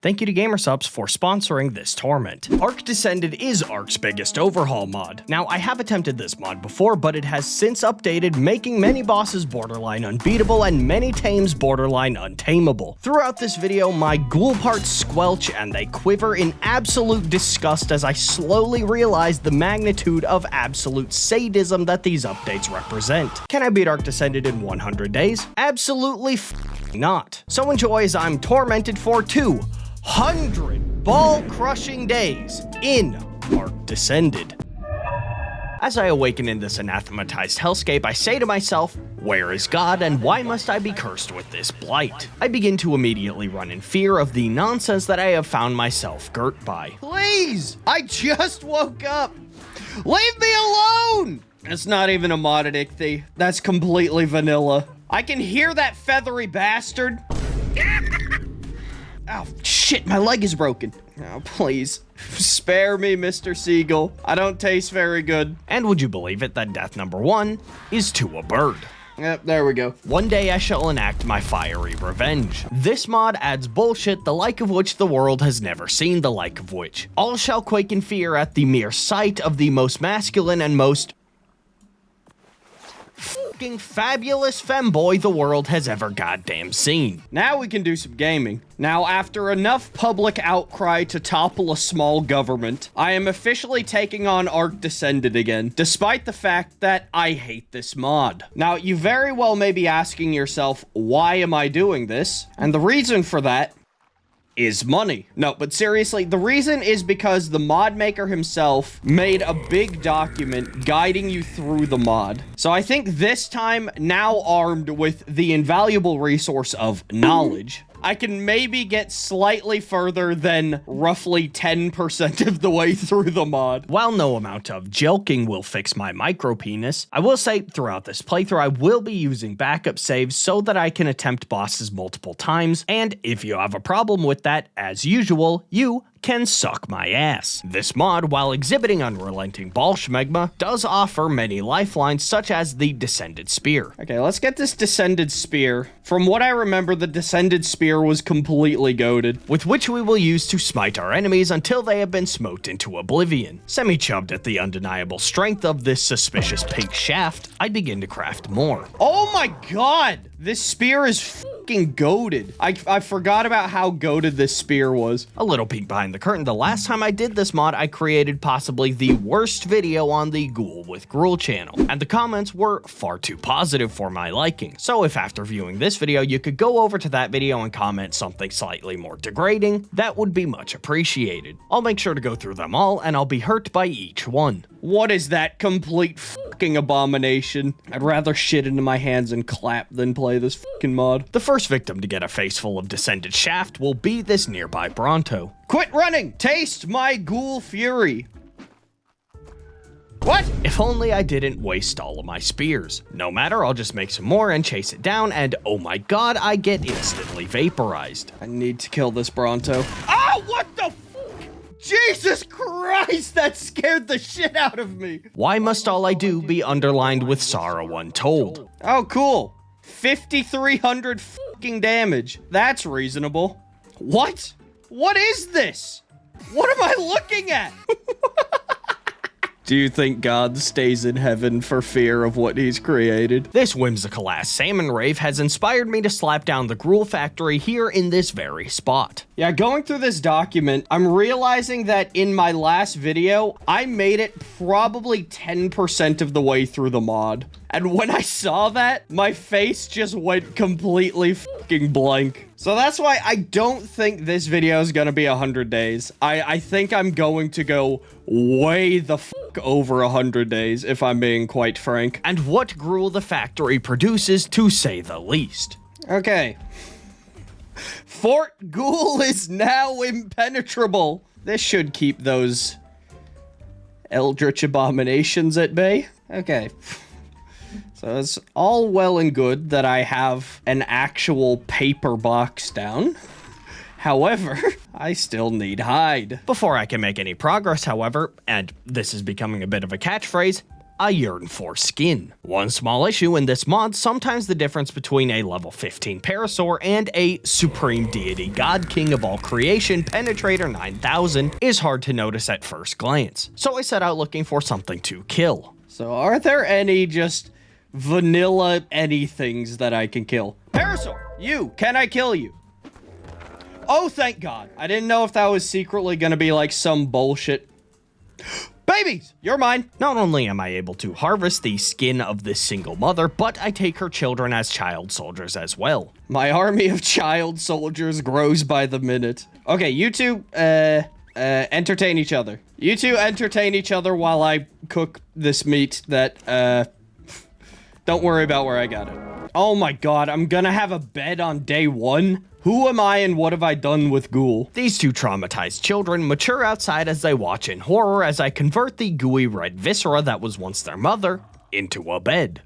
Thank you to GamerSupps for sponsoring this torment. ARK Descended is ARK's biggest overhaul mod. Now, I have attempted this mod before, but it has since updated, making many bosses borderline unbeatable and many tames borderline untamable. Throughout this video, my ghoul parts squelch and they quiver in absolute disgust as I slowly realize the magnitude of absolute sadism that these updates represent. Can I beat ARK Descended in 100 days? Absolutely not. So enjoy as I'm tormented for 200 ball-crushing days in ARK Descended. As I awaken in this anathematized hellscape, I say to myself, where is God and why must I be cursed with this blight? I begin to immediately run in fear of the nonsense that I have found myself girt by. Please! I just woke up! Leave me alone! It's not even a modded ichthy. That's completely vanilla. I can hear that feathery bastard. Oh, shit, my leg is broken. Oh, please. Spare me, Mr. Seagull. I don't taste very good. And would you believe it that death number 1 is to a bird? Yep, there we go. One day I shall enact my fiery revenge. This mod adds bullshit the like of which the world has never seen the like of which. All shall quake in fear at the mere sight of the most masculine and most fabulous femboy the world has ever goddamn seen. Now we can do some gaming. Now, after enough public outcry to topple a small government, I am officially taking on ARK Descended again, despite the fact that I hate this mod. Now, you very well may be asking yourself, why am I doing this? And the reason for that is money. No, but seriously, the reason is because the mod maker himself made a big document guiding you through the mod. So I think this time, now armed with the invaluable resource of knowledge, I can maybe get slightly further than roughly 10% of the way through the mod. While no amount of joking will fix my micro penis, I will say throughout this playthrough I will be using backup saves so that I can attempt bosses multiple times, and if you have a problem with that, as usual, you can suck my ass. This mod, while exhibiting unrelenting ballschmegma, does offer many lifelines such as the Descended Spear. Okay, let's get this Descended Spear. From what I remember, the Descended Spear was completely goated, with which we will use to smite our enemies until they have been smote into oblivion. Semi-chubbed at the undeniable strength of this suspicious pink shaft, I begin to craft more. Oh my god! This spear is fucking goated. I forgot about how goated this spear was. A little peek behind the curtain, the last time I did this mod, I created possibly the worst video on the Ghoul with Gruel channel, and the comments were far too positive for my liking. So if after viewing this video, you could go over to that video and comment something slightly more degrading, that would be much appreciated. I'll make sure to go through them all, and I'll be hurt by each one. What is that complete fucking abomination? I'd rather shit into my hands and clap than play this fucking mod. The first victim to get a face full of Descended shaft will be this nearby Bronto. Quit running! Taste my ghoul fury! What? If only I didn't waste all of my spears. No matter, I'll just make some more and chase it down, and oh my god, I get instantly vaporized. I need to kill this Bronto. Oh, what the Jesus Christ, that scared the shit out of me. Why must all I do be underlined with sorrow untold? Oh, cool. 5,300 fucking damage. That's reasonable. What? What is this? What am I looking at? Do you think God stays in heaven for fear of what he's created? This whimsical ass salmon rave has inspired me to slap down the Gruel factory here in this very spot. Yeah, going through this document, I'm realizing that in my last video, I made it probably 10% of the way through the mod. And when I saw that, my face just went completely fucking blank. So that's why I don't think this video is gonna be 100 days. I think I'm going to go way the fuck over 100 days, if I'm being quite frank. And what Gruel the factory produces, to say the least. Okay. Fort Ghoul is now impenetrable. This should keep those eldritch abominations at bay. Okay. So it's all well and good that I have an actual paper box down. However, I still need hide. Before I can make any progress, however, and this is becoming a bit of a catchphrase, I yearn for skin. One small issue in this mod, sometimes the difference between a level 15 Parasaur and a supreme deity god king of all creation Penetrator 9000 is hard to notice at first glance. So I set out looking for something to kill. So are there any just vanilla anythings that I can kill? Parasaur, can I kill you? Oh, thank God. I didn't know if that was secretly gonna be like some bullshit. Babies, you're mine. Not only am I able to harvest the skin of this single mother, but I take her children as child soldiers as well. My army of child soldiers grows by the minute. Okay, you two, entertain each other. You two entertain each other while I cook this meat that, don't worry about where I got it. Oh my God, I'm gonna have a bed on day one? Who am I and what have I done with Ghoul? These two traumatized children mature outside as they watch in horror as I convert the gooey red viscera that was once their mother into a bed.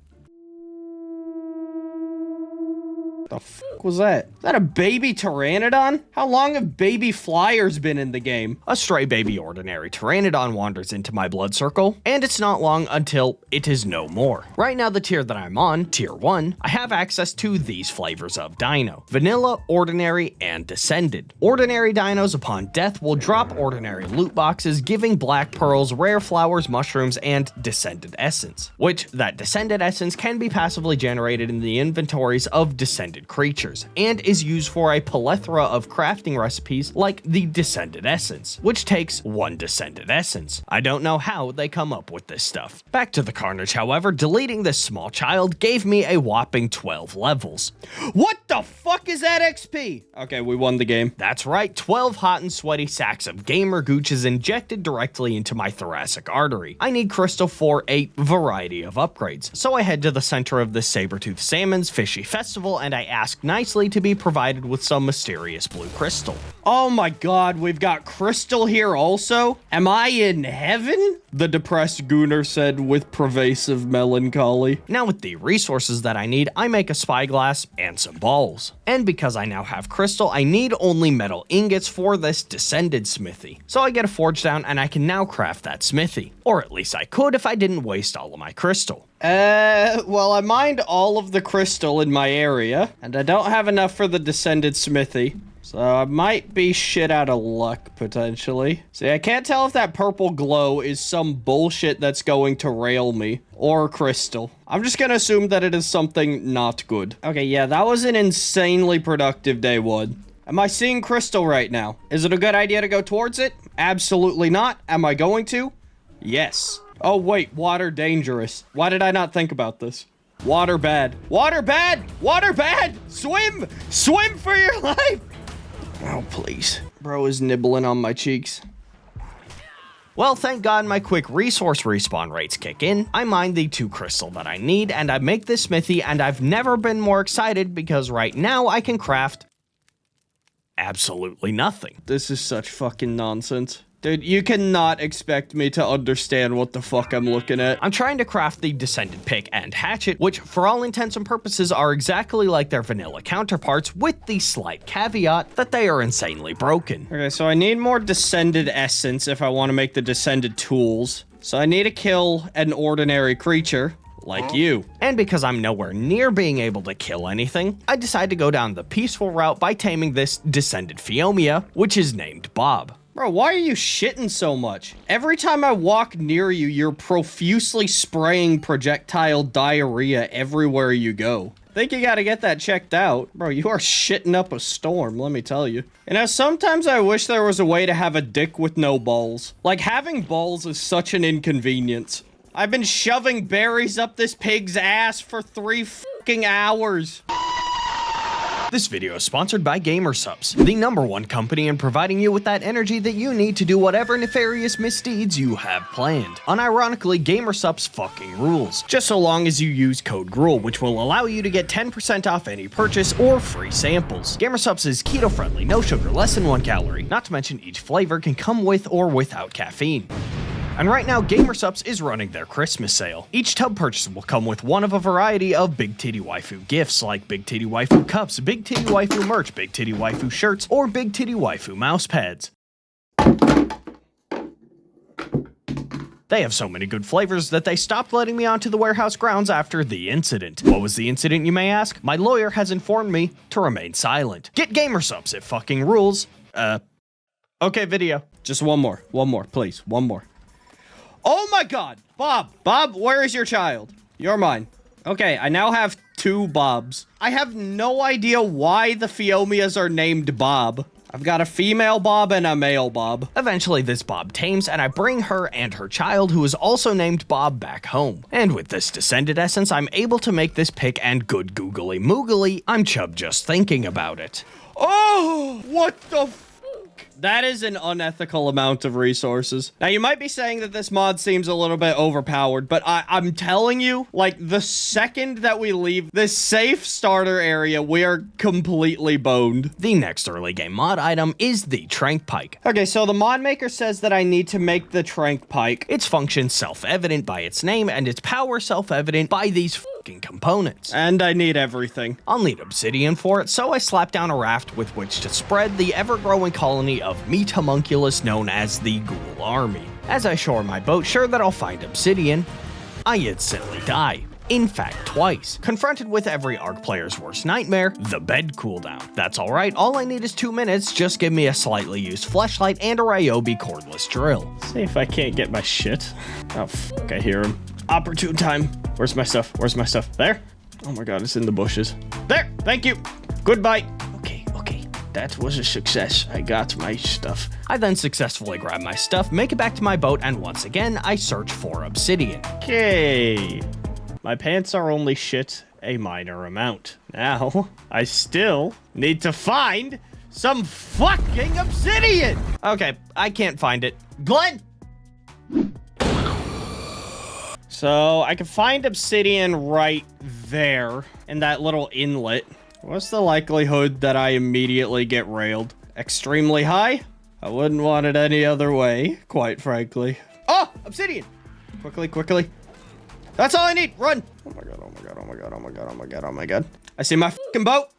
The fuck was that? Is that a baby pteranodon? How long have baby flyers been in the game? A stray baby ordinary pteranodon wanders into my blood circle, and it's not long until it is no more. Right now, the tier that I'm on, tier 1, I have access to these flavors of dino: vanilla, ordinary, and descended. Ordinary dinos upon death will drop ordinary loot boxes, giving black pearls, rare flowers, mushrooms, and descended essence, which that descended essence can be passively generated in the inventories of descended creatures, and is used for a plethora of crafting recipes like the descended essence, which takes 1 descended essence. I don't know how they come up with this stuff. Back to the carnage, however, deleting this small child gave me a whopping 12 levels. What the fuck is that XP? Okay, we won the game. That's right, 12 hot and sweaty sacks of gamer gooches injected directly into my thoracic artery. I need crystal for a variety of upgrades, so I head to the center of the saber-toothed salmon's fishy festival and I ask nicely to be provided with some mysterious blue crystal. Oh my God, we've got crystal here also? Am I in heaven? The depressed Gooner said with pervasive melancholy. Now with the resources that I need, I make a spyglass and some balls. And because I now have crystal, I need only metal ingots for this descended smithy. So I get a forge down and I can now craft that smithy. Or at least I could if I didn't waste all of my crystal. Well, I mined all of the crystal in my area, and I don't have enough for the descended smithy. So I might be shit out of luck, potentially. See, I can't tell if that purple glow is some bullshit that's going to rail me, or crystal. I'm just gonna assume that it is something not good. Okay, yeah, that was an insanely productive day 1. Am I seeing crystal right now? Is it a good idea to go towards it? Absolutely not. Am I going to? Yes. Oh wait, water dangerous. Why did I not think about this? Water bad. Water bad! Water bad! Swim! Swim for your life! Oh, please. Bro is nibbling on my cheeks. Well, thank God my quick resource respawn rates kick in. I mine the 2 crystal that I need, and I make this smithy, and I've never been more excited because right now I can craft absolutely nothing. This is such fucking nonsense. Dude, you cannot expect me to understand what the fuck I'm looking at. I'm trying to craft the descended pick and hatchet, which for all intents and purposes are exactly like their vanilla counterparts, with the slight caveat that they are insanely broken. Okay, so I need more descended essence if I want to make the descended tools. So I need to kill an ordinary creature like you. And because I'm nowhere near being able to kill anything, I decide to go down the peaceful route by taming this descended Phiomia, which is named Bob. Bro, why are you shitting so much? Every time I walk near you, you're profusely spraying projectile diarrhea everywhere you go. Think you gotta get that checked out. Bro, you are shitting up a storm, let me tell you. You know, sometimes I wish there was a way to have a dick with no balls. Like, having balls is such an inconvenience. I've been shoving berries up this pig's ass for 3 fucking hours. This video is sponsored by GamerSupps, the #1 company in providing you with that energy that you need to do whatever nefarious misdeeds you have planned. Unironically, GamerSupps fucking rules, just so long as you use code GRUEL, which will allow you to get 10% off any purchase or free samples. GamerSupps is keto-friendly, no sugar, less than 1 calorie, not to mention each flavor can come with or without caffeine. And right now, GamerSupps is running their Christmas sale. Each tub purchase will come with one of a variety of Big Titty Waifu gifts, like Big Titty Waifu cups, Big Titty Waifu merch, Big Titty Waifu shirts, or Big Titty Waifu mouse pads. They have so many good flavors that they stopped letting me onto the warehouse grounds after the incident. What was the incident, you may ask? My lawyer has informed me to remain silent. Get gamer subs, it fucking rules. Okay, video. Just one more, please, one more. Oh my god, Bob, where is your child? You're mine. Okay, I now have 2 Bobs. I have no idea why the Phiomias are named Bob. I've got a female Bob and a male Bob. Eventually, this Bob tames, and I bring her and her child, who is also named Bob, back home. And with this Descended essence, I'm able to make this pick, and good googly moogly, I'm chub just thinking about it. Oh, what the fuck? That is an unethical amount of resources. Now, you might be saying that this mod seems a little bit overpowered, but I'm telling you, like, the second that we leave this safe starter area, we are completely boned. The next early game mod item is the Trank Pike. Okay, so the mod maker says that I need to make the Trank Pike. Its function self-evident by its name, and its power self-evident by these fucking components. And I need everything. I'll need obsidian for it, so I slap down a raft with which to spread the ever-growing colony of meat homunculus known as the Ghoul Army. As I shore my boat, sure that I'll find obsidian, I instantly die. In fact, twice. Confronted with every ARK player's worst nightmare, the bed cooldown. That's alright, all I need is 2 minutes, just give me a slightly used fleshlight and a Ryobi cordless drill. See if I can't get my shit. Oh fuck, I hear him. Opportune time. Where's my stuff? Where's my stuff? There? Oh my god, it's in the bushes. There! Thank you! Goodbye! Okay, that was a success. I got my stuff. I then successfully grab my stuff, make it back to my boat, and once again, I search for obsidian. Okay. My pants are only shit a minor amount. Now, I still need to find some fucking obsidian! Okay, I can't find it. Glenn! So, I can find obsidian right there, in that little inlet. What's the likelihood that I immediately get railed? Extremely high? I wouldn't want it any other way, quite frankly. Oh! Obsidian! Quickly. That's all I need! Run! Oh my god. I see my fucking boat!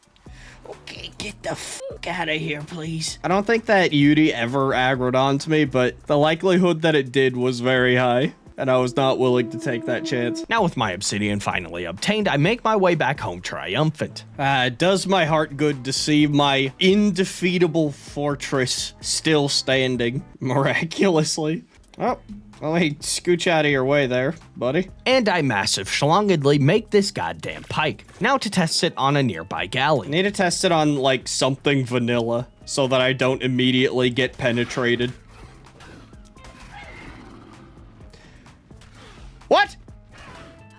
Okay, get the fuck out of here, please. I don't think that Yudi ever aggroed onto me, but the likelihood that it did was very high. And I was not willing to take that chance. Now with my obsidian finally obtained, I make my way back home triumphant. It does my heart good to see my indefeatable fortress still standing, miraculously. Oh, well, hey, scooch out of your way there, buddy. And I massive schlongedly make this goddamn pike. Now to test it on a nearby galley. I need to test it on, like, something vanilla, so that I don't immediately get penetrated. What?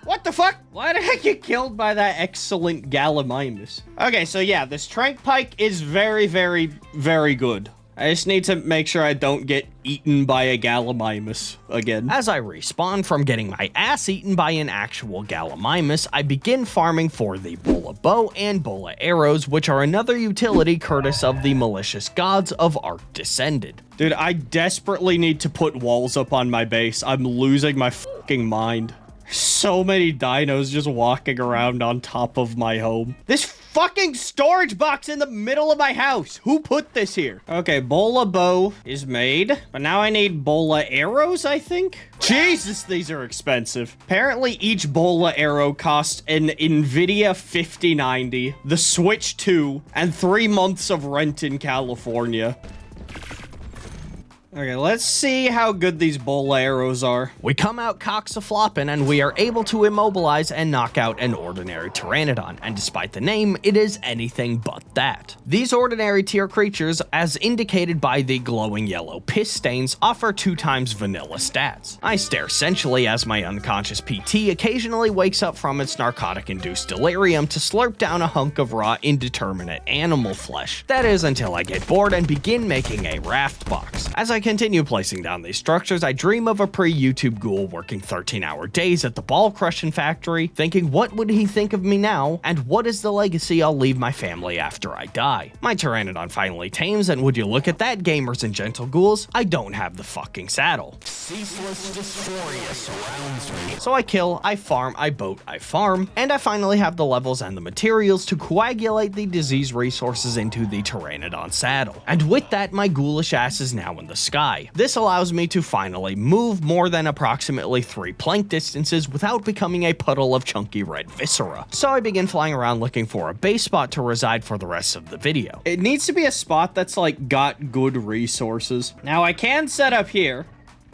What the fuck? Why did I get killed by that excellent Gallimimus? Okay, so yeah, this Trank Pike is very, very good. I just need to make sure I don't get eaten by a Gallimimus again. As I respawn from getting my ass eaten by an actual Gallimimus, I begin farming for the Bola Bow and Bola Arrows, which are another utility courtesy of the malicious gods of ARK Descended. Dude, I desperately need to put walls up on my base. I'm losing my fucking mind. So many dinos just walking around on top of my home. This fucking storage box in the middle of my house. Who put this here? Okay, Bola Bow is made, but now I need Bola Arrows, I think. Jesus, these are expensive. Apparently, each Bola Arrow costs an NVIDIA 5090, the Switch 2, and 3 months of rent in California. Okay, let's see how good these Bola Arrows are. We come out cocks-a-floppin', and we are able to immobilize and knock out an ordinary Pteranodon, and despite the name, it is anything but that. These ordinary tier creatures, as indicated by the glowing yellow piss stains, offer 2 times vanilla stats. I stare sensually as my unconscious PT occasionally wakes up from its narcotic-induced delirium to slurp down a hunk of raw, indeterminate animal flesh. That is until I get bored and begin making a raft box. As I continue placing down these structures, I dream of a pre-YouTube ghoul working 13-hour days at the ball crushing factory, thinking what would he think of me now, and what is the legacy I'll leave my family after I die. My Pteranodon finally tames, and would you look at that, gamers and gentle ghouls, I don't have the fucking saddle. Ceaseless dysphoria surrounds me. So I kill, I farm, I boat, I farm, and I finally have the levels and the materials to coagulate the disease resources into the Pteranodon saddle. And with that, my ghoulish ass is now in the sky. This allows me to finally move more than approximately 3 plank distances without becoming a puddle of chunky red viscera. So I begin flying around looking for a base spot to reside for the rest of the video. It needs to be a spot that's like got good resources. Now I can set up here.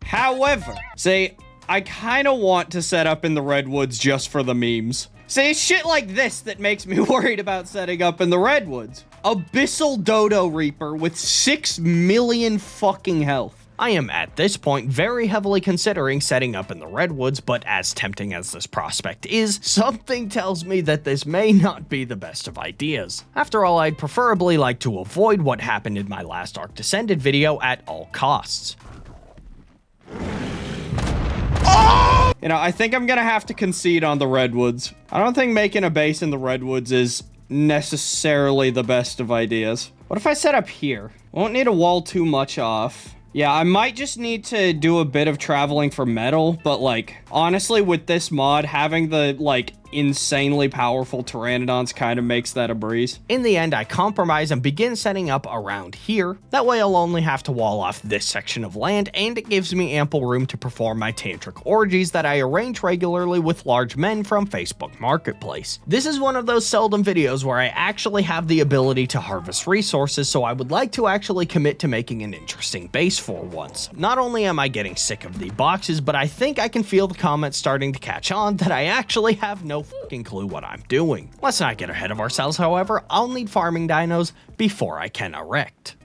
However, see, I kind of want to set up in the redwoods just for the memes. See, it's shit like this that makes me worried about setting up in the redwoods. Abyssal Dodo Reaper with 6 million fucking health. I am at this point very heavily considering setting up in the redwoods, but as tempting as this prospect is, something tells me that this may not be the best of ideas. After all, I'd preferably like to avoid what happened in my last ARK Descended video at all costs. Oh! You know, I think I'm gonna have to concede on the redwoods. I don't think making a base in the redwoods is necessarily the best of ideas. What if I set up here? Won't need to wall too much off. Yeah, I might just need to do a bit of traveling for metal, but like, honestly, with this mod, having the, like, insanely powerful pteranodons kind of makes that a breeze. In the end, I compromise and begin setting up around here. That way I'll only have to wall off this section of land, and it gives me ample room to perform my tantric orgies that I arrange regularly with large men from Facebook Marketplace. This is one of those seldom videos where I actually have the ability to harvest resources, so I would like to actually commit to making an interesting base for once. Not only am I getting sick of the boxes, but I think I can feel the comments starting to catch on that I actually have no fucking clue what I'm doing. Let's not get ahead of ourselves, however. I'll need farming dinos before I can erect.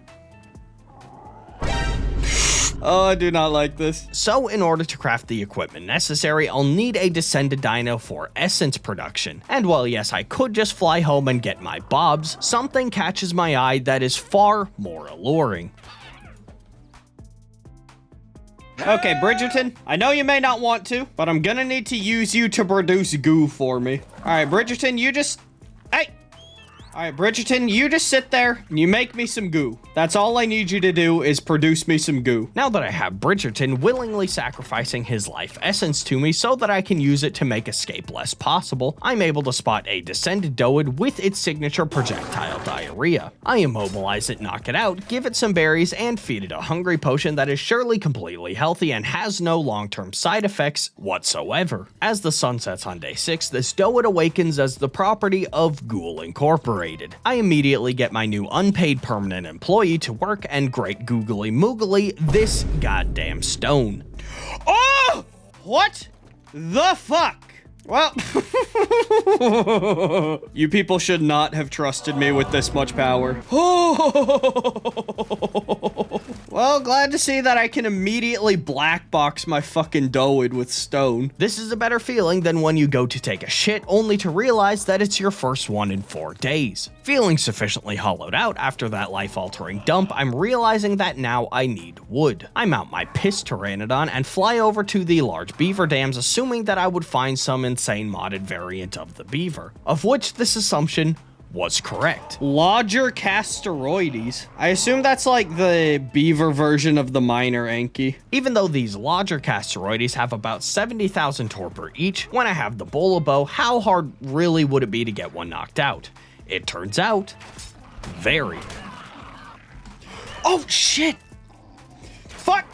Oh, I do not like this. So in order to craft the equipment necessary, I'll need a Descended dino for essence production. And while yes, I could just fly home and get my bobs, something catches my eye that is far more alluring. Okay, Bridgerton, I know you may not want to, but I'm gonna need to use you to produce goo for me. All right, Bridgerton, you just... Hey! All right, Bridgerton, you just sit there and you make me some goo. That's all I need you to do is produce me some goo. Now that I have Bridgerton willingly sacrificing his life essence to me so that I can use it to make escape less possible, I'm able to spot a Descended Doid with its signature projectile diarrhea. I immobilize it, knock it out, give it some berries, and feed it a hungry potion that is surely completely healthy and has no long-term side effects whatsoever. As the sun sets on day 6, this Doid awakens as the property of Ghoul Incorporated. I immediately get my new unpaid permanent employee to work and great googly moogly this goddamn stone. Oh! What the fuck? Well, you people should not have trusted me with this much power. Well, glad to see that I can immediately black box my fucking Doid with stone. This is a better feeling than when you go to take a shit only to realize that it's your first one in 4 days. Feeling sufficiently hollowed out after that life-altering dump, I'm realizing that now I need wood. I mount my piss pteranodon and fly over to the large beaver dams, assuming that I would find some insane modded variant of the beaver, of which this assumption was correct. Larger Casteroides. I assume that's like the beaver version of the minor Anki. Even though these larger Casteroides have about 70,000 torpor each, when I have the Bolobo, how hard really would it be to get one knocked out? It turns out, very. Oh shit! Fuck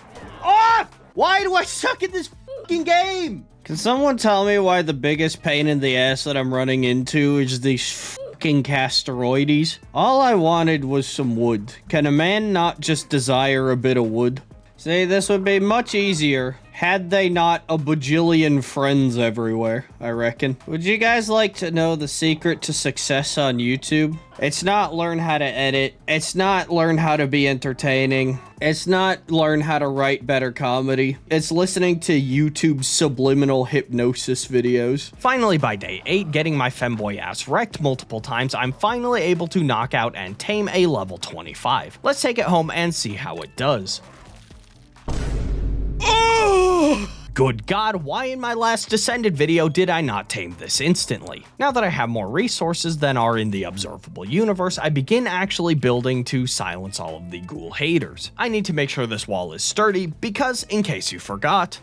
off! Why do I suck at this fucking game? Can someone tell me why the biggest pain in the ass that I'm running into is these fucking Casteroides? All I wanted was some wood. Can a man not just desire a bit of wood? See, this would be much easier had they not a bajillion friends everywhere, I reckon. Would you guys like to know the secret to success on YouTube? It's not learn how to edit. It's not learn how to be entertaining. It's not learn how to write better comedy. It's listening to YouTube's subliminal hypnosis videos. Finally, by day 8, getting my femboy ass wrecked multiple times, I'm finally able to knock out and tame a level 25. Let's take it home and see how it does. Good God, why in my last Descended video did I not tame this instantly? Now that I have more resources than are in the observable universe, I begin actually building to silence all of the ghoul haters. I need to make sure this wall is sturdy because, in case you forgot,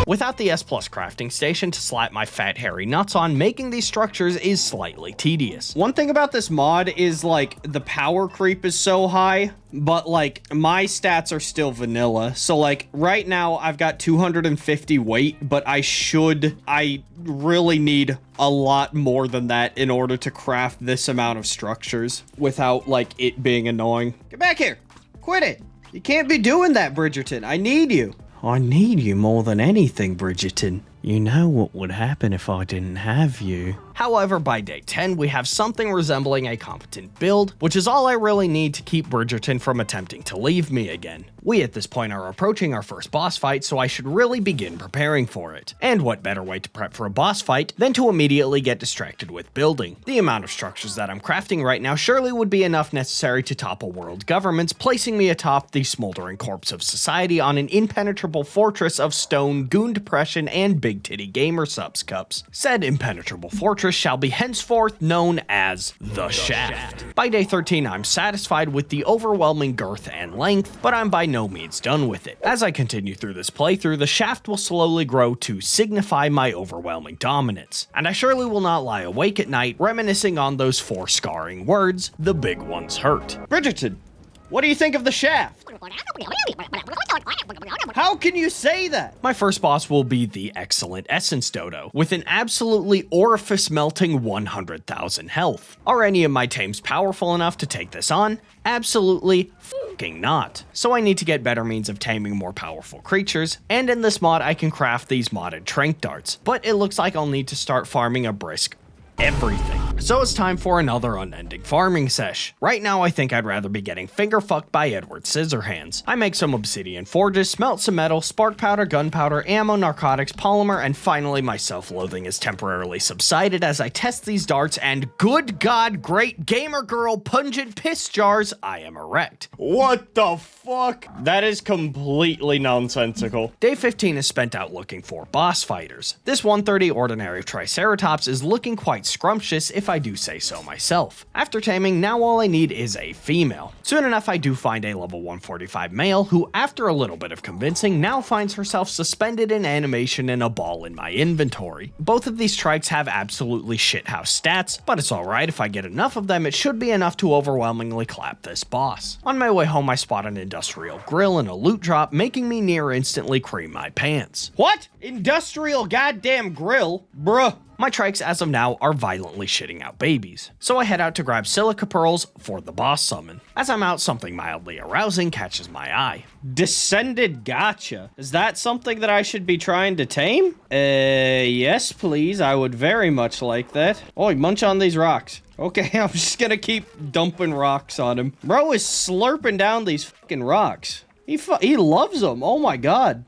without the S+ crafting station to slap my fat hairy nuts on, making these structures is slightly tedious. One thing about this mod is like the power creep is so high but like my stats are still vanilla. So like right now I've got 250 weight, but I really need a lot more than that in order to craft this amount of structures without like it being annoying. Get back here. Quit it. You can't be doing that, Bridgerton. I need you. I need you more than anything, Bridgerton. You know what would happen if I didn't have you. However, by day 10, we have something resembling a competent build, which is all I really need to keep Bridgerton from attempting to leave me again. We at this point are approaching our first boss fight, so I should really begin preparing for it. And what better way to prep for a boss fight than to immediately get distracted with building. The amount of structures that I'm crafting right now surely would be enough necessary to topple world governments, placing me atop the smoldering corpse of society on an impenetrable fortress of stone, goon depression, and big titty gamer subs cups. Said impenetrable fortress shall be henceforth known as the Shaft. By day 13, I'm satisfied with the overwhelming girth and length, but I'm by no means done with it. As I continue through this playthrough, the shaft will slowly grow to signify my overwhelming dominance, and I surely will not lie awake at night reminiscing on those 4 scarring words, the big ones hurt. Bridgerton, what do you think of the shaft? How can you say that? My first boss will be the excellent Essence Dodo, with an absolutely orifice-melting 100,000 health. Are any of my tames powerful enough to take this on? Absolutely fucking not. So I need to get better means of taming more powerful creatures, and in this mod I can craft these modded trank darts, but it looks like I'll need to start farming a brisk everything. So it's time for another unending farming sesh. Right now I think I'd rather be getting finger fucked by Edward Scissorhands. I make some obsidian forges, smelt some metal, spark powder, gunpowder, ammo, narcotics, polymer, and finally my self-loathing is temporarily subsided as I test these darts and good god great gamer girl pungent piss jars, I am erect. What the fuck? That is completely nonsensical. Day 15 is spent out looking for boss fighters. This 130 ordinary Triceratops is looking quite scrumptious if I do say so myself. After taming, now all I need is a female. Soon enough I do find a level 145 male who, after a little bit of convincing, now finds herself suspended in animation in a ball in my inventory. Both of these trikes have absolutely shithouse stats, but it's alright, if I get enough of them it should be enough to overwhelmingly clap this boss. On my way home I spot an industrial grill and a loot drop, making me near instantly cream my pants. What? Industrial goddamn grill? Bruh. My trikes as of now are violently shitting out babies, so I head out to grab silica pearls for the boss summon. As I'm out, something mildly arousing catches my eye. Descended gotcha. Is that something that I should be trying to tame? Yes please, I would very much like that. Oi, munch on these rocks. Okay, I'm just gonna keep dumping rocks on him. Bro is slurping down these fucking rocks. He loves them, oh my god.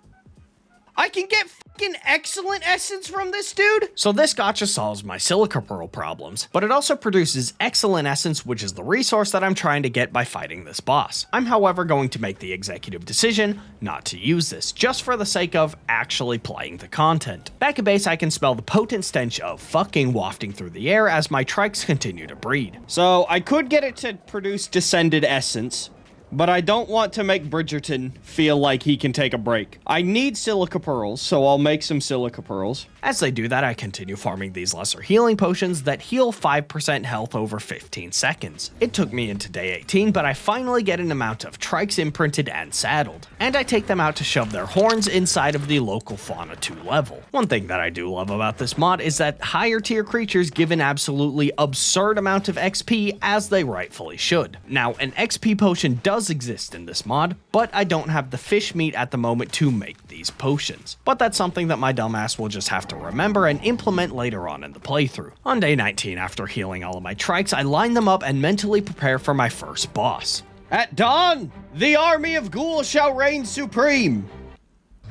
I can get fucking excellent essence from this dude? So this gotcha solves my silica pearl problems, but it also produces excellent essence, which is the resource that I'm trying to get by fighting this boss. I'm however going to make the executive decision not to use this, just for the sake of actually playing the content. Back at base I can smell the potent stench of fucking wafting through the air as my trikes continue to breed. So I could get it to produce descended essence, but I don't want to make Bridgerton feel like he can take a break. I need silica pearls, so I'll make some silica pearls. As they do that, I continue farming these lesser healing potions that heal 5% health over 15 seconds. It took me into day 18, but I finally get an amount of trikes imprinted and saddled, and I take them out to shove their horns inside of the local fauna 2 level. One thing that I do love about this mod is that higher tier creatures give an absolutely absurd amount of XP, as they rightfully should. Now, an XP potion does exist in this mod, but I don't have the fish meat at the moment to make these potions. But that's something that my dumbass will just have to remember and implement later on in the playthrough. On day 19, after healing all of my trikes, I line them up and mentally prepare for my first boss. At dawn, the army of ghouls shall reign supreme.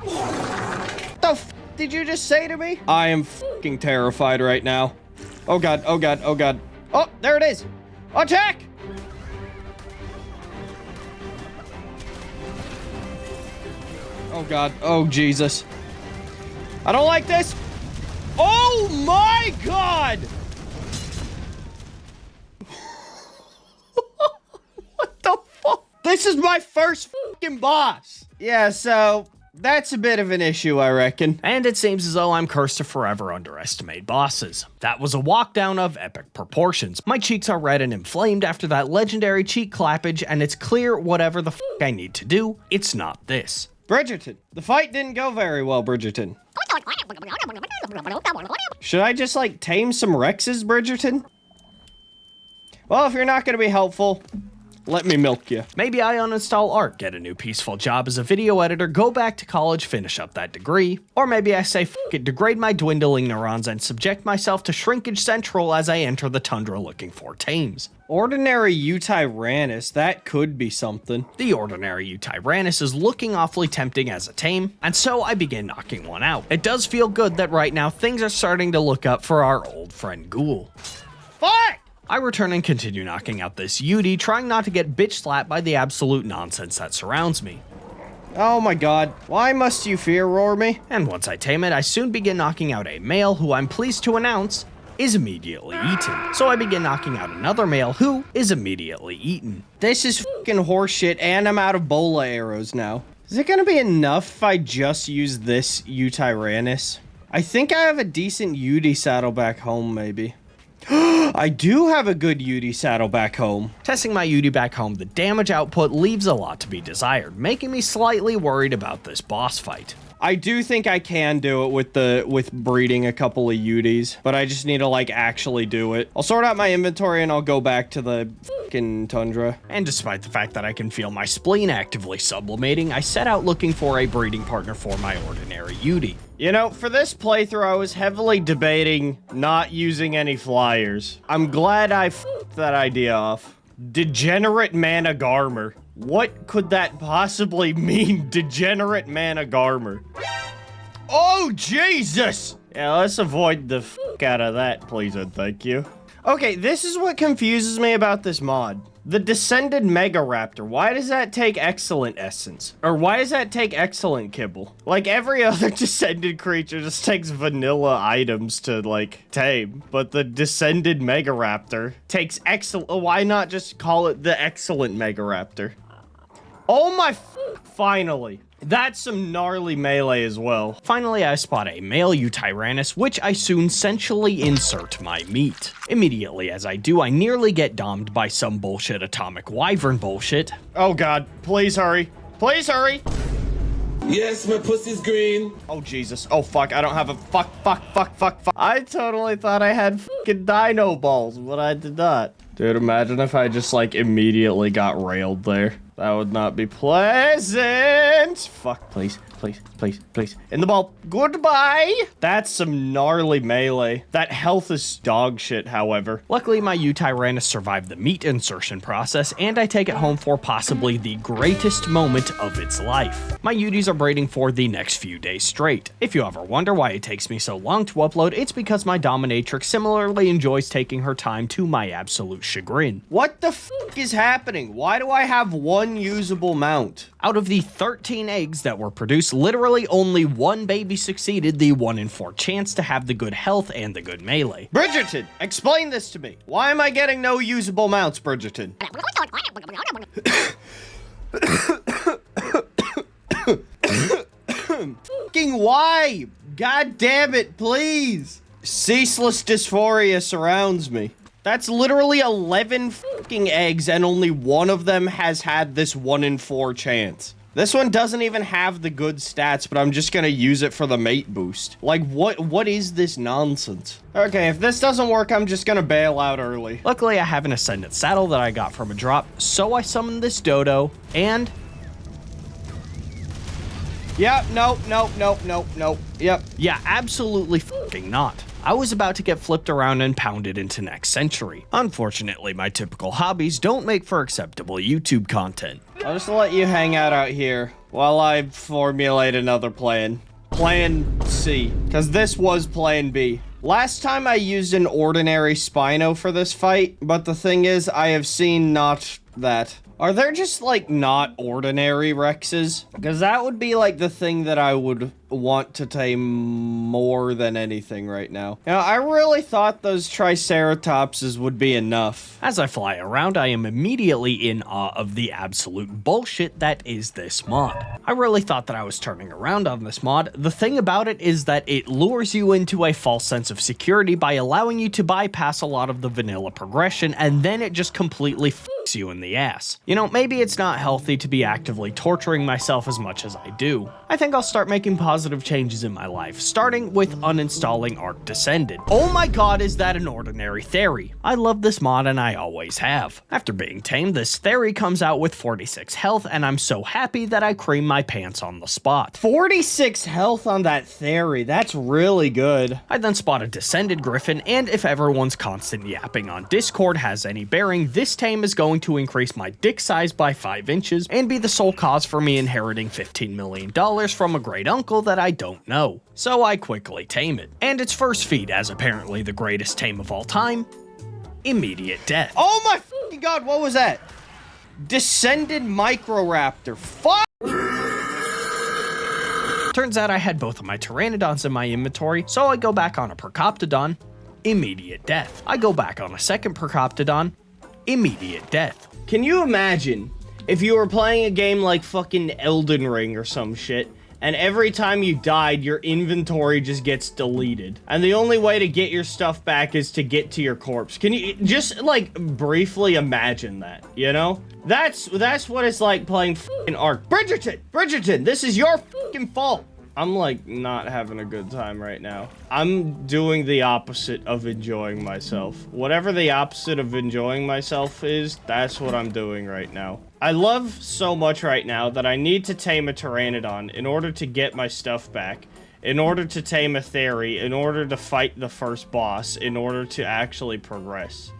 The f did you just say to me? I am fucking terrified right now. Oh god, oh god, oh god. Oh, there it is. Attack! Oh god, oh Jesus. I don't like this. Oh my god! What the fuck? This is my first fucking boss. Yeah, so That's a bit of an issue, I reckon. And it seems as though I'm cursed to forever underestimate bosses. That was a walkdown of epic proportions. My cheeks are red and inflamed after that legendary cheek clappage, and it's clear whatever the f I need to do, it's not this. Bridgerton, the fight didn't go very well, Bridgerton. Should I just, like, tame some Rexes, Bridgerton? Well, if you're not gonna be helpful, let me milk you. Maybe I uninstall ARK, get a new peaceful job as a video editor, go back to college, finish up that degree. Or maybe I say f it, degrade my dwindling neurons and subject myself to shrinkage central as I enter the tundra looking for tames. Ordinary Utyrannus, that could be something. The ordinary Utyrannus is looking awfully tempting as a tame, and so I begin knocking one out. It does feel good that right now things are starting to look up for our old friend Ghoul. Fuck! I return and continue knocking out this Udy, trying not to get bitch slapped by the absolute nonsense that surrounds me. Oh my god, why must you fear roar me? And once I tame it, I soon begin knocking out a male who I'm pleased to announce is immediately eaten. So I begin knocking out another male who is immediately eaten. This is fucking horseshit, and I'm out of bola arrows now. Is it gonna be enough if I just use this Utyrannus? I think I have a decent Udy saddle back home, maybe. I do have a good Udy saddle back home. Testing my Udy back home, the damage output leaves a lot to be desired, making me slightly worried about this boss fight. I do think I can do it with breeding a couple of Udys, but I just need to, like, actually do it. I'll sort out my inventory and I'll go back to the fucking tundra. And despite the fact that I can feel my spleen actively sublimating, I set out looking for a breeding partner for my ordinary Udy. You know, for this playthrough, I was heavily debating not using any flyers. I'm glad I f***ed that idea off. Degenerate Mana Garmer. What could that possibly mean, Degenerate Mana Garmer? Oh, Jesus! Yeah, let's avoid the f*** out of that, please and thank you. Okay, this is what confuses me about this mod. The Descended Mega Raptor, why does that take excellent essence? Or why does that take excellent kibble? Like, every other Descended creature just takes vanilla items to, like, tame. But the Descended Mega Raptor takes excellent. Why not just call it the Excellent Mega Raptor? Oh my finally. That's some gnarly melee as well. Finally, I spot a male Utyrannus, which I soon sensually insert my meat. Immediately as I do, I nearly get dommed by some bullshit atomic wyvern bullshit. Oh god, please hurry. Please hurry! Yes, my pussy's green. Oh Jesus, oh fuck, I don't have a fuck. I totally thought I had fucking dino balls, but I did not. Dude, imagine if I just, like, immediately got railed there. That would not be pleasant. Fuck, please. In the ball. Goodbye. That's some gnarly melee. That health is dog shit, however. Luckily, my Utyrannus survived the meat insertion process, and I take it home for possibly the greatest moment of its life. My Udys are breeding for the next few days straight. If you ever wonder why it takes me so long to upload, it's because my dominatrix similarly enjoys taking her time to my absolute chagrin. What the f is happening? Why do I have one usable mount? Out of the 13 eggs that were produced, literally only one baby succeeded the 1 in 4 chance to have the good health and the good melee. Bridgerton, explain this to me. Why am I getting no usable mounts, Bridgerton? Fucking why? God damn it, please. Ceaseless dysphoria surrounds me. That's literally 11 fucking eggs, and only one of them has had this 1 in 4 chance. This one doesn't even have the good stats, but I'm just gonna use it for the mate boost. Like, what is this nonsense? Okay, if this doesn't work, I'm just gonna bail out early. Luckily, I have an Ascendant saddle that I got from a drop, so I summoned this dodo, and... Yep, nope. Yep. Yeah, absolutely fucking not. I was about to get flipped around and pounded into next century. Unfortunately, my typical hobbies don't make for acceptable YouTube content. I'll just let you hang out here while I formulate another plan. Plan C, because this was Plan B. Last time I used an ordinary Spino for this fight, but the thing is, I have seen not that. Are there just, like, not ordinary Rexes? Because that would be, like, the thing that I would want to tame more than anything right now. Now, I really thought those Triceratopses would be enough. As I fly around, I am immediately in awe of the absolute bullshit that is this mod. I really thought that I was turning around on this mod. The thing about it is that it lures you into a false sense of security by allowing you to bypass a lot of the vanilla progression, and then it just completely fucks you in the ass. You know, maybe it's not healthy to be actively torturing myself as much as I do. I think I'll start making positive changes in my life, starting with uninstalling ARK Descended. Oh my god, is that an ordinary theory? I love this mod and I always have. After being tamed, this theory comes out with 46 health, and I'm so happy that I cream my pants on the spot. 46 health on that theory, that's really good. I then spot a Descended Griffin, and if everyone's constant yapping on Discord has any bearing, this tame is going to increase my dick size by 5 inches and be the sole cause for me inheriting $15 million from a great uncle that I don't know. So I quickly tame it. And its first feat, as apparently the greatest tame of all time, immediate death. Oh my fucking god, what was that? Descended Microraptor. Fuck! Turns out I had both of my Pteranodons in my inventory, so I go back on a Percoptodon, immediate death. I go back on a second Percoptodon, immediate death. Can you imagine if you were playing a game like fucking Elden Ring or some shit, and every time you died, your inventory just gets deleted, and the only way to get your stuff back is to get to your corpse? Can you just, like, briefly imagine that, you know? That's what it's like playing fucking ARK. Bridgerton, this is your fucking fault. I'm, like, not having a good time right now. I'm doing the opposite of enjoying myself. Whatever the opposite of enjoying myself is, that's what I'm doing right now. I love so much right now that I need to tame a Pteranodon in order to get my stuff back, in order to tame a Theory, in order to fight the first boss, in order to actually progress.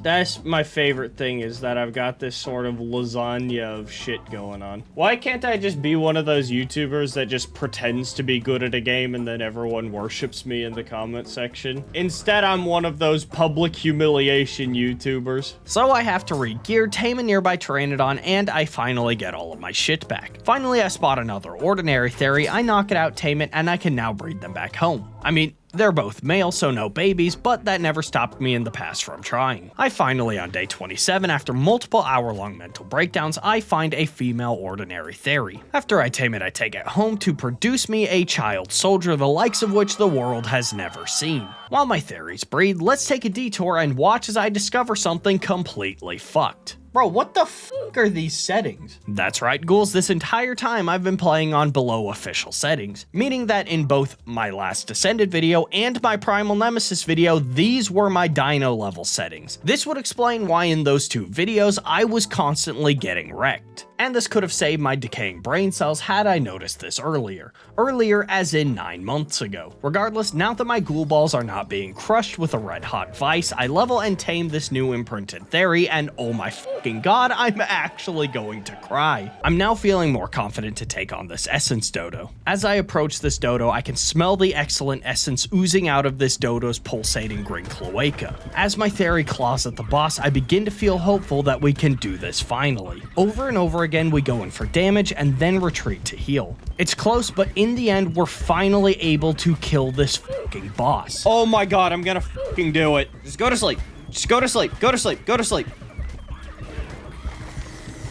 That's my favorite thing, is that I've got this sort of lasagna of shit going on. Why can't I just be one of those YouTubers that just pretends to be good at a game and then everyone worships me in the comment section? Instead, I'm one of those public humiliation YouTubers. So I have to re-gear, tame a nearby Pteranodon, and I finally get all of my shit back. Finally, I spot another ordinary Theory, I knock it out, tame it, and I can now breed them back home. I mean, they're both male, so no babies, but that never stopped me in the past from trying. I finally, on day 27, after multiple hour-long mental breakdowns, I find a female ordinary Theory. After I tame it, I take it home to produce me a child soldier, the likes of which the world has never seen. While my Theories breed, let's take a detour and watch as I discover something completely fucked. Bro, what the fuck are these settings? That's right, Ghouls, this entire time I've been playing on below official settings, meaning that in both my last Descended video and my Primal Nemesis video, these were my Dino level settings. This would explain why in those two videos I was constantly getting wrecked. And this could have saved my decaying brain cells had I noticed this earlier. Earlier as in 9 months ago. Regardless, now that my ghoul balls are not being crushed with a red hot vice, I level and tame this new imprinted Theory, and oh my fucking god, I'm actually going to cry. I'm now feeling more confident to take on this essence dodo. As I approach this dodo, I can smell the excellent essence oozing out of this dodo's pulsating green cloaca. As my Theory claws at the boss, I begin to feel hopeful that we can do this finally. Over and over again, we go in for damage and then retreat to heal. It's close, but in the end, we're finally able to kill this fucking boss. Oh my god, I'm gonna fucking do it. Just go to sleep. Just go to sleep. Go to sleep. Go to sleep.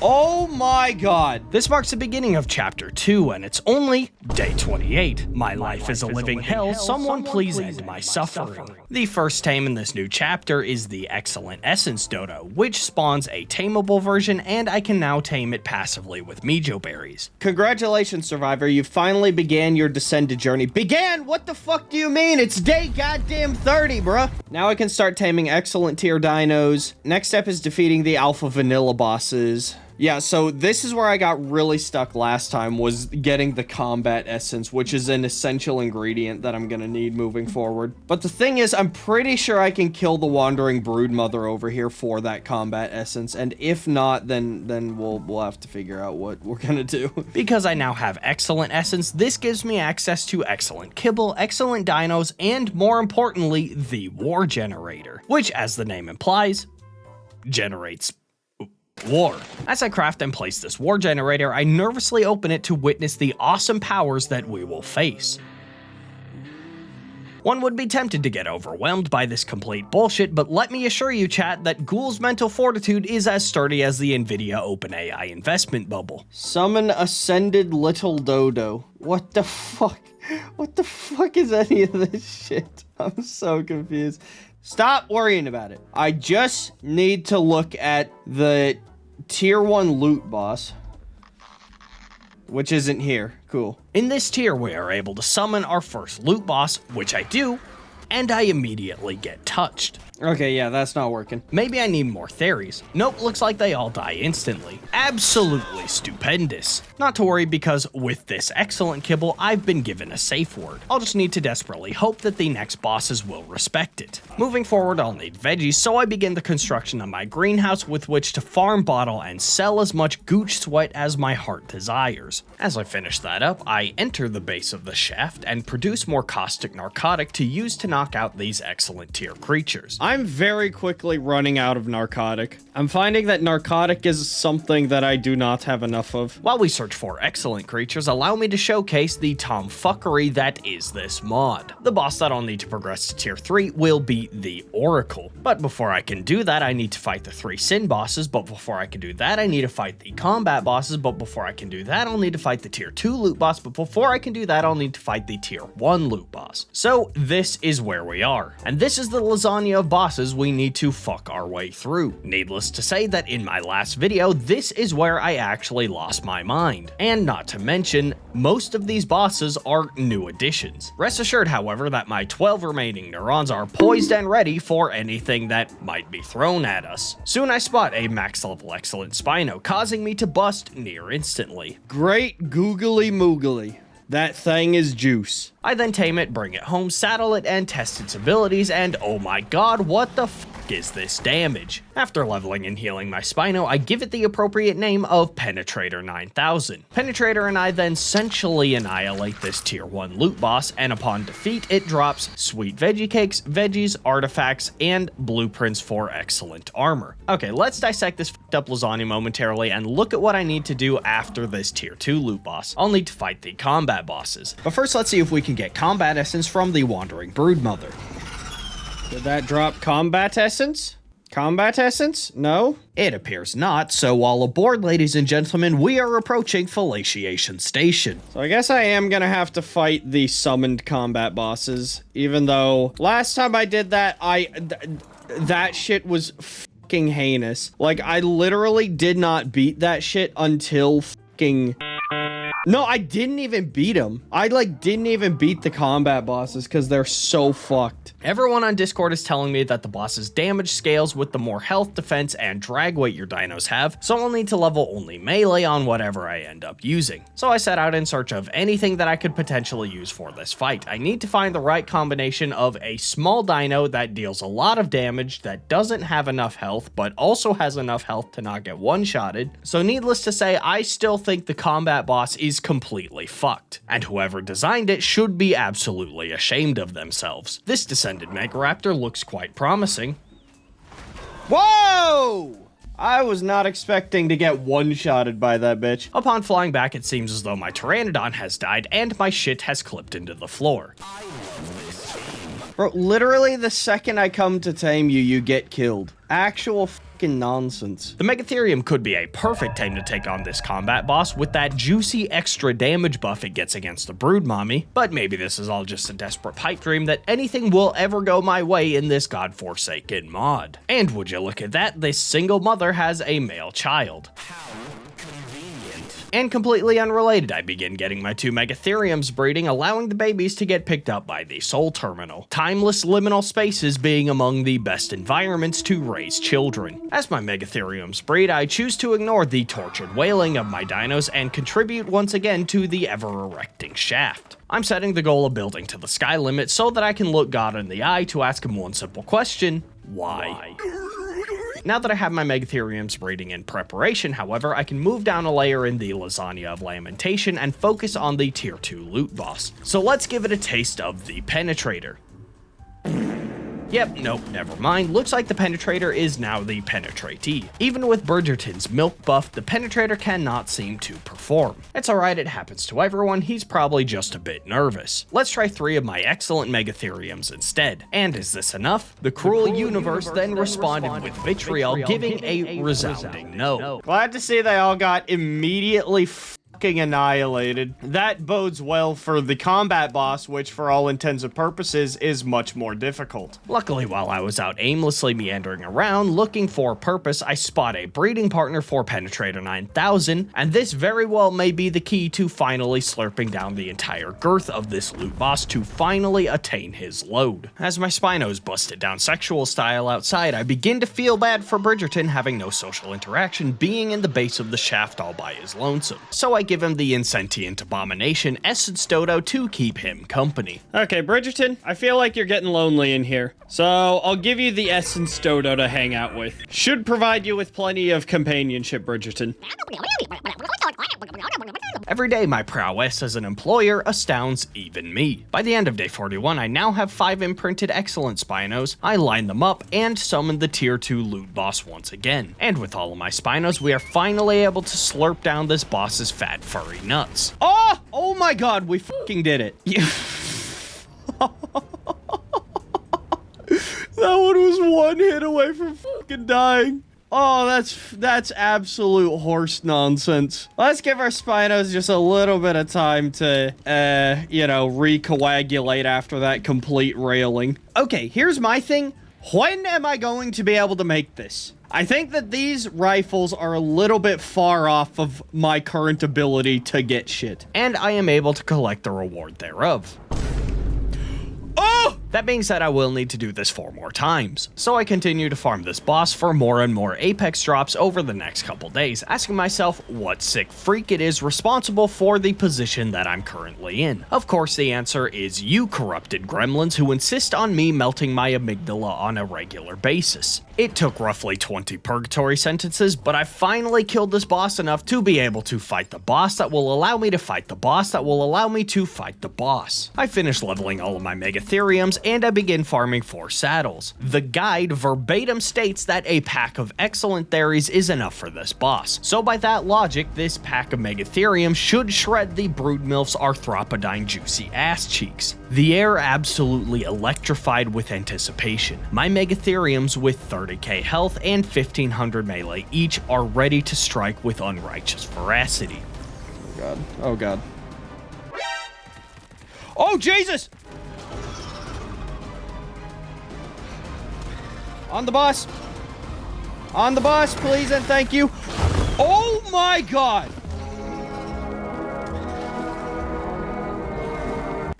Oh my god. This marks the beginning of chapter 2, and it's only day 28. My life is a living hell, someone please end my suffering. The first tame in this new chapter is the excellent Essence Dodo, which spawns a tameable version, and I can now tame it passively with Mijo berries. Congratulations, Survivor, you finally began your Descended journey. Began? What the fuck do you mean? It's day goddamn 30, bruh. Now I can start taming excellent tier dinos. Next step is defeating the alpha vanilla bosses. Yeah, so this is where I got really stuck last time, was getting the combat essence, which is an essential ingredient that I'm gonna need moving forward. But the thing is, I'm pretty sure I can kill the wandering broodmother over here for that combat essence, and if not, then we'll have to figure out what we're gonna do. Because I now have excellent essence, this gives me access to excellent kibble, excellent dinos, and more importantly, the war generator, which, as the name implies, generates war. As I craft and place this war generator, I nervously open it to witness the awesome powers that we will face. One would be tempted to get overwhelmed by this complete bullshit, but let me assure you, chat, that Ghouls' mental fortitude is as sturdy as the Nvidia OpenAI investment bubble. Summon Ascended Little Dodo. What the fuck? What the fuck is any of this shit? I'm so confused. Stop worrying about it. I just need to look at the tier 1 loot boss, which isn't here. Cool. In this tier, we are able to summon our first loot boss, which I do, and I immediately get touched. Okay, yeah, that's not working. Maybe I need more theories. Nope, looks like they all die instantly. Absolutely stupendous. Not to worry, because with this excellent kibble, I've been given a safe word. I'll just need to desperately hope that the next bosses will respect it. Moving forward, I'll need veggies, so I begin the construction of my greenhouse with which to farm, bottle, and sell as much gooch sweat as my heart desires. As I finish that up, I enter the base of the shaft and produce more caustic narcotic to use to knock out these excellent tier creatures. I'm very quickly running out of narcotic. I'm finding that narcotic is something that I do not have enough of. While we search for excellent creatures, allow me to showcase the tomfuckery that is this mod. The boss that I'll need to progress to tier 3 will be the Oracle. But before I can do that, I need to fight the 3 sin bosses, but before I can do that, I need to fight the combat bosses, but before I can do that, I'll need to fight the tier 2 loot boss, but before I can do that, I'll need to fight the tier 1 loot boss. So this is where we are. And this is the lasagna of bosses we need to fuck our way through. Needless to say that in my last video, this is where I actually lost my mind. And not to mention, most of these bosses are new additions. Rest assured, however, that my 12 remaining neurons are poised and ready for anything that might be thrown at us. Soon I spot a max level excellent Spino, causing me to bust near instantly. Great googly moogly. That thing is juice. I then tame it, bring it home, saddle it, and test its abilities, and oh my god, what the fuck is this damage? After leveling and healing my Spino, I give it the appropriate name of Penetrator 9000. Penetrator and I then essentially annihilate this tier 1 loot boss, and upon defeat, it drops sweet veggie cakes, veggies, artifacts, and blueprints for excellent armor. Okay, let's dissect this fucked up lasagna momentarily and look at what I need to do after this tier 2 loot boss. I'll need to fight the combat bosses. But first, let's see if we can get combat essence from the Wandering Broodmother. Did that drop combat essence? Combat essence? No? It appears not, so all aboard, ladies and gentlemen, we are approaching Fellatiation Station. So I guess I am gonna have to fight the summoned combat bosses, even though last time I did that, that shit was fucking heinous. Like, I literally did not beat that shit until fucking... No, I didn't even beat them. I, didn't even beat the combat bosses because they're so fucked. Everyone on Discord is telling me that the boss's damage scales with the more health, defense, and drag weight your dinos have, so I'll need to level only melee on whatever I end up using. So I set out in search of anything that I could potentially use for this fight. I need to find the right combination of a small dino that deals a lot of damage, that doesn't have enough health, but also has enough health to not get one-shotted. So needless to say, I still think the combat boss is completely fucked, and whoever designed it should be absolutely ashamed of themselves. This Descended Megaraptor looks quite promising. Whoa! I was not expecting to get one-shotted by that bitch. Upon flying back, it seems as though my Pteranodon has died and my shit has clipped into the floor. Bro, literally the second I come to tame you, you get killed. Actual fucking nonsense. The Megatherium could be a perfect tame to take on this combat boss with that juicy extra damage buff it gets against the Brood Mommy, but maybe this is all just a desperate pipe dream that anything will ever go my way in this godforsaken mod. And would you look at that, this single mother has a male child. And completely unrelated, I begin getting my 2 Megatheriums breeding, allowing the babies to get picked up by the Soul Terminal. Timeless liminal spaces being among the best environments to raise children. As my Megatheriums breed, I choose to ignore the tortured wailing of my dinos and contribute once again to the ever-erecting shaft. I'm setting the goal of building to the sky limit so that I can look God in the eye to ask him one simple question: why? Now that I have my Megatheriums breeding in preparation, however, I can move down a layer in the Lasagna of Lamentation and focus on the tier 2 loot boss. So let's give it a taste of the Penetrator. Yep, nope, never mind. Looks like the penetrator is now the penetratee. Even with Bridgerton's milk buff, the penetrator cannot seem to perform. It's alright, it happens to everyone, he's probably just a bit nervous. Let's try 3 of my excellent Megatheriums instead. And is this enough? The cruel universe then responded with vitriol, giving a resounding no. Glad to see they all got immediately fucking annihilated. That bodes well for the combat boss, which for all intents and purposes is much more difficult. Luckily, while I was out aimlessly meandering around looking for a purpose, I spot a breeding partner for Penetrator 9000, and this very well may be the key to finally slurping down the entire girth of this loot boss to finally attain his load. As my Spinos busted down sexual style outside, I begin to feel bad for Bridgerton having no social interaction, being in the base of the shaft all by his lonesome. So I give him the insentient abomination Essence Dodo to keep him company. Okay, Bridgerton, I feel like you're getting lonely in here, so I'll give you the Essence Dodo to hang out with. Should provide you with plenty of companionship, Bridgerton. Every day, my prowess as an employer astounds even me. By the end of day 41, I now have 5 imprinted excellent Spinos. I line them up and summon the tier 2 loot boss once again. And with all of my Spinos, we are finally able to slurp down this boss's fat furry nuts. Oh! Oh my god, we fucking did it. That one was 1 hit away from fucking dying. Oh, that's absolute horse nonsense. Let's give our Spinos just a little bit of time to, recoagulate after that complete railing. Okay, here's my thing. When am I going to be able to make this? I think that these rifles are a little bit far off of my current ability to get shit. And I am able to collect the reward thereof. Oh! That being said, I will need to do this 4 more times. So I continue to farm this boss for more and more Apex drops over the next couple days, asking myself what sick freak it is responsible for the position that I'm currently in. Of course, the answer is you corrupted gremlins who insist on me melting my amygdala on a regular basis. It took roughly 20 purgatory sentences, but I finally killed this boss enough to be able to fight the boss that will allow me to fight the boss that will allow me to fight the boss. I finished leveling all of my Megatheriums, and I begin farming 4 saddles. The guide verbatim states that a pack of excellent theories is enough for this boss. So by that logic, this pack of Megatherium should shred the Broodmilf's arthropodine juicy ass cheeks. The air absolutely electrified with anticipation. My Megatheriums with 30k health and 1500 melee each are ready to strike with unrighteous veracity. Oh god. Oh god. Oh Jesus! On the bus. On the bus, please and thank you. Oh my god!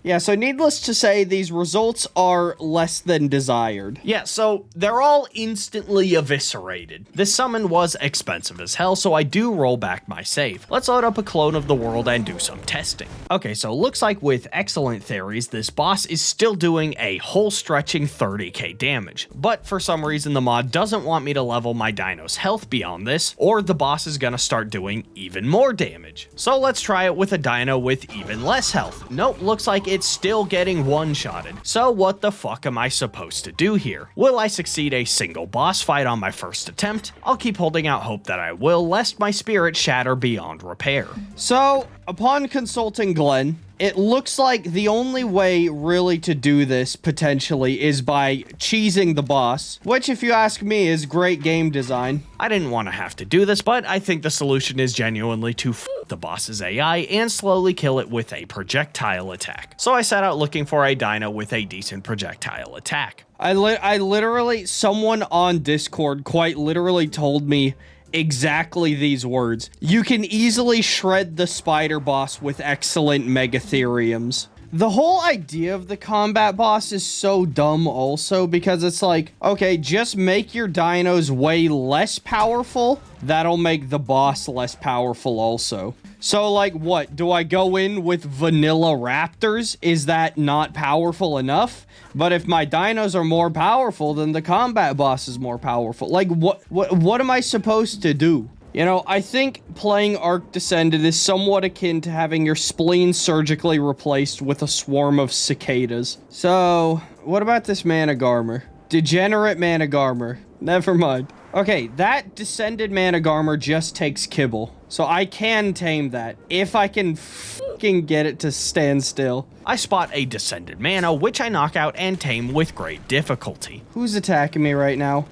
Yeah, so needless to say, these results are less than desired. Yeah, so they're all instantly eviscerated. This summon was expensive as hell, so I do roll back my save. Let's load up a clone of the world and do some testing. Okay, so looks like with excellent theories, this boss is still doing a whole stretching 30k damage. But for some reason, the mod doesn't want me to level my dino's health beyond this, or the boss is gonna start doing even more damage. So let's try it with a dino with even less health. Nope, looks like it's still getting one-shotted. So what the fuck am I supposed to do here? Will I succeed a single boss fight on my first attempt? I'll keep holding out hope that I will, lest my spirit shatter beyond repair. So, upon consulting Glenn, it looks like the only way really to do this, potentially, is by cheesing the boss, which, if you ask me, is great game design. I didn't want to have to do this, but I think the solution is genuinely to f the boss's AI and slowly kill it with a projectile attack. So I set out looking for a dino with a decent projectile attack. I literally, someone on Discord quite literally told me exactly these words. You can easily shred the spider boss with excellent Megatheriums. The whole idea of the combat boss is so dumb also, because it's like, okay, just make your dinos way less powerful. That'll make the boss less powerful also. So like, what? Do I go in with vanilla raptors? Is that not powerful enough? But if my dinos are more powerful, then the combat boss is more powerful. Like, what am I supposed to do? You know, I think playing ARK Descended is somewhat akin to having your spleen surgically replaced with a swarm of cicadas. So, what about this Mana Garmer? Degenerate Managarmr. Never mind. Okay, that Descended Managarmr just takes kibble. So I can tame that, if I can fucking get it to stand still. I spot a Descended Mana, which I knock out and tame with great difficulty. Who's attacking me right now?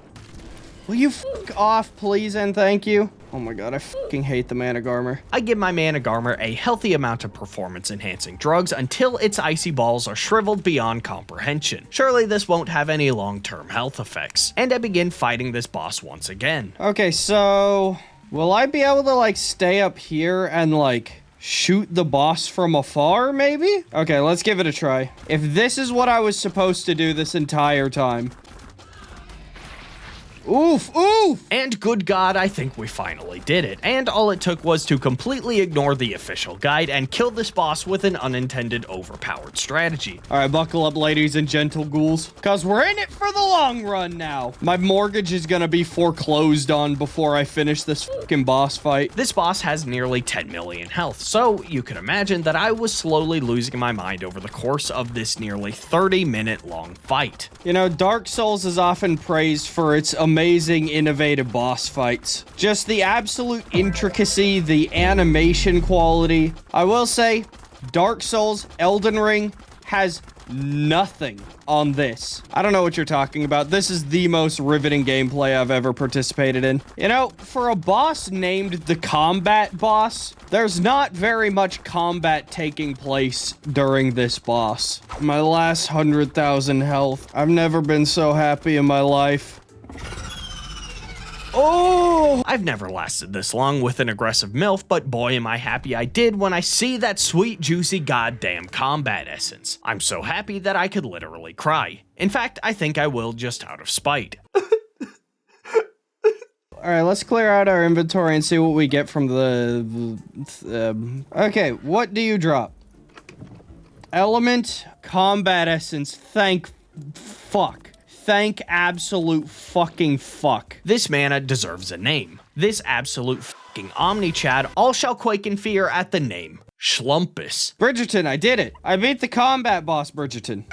Will you fuck off, please and thank you? Oh my god, I fucking hate the Managarmr. I give my Managarmr a healthy amount of performance-enhancing drugs until its icy balls are shriveled beyond comprehension. Surely this won't have any long-term health effects. And I begin fighting this boss once again. Okay, so... will I be able to, like, stay up here and, like, shoot the boss from afar, maybe? Okay, let's give it a try. If this is what I was supposed to do this entire time... oof, oof! And good God, I think we finally did it. And all it took was to completely ignore the official guide and kill this boss with an unintended overpowered strategy. Alright, buckle up, ladies and gentle ghouls. Cause we're in it for the long run now. My mortgage is gonna be foreclosed on before I finish this fucking boss fight. This boss has nearly 10 million health, so you can imagine that I was slowly losing my mind over the course of this nearly 30-minute long fight. You know, Dark Souls is often praised for its amazing, innovative boss fights. Just the absolute intricacy, the animation quality. I will say, Dark Souls, Elden Ring has nothing on this. I don't know what you're talking about. This is the most riveting gameplay I've ever participated in. You know, for a boss named the Combat Boss, there's not very much combat taking place during this boss. My last 100,000 health. I've never been so happy in my life. Oh! I've never lasted this long with an aggressive MILF, but boy am I happy I did when I see that sweet, juicy, goddamn combat essence. I'm so happy that I could literally cry. In fact, I think I will just out of spite. Alright, let's clear out our inventory and see what we get from okay, what do you drop? Element, combat essence, thank fuck. Thank absolute fucking fuck. This mana deserves a name. This absolute fucking Omni-Chad all shall quake in fear at the name. Schlumpus. Bridgerton, I did it. I beat the combat boss, Bridgerton.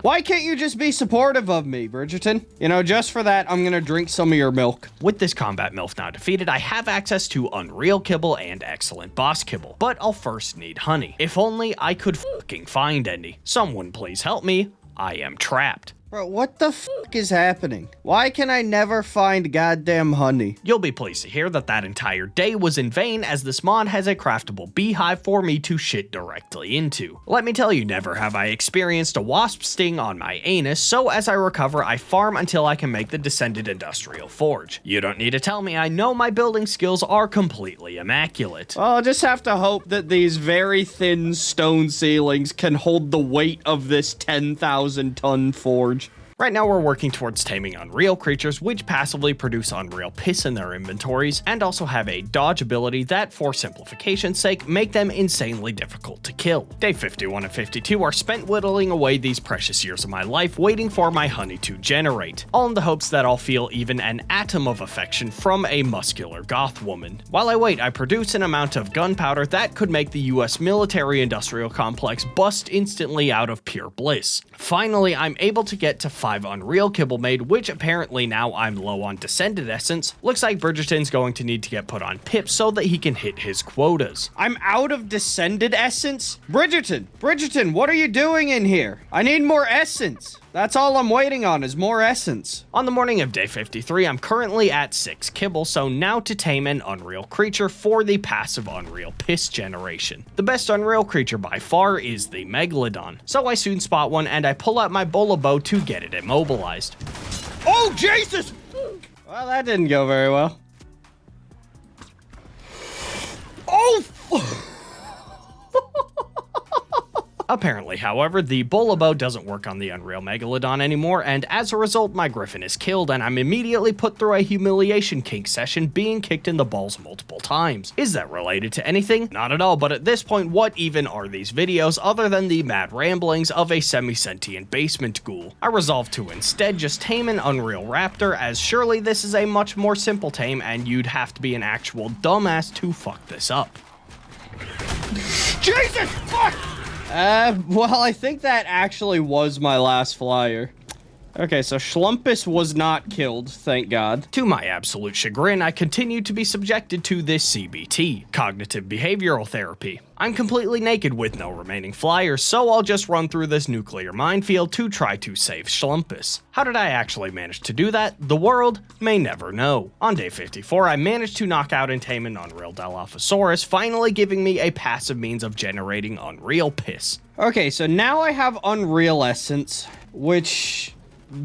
Why can't you just be supportive of me, Bridgerton? You know, just for that, I'm gonna drink some of your milk. With this combat MILF now defeated, I have access to Unreal Kibble and excellent boss kibble, but I'll first need honey. If only I could fucking find any. Someone please help me. I am trapped. Bro, what the fuck is happening? Why can I never find goddamn honey? You'll be pleased to hear that that entire day was in vain, as this mod has a craftable beehive for me to shit directly into. Let me tell you, never have I experienced a wasp sting on my anus, so as I recover, I farm until I can make the Descended Industrial Forge. You don't need to tell me, I know my building skills are completely immaculate. Well, I'll just have to hope that these very thin stone ceilings can hold the weight of this 10,000-ton forge. Right now we're working towards taming unreal creatures which passively produce unreal piss in their inventories and also have a dodge ability that, for simplification's sake, make them insanely difficult to kill. Day 51 and 52 are spent whittling away these precious years of my life waiting for my honey to generate, all in the hopes that I'll feel even an atom of affection from a muscular goth woman. While I wait, I produce an amount of gunpowder that could make the US military-industrial complex bust instantly out of pure bliss. Finally, I'm able to get to 5 Unreal Kibble made, which apparently now I'm low on Descended Essence. Looks like Bridgerton's going to need to get put on pips so that he can hit his quotas. I'm out of Descended Essence? Bridgerton, what are you doing in here? I need more essence. That's all I'm waiting on is more essence. On the morning of day 53, I'm currently at 6 kibble, so now to tame an unreal creature for the passive unreal piss generation. The best unreal creature by far is the Megalodon, so I soon spot one and I pull out my bolo bow to get it immobilized. Oh, Jesus! Well, that didn't go very well. Oh, Apparently, however, the bolo bow doesn't work on the Unreal Megalodon anymore, and as a result, my griffin is killed, and I'm immediately put through a humiliation kink session, being kicked in the balls multiple times. Is that related to anything? Not at all, but at this point, what even are these videos other than the mad ramblings of a semi-sentient basement ghoul? I resolve to instead just tame an Unreal Raptor, as surely this is a much more simple tame, and you'd have to be an actual dumbass to fuck this up. Jesus, fuck! Well, I think that actually was my last flyer. Okay, so Schlumpus was not killed, thank God. To my absolute chagrin, I continue to be subjected to this CBT, cognitive behavioral therapy. I'm completely naked with no remaining flyers, so I'll just run through this nuclear minefield to try to save Schlumpus. How did I actually manage to do that? The world may never know. On day 54, I managed to knock out and tame an Unreal Dilophosaurus, finally giving me a passive means of generating Unreal Piss. Okay, so now I have Unreal Essence, which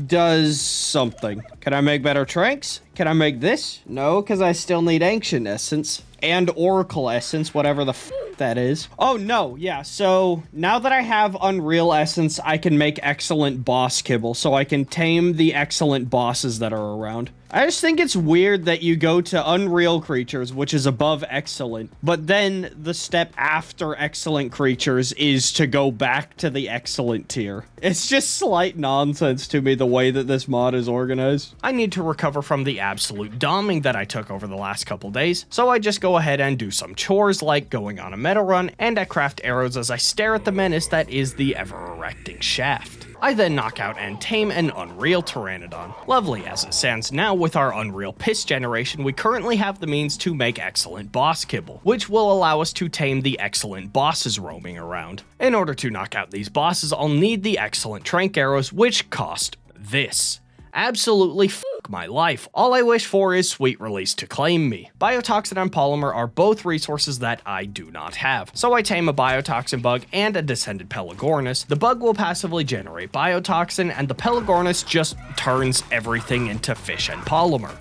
does something. Can I make better tranks? Can I make this? No, because I still need Ancient Essence and Oracle Essence, whatever the that is. Oh no, yeah, so now that I have Unreal Essence, I can make excellent boss kibble, so I can tame the excellent bosses that are around. I just think it's weird that you go to Unreal Creatures, which is above Excellent, but then the step after Excellent Creatures is to go back to the Excellent tier. It's just slight nonsense to me the way that this mod is organized. I need to recover from the absolute doming that I took over the last couple days, so I just go ahead and do some chores like going on a meta run, and I craft arrows as I stare at the menace that is the ever-erecting shaft. I then knock out and tame an Unreal Pteranodon. Lovely as it stands now, with our Unreal Piss generation, we currently have the means to make excellent boss kibble, which will allow us to tame the excellent bosses roaming around. In order to knock out these bosses, I'll need the excellent trank arrows, which cost this. Absolutely my life. All I wish for is sweet release to claim me. Biotoxin and Polymer are both resources that I do not have, so I tame a Biotoxin bug and a Descended Pelagornis. The bug will passively generate Biotoxin, and the Pelagornis just turns everything into fish and polymer.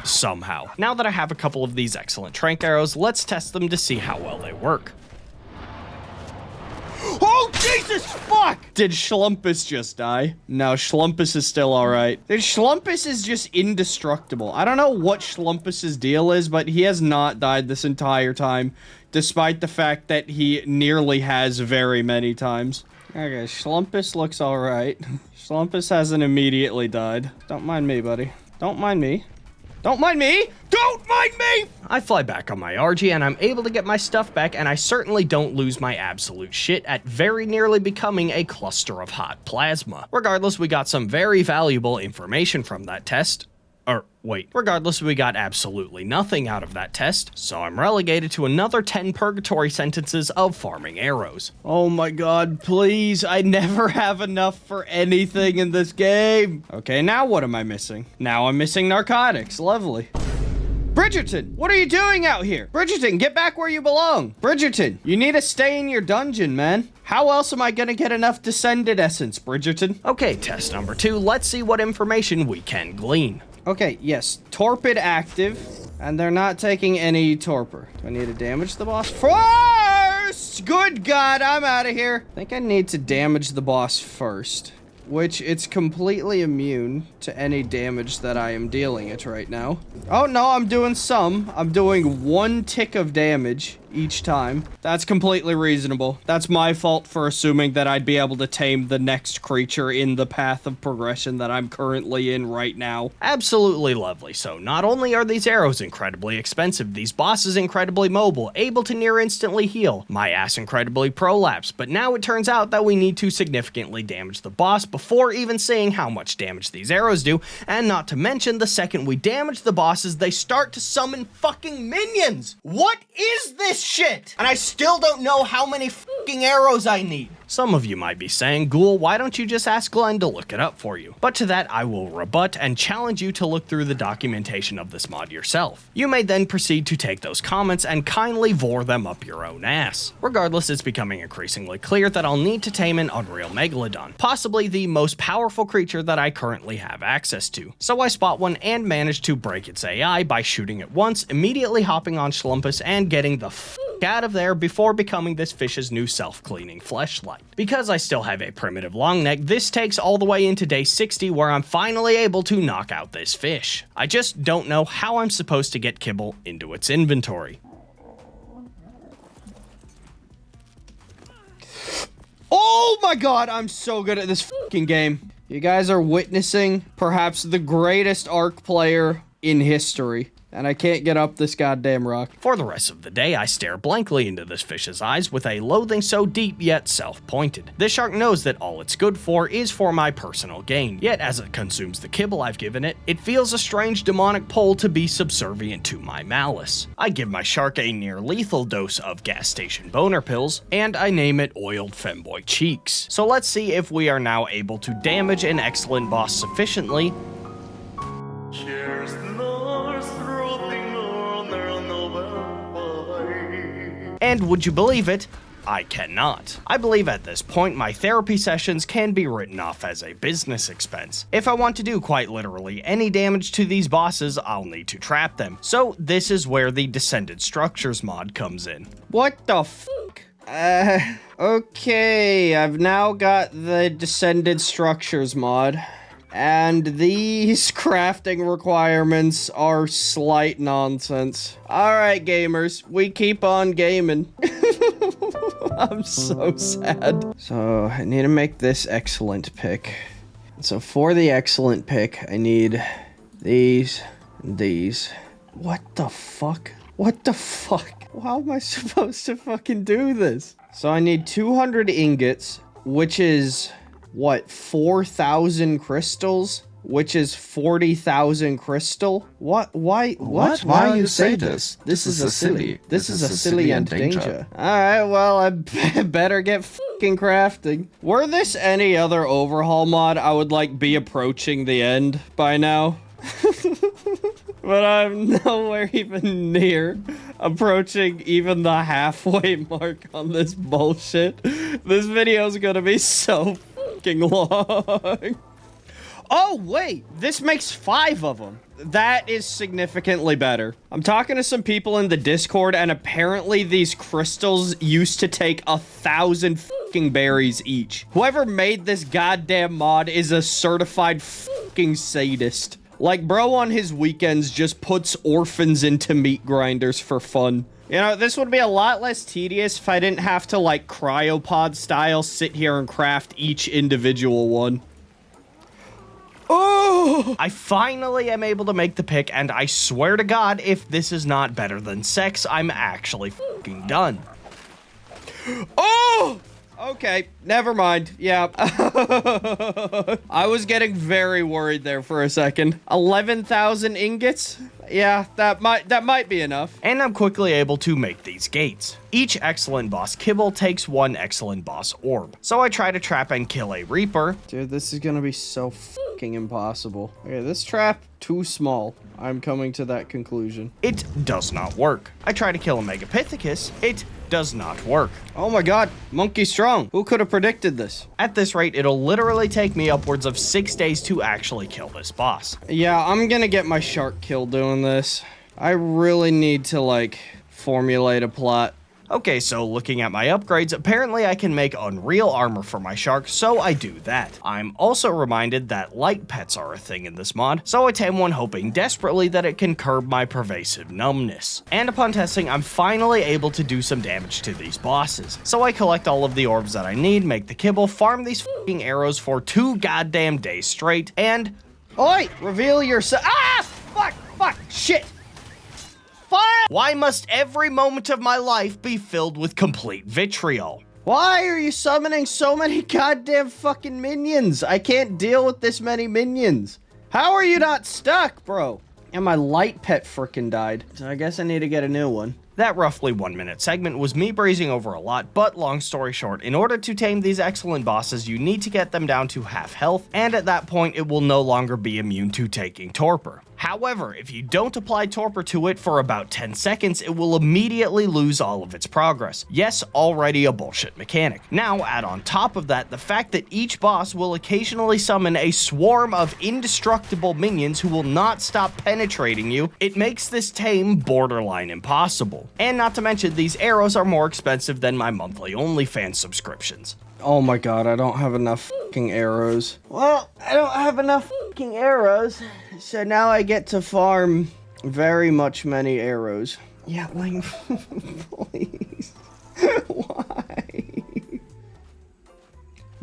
Somehow. Now that I have a couple of these excellent trank arrows, let's test them to see how well they work. Oh, Jesus, fuck! Did Schlumpus just die? No, Schlumpus is still alright. Dude, Schlumpus is just indestructible. I don't know what Schlumpus's deal is, but he has not died this entire time, despite the fact that he nearly has very many times. Okay, Schlumpus looks alright. Schlumpus hasn't immediately died. Don't mind me, buddy. Don't mind me. Don't mind me! Don't mind me! I fly back on my RG and I'm able to get my stuff back, and I certainly don't lose my absolute shit at very nearly becoming a cluster of hot plasma. Regardless, we got some very valuable information from that test. Regardless, we got absolutely nothing out of that test, so I'm relegated to another 10 purgatory sentences of farming arrows. Oh my god, please, I never have enough for anything in this game. Okay, now what am I missing? Now I'm missing narcotics, lovely. Bridgerton, what are you doing out here? Bridgerton, get back where you belong. Bridgerton, you need to stay in your dungeon, man. How else am I gonna get enough Descended Essence, Bridgerton? Okay, test number 2, let's see what information we can glean. Okay, yes, Torpid active, and they're not taking any torpor. Do I need to damage the boss first? Good God, I'm out of here. I think I need to damage the boss first, which it's completely immune to any damage that I am dealing it right now. Oh no, I'm doing some. I'm doing 1 tick of damage each time. That's completely reasonable. That's my fault for assuming that I'd be able to tame the next creature in the path of progression that I'm currently in right now. Absolutely lovely. So not only are these arrows incredibly expensive, these bosses incredibly mobile, able to near instantly heal, my ass incredibly prolapse, but now it turns out that we need to significantly damage the boss before even seeing how much damage these arrows do, and not to mention the second we damage the bosses, they start to summon fucking minions! What is this shit? And I still don't know how many fucking arrows I need. Some of you might be saying, Ghoul, why don't you just ask Glenn to look it up for you? But to that, I will rebut and challenge you to look through the documentation of this mod yourself. You may then proceed to take those comments and kindly vor them up your own ass. Regardless, it's becoming increasingly clear that I'll need to tame an Unreal Megalodon, possibly the most powerful creature that I currently have access to. So I spot one and manage to break its AI by shooting it once, immediately hopping on Schlumpus and getting the out of there before becoming this fish's new self-cleaning fleshlight. Because I still have a primitive long neck, this takes all the way into day 60 where I'm finally able to knock out this fish. I just don't know how I'm supposed to get kibble into its inventory. Oh my god, I'm so good at this fucking game. You guys are witnessing perhaps the greatest ARK player in history. and I can't get up this goddamn rock. For the rest of the day, I stare blankly into this fish's eyes with a loathing so deep yet self-pointed. This shark knows that all it's good for is for my personal gain, yet as it consumes the kibble I've given it, it feels a strange demonic pull to be subservient to my malice. I give my shark a near lethal dose of gas station boner pills, and I name it Oiled Femboy Cheeks. So let's see if we are now able to damage an excellent boss sufficiently. And would you believe it? I cannot. I believe at this point my therapy sessions can be written off as a business expense. If I want to do quite literally any damage to these bosses, I'll need to trap them. So this is where the Descended Structures mod comes in. What the fuck? Okay, I've now got the Descended Structures mod. And these crafting requirements are slight nonsense. Alright, gamers, we keep on gaming. I'm so sad. So, I need to make this excellent pick. So, for the excellent pick, I need these and these. What the fuck? What the fuck? How am I supposed to fucking do this? So, I need 200 ingots, which is... what, 4,000 crystals? Which is 40,000 crystal? What? Why? What? Why you say this? This is a silly. This is a silly and danger. Alright, well, I better get fucking crafting. Were this any other overhaul mod, I would, like, be approaching the end by now. But I'm nowhere even near approaching even the halfway mark on this bullshit. This video is gonna be so long. Oh, wait, this makes 5 of them. That is significantly better. I'm talking to some people in the Discord, and apparently these crystals used to take 1,000 fucking berries each. Whoever made this goddamn mod is a certified fucking sadist. Like, bro on his weekends just puts orphans into meat grinders for fun. You know, this would be a lot less tedious if I didn't have to, like, cryopod style sit here and craft each individual one. Oh! I finally am able to make the pick, and I swear to God, if this is not better than sex, I'm actually fucking done. Oh! Okay, never mind. Yeah. I was getting very worried there for a second. 11,000 ingots? Yeah, that might be enough. And I'm quickly able to make these gates. Each excellent boss kibble takes 1 excellent boss orb. So I try to trap and kill a Reaper. Dude, this is gonna be so fucking impossible. Okay, this trap, too small. I'm coming to that conclusion. It does not work. I try to kill a Megapithecus. It does not work. Oh my god, monkey strong. Who could have predicted this? At this rate, it'll literally take me upwards of 6 days to actually kill this boss. Yeah, I'm gonna get my shark killed doing this. I really need to, like, formulate a plot. Okay, so looking at my upgrades, apparently I can make unreal armor for my shark, so I do that. I'm also reminded that light pets are a thing in this mod, so I tame one hoping desperately that it can curb my pervasive numbness. And upon testing, I'm finally able to do some damage to these bosses. So I collect all of the orbs that I need, make the kibble, farm these fucking arrows for 2 goddamn days straight, and... Oi! Reveal yourself. Ah! Fuck! Shit! Why must every moment of my life be filled with complete vitriol? Why are you summoning so many goddamn fucking minions? I can't deal with this many minions. How are you not stuck, bro? And my light pet frickin' died. So I guess I need to get a new one. That roughly 1 minute segment was me breezing over a lot, but long story short, in order to tame these excellent bosses, you need to get them down to half health, and at that point, it will no longer be immune to taking torpor. However, if you don't apply torpor to it for about 10 seconds, it will immediately lose all of its progress. Yes, already a bullshit mechanic. Now, add on top of that the fact that each boss will occasionally summon a swarm of indestructible minions who will not stop penetrating you. It makes this tame borderline impossible. And not to mention, these arrows are more expensive than my monthly OnlyFans subscriptions. Oh my god, I don't have enough fucking arrows. Well, I don't have enough fucking arrows, so now I get to farm very much many arrows. Yeah, like, please. Why?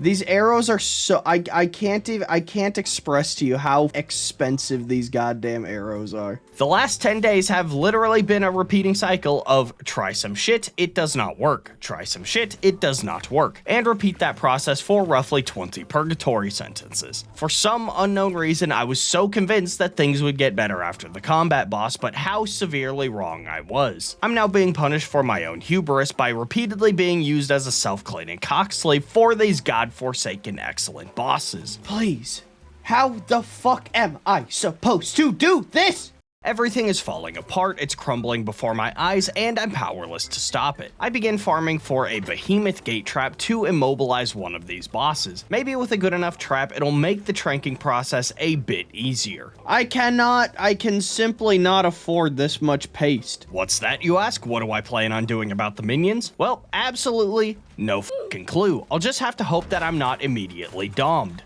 These arrows are so, I can't express to you how expensive these goddamn arrows are. The last 10 days have literally been a repeating cycle of try some shit, it does not work. Try some shit, it does not work. And repeat that process for roughly 20 purgatory sentences. For some unknown reason, I was so convinced that things would get better after the combat boss, but how severely wrong I was. I'm now being punished for my own hubris by repeatedly being used as a self-cleaning cockslave for these godforsaken excellent bosses. Please, how the fuck am I supposed to do this? Everything is falling apart, it's crumbling before my eyes, and I'm powerless to stop it. I begin farming for a behemoth gate trap to immobilize one of these bosses. Maybe with a good enough trap, it'll make the tranking process a bit easier. I can simply not afford this much paste. What's that, you ask? What do I plan on doing about the minions? Well, absolutely no fucking clue. I'll just have to hope that I'm not immediately domed.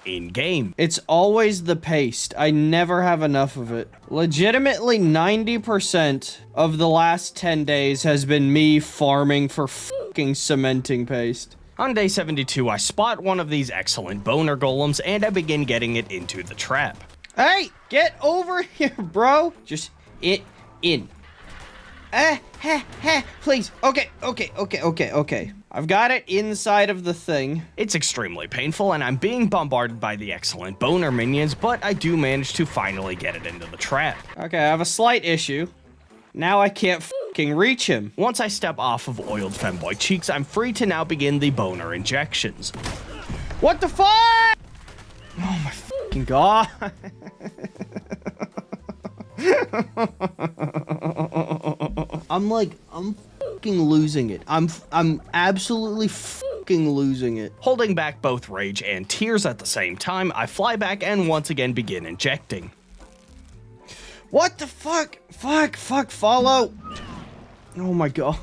In-game. It's always the paste. I never have enough of it. Legitimately, 90% of the last 10 days has been me farming for fucking cementing paste. On day 72, I spot one of these excellent boner golems, and I begin getting it into the trap. Hey, get over here, bro. Just in. Please. Okay. I've got it inside of the thing. It's extremely painful, and I'm being bombarded by the excellent boner minions, but I do manage to finally get it into the trap. Okay, I have a slight issue. Now I can't fucking reach him. Once I step off of oiled femboy cheeks, I'm free to now begin the boner injections. What the fuck? Oh my fucking god. I'm fucking losing it. I'm absolutely fucking losing it. Holding back both rage and tears at the same time, I fly back and once again begin injecting. What the fuck? Fuck, follow. Oh my god.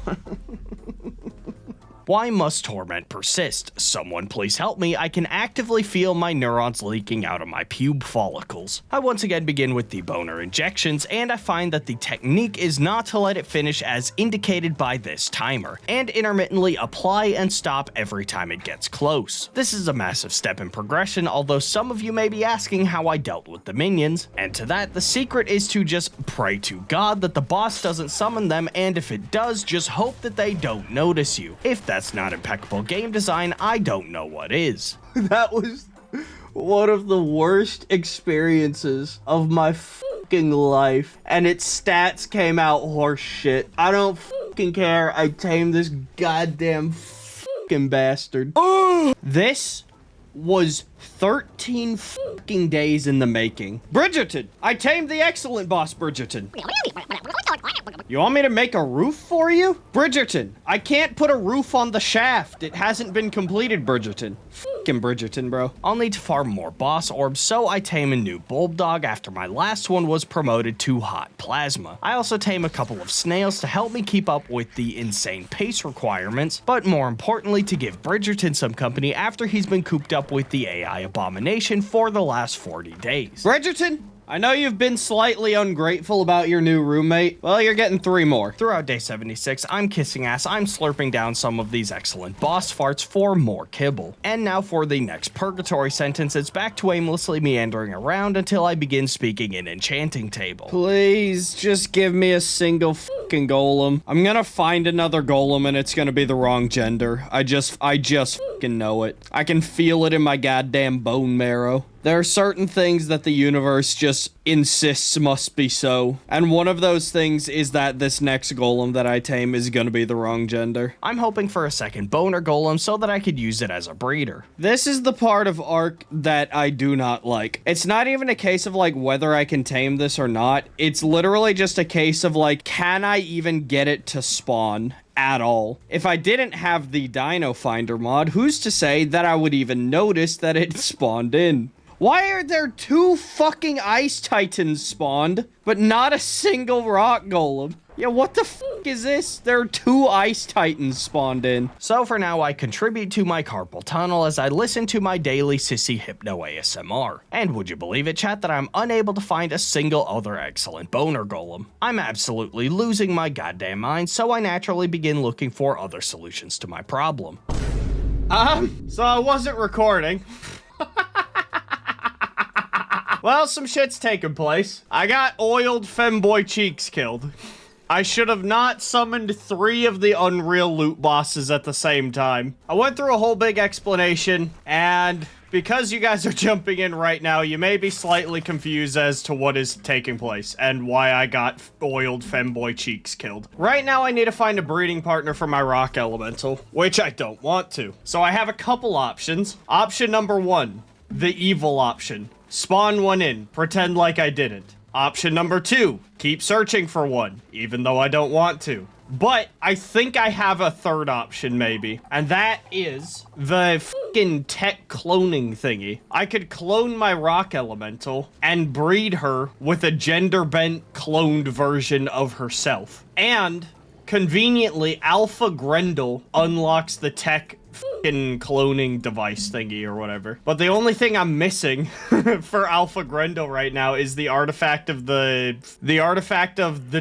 Why must torment persist? Someone please help me. I can actively feel my neurons leaking out of my pube follicles. I once again begin with the boner injections, and I find that the technique is not to let it finish as indicated by this timer, and intermittently apply and stop every time it gets close. This is a massive step in progression, although some of you may be asking how I dealt with the minions, and to that, the secret is to just pray to God that the boss doesn't summon them, and if it does, just hope that they don't notice you. If that's not impeccable game design, I don't know what is. That was one of the worst experiences of my fucking life, and its stats came out horse shit. I don't fucking care. I tamed this goddamn fucking bastard. This was 13 fucking days in the making. Bridgerton! I tamed the excellent boss, Bridgerton. You want me to make a roof for you? Bridgerton, I can't put a roof on the shaft. It hasn't been completed, Bridgerton. Fucking Bridgerton, bro. I'll need to farm more boss orbs, so I tame a new bulb dog after my last one was promoted to hot plasma. I also tame a couple of snails to help me keep up with the insane pace requirements, but more importantly to give Bridgerton some company after he's been cooped up with the AI abomination for the last 40 days. Bridgerton, I know you've been slightly ungrateful about your new roommate. Well, you're getting 3 more. Throughout day 76, I'm kissing ass, I'm slurping down some of these excellent boss farts for more kibble. And now for the next purgatory sentence, it's back to aimlessly meandering around until I begin speaking in enchanting table. Please, just give me a single fucking golem. I'm gonna find another golem and it's gonna be the wrong gender. I just fucking know it. I can feel it in my goddamn bone marrow. There are certain things that the universe just insists must be so. And one of those things is that this next golem that I tame is gonna be the wrong gender. I'm hoping for a second boner golem so that I could use it as a breeder. This is the part of ARK that I do not like. It's not even a case of like whether I can tame this or not. It's literally just a case of like, can I even get it to spawn at all? If I didn't have the Dino Finder mod, who's to say that I would even notice that it spawned in? Why are there 2 fucking ice titans spawned, but not a single rock golem? Yeah, what the fuck is this? There are 2 ice titans spawned in. So for now, I contribute to my carpal tunnel as I listen to my daily sissy hypno ASMR. And would you believe it, chat, that I'm unable to find a single other excellent boner golem? I'm absolutely losing my goddamn mind, so I naturally begin looking for other solutions to my problem. So I wasn't recording. Well, some shit's taking place. I got oiled femboy cheeks killed. I should have not summoned 3 of the Unreal loot bosses at the same time. I went through a whole big explanation, and because you guys are jumping in right now, you may be slightly confused as to what is taking place and why I got oiled femboy cheeks killed. Right now, I need to find a breeding partner for my rock elemental, which I don't want to. So I have a couple options. Option number 1, the evil option. Spawn one in, pretend like I didn't. Option number 2, keep searching for one, even though I don't want to. But I think I have a third option, maybe. And that is the fkin tech cloning thingy. I could clone my rock elemental and breed her with a gender-bent cloned version of herself. And conveniently, Alpha Grendel unlocks the tech fucking cloning device thingy or whatever. But the only thing I'm missing for Alpha Grendel right now is the artifact of the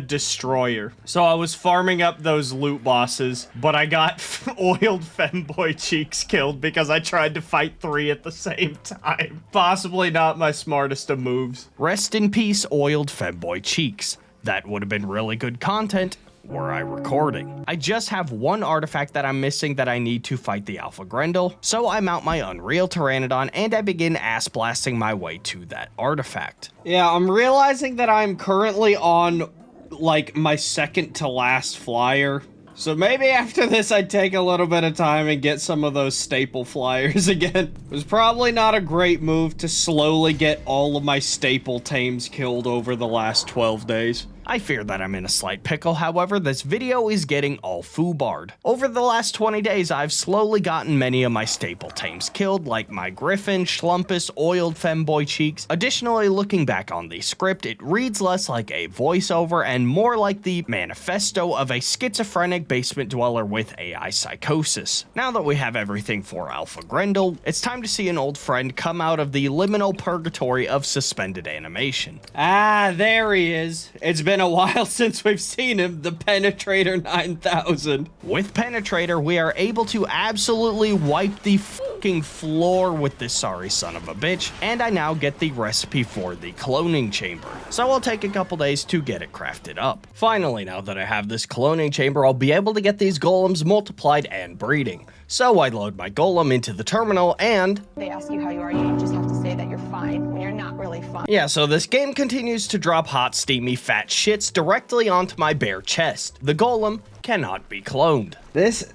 destroyer. So I was farming up those loot bosses, but I got oiled femboy cheeks killed because I tried to fight 3 at the same time. Possibly not my smartest of moves. Rest in peace, oiled femboy cheeks. That would have been really good content were I recording. I just have one artifact that I'm missing that I need to fight the Alpha Grendel, so I mount my Unreal Pteranodon and I begin ass blasting my way to that artifact. Yeah, I'm realizing that I'm currently on, like, my second to last flyer. So maybe after this I'd take a little bit of time and get some of those staple flyers again. It was probably not a great move to slowly get all of my staple tames killed over the last 12 days. I fear that I'm in a slight pickle, however, this video is getting all foobarred. Over the last 20 days, I've slowly gotten many of my staple tames killed, like my Griffin, Schlumpus, Oiled Femboy Cheeks. Additionally, looking back on the script, it reads less like a voiceover and more like the manifesto of a schizophrenic basement dweller with AI psychosis. Now that we have everything for Alpha Grendel, it's time to see an old friend come out of the liminal purgatory of suspended animation. Ah, there he is. It's been a while since we've seen him, the Penetrator 9000. With Penetrator, we are able to absolutely wipe the fucking floor with this sorry son of a bitch, and I now get the recipe for the cloning chamber. So I'll take a couple days to get it crafted up. Finally, now that I have this cloning chamber, I'll be able to get these golems multiplied and breeding. So I load my golem into the terminal and... They ask you how you are, you just have to say that you're fine when you're not really fine. Yeah, so this game continues to drop hot, steamy, fat shits directly onto my bare chest. The golem cannot be cloned. This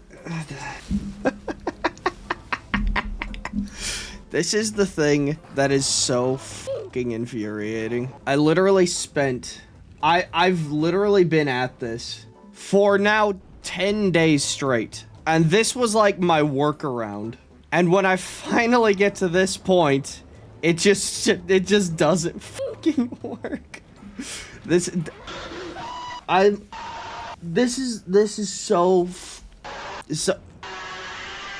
is the thing that is so fucking infuriating. I literally spent... I've literally been at this for now 10 days straight. And this was like my workaround. And when I finally get to this point, it just doesn't fucking work. This is so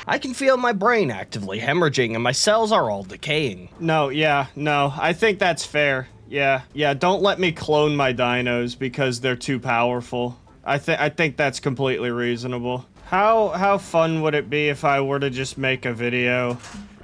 I can feel my brain actively hemorrhaging and my cells are all decaying. No, I think that's fair. Yeah, don't let me clone my dinos because they're too powerful. I think that's completely reasonable. How fun would it be if I were to just make a video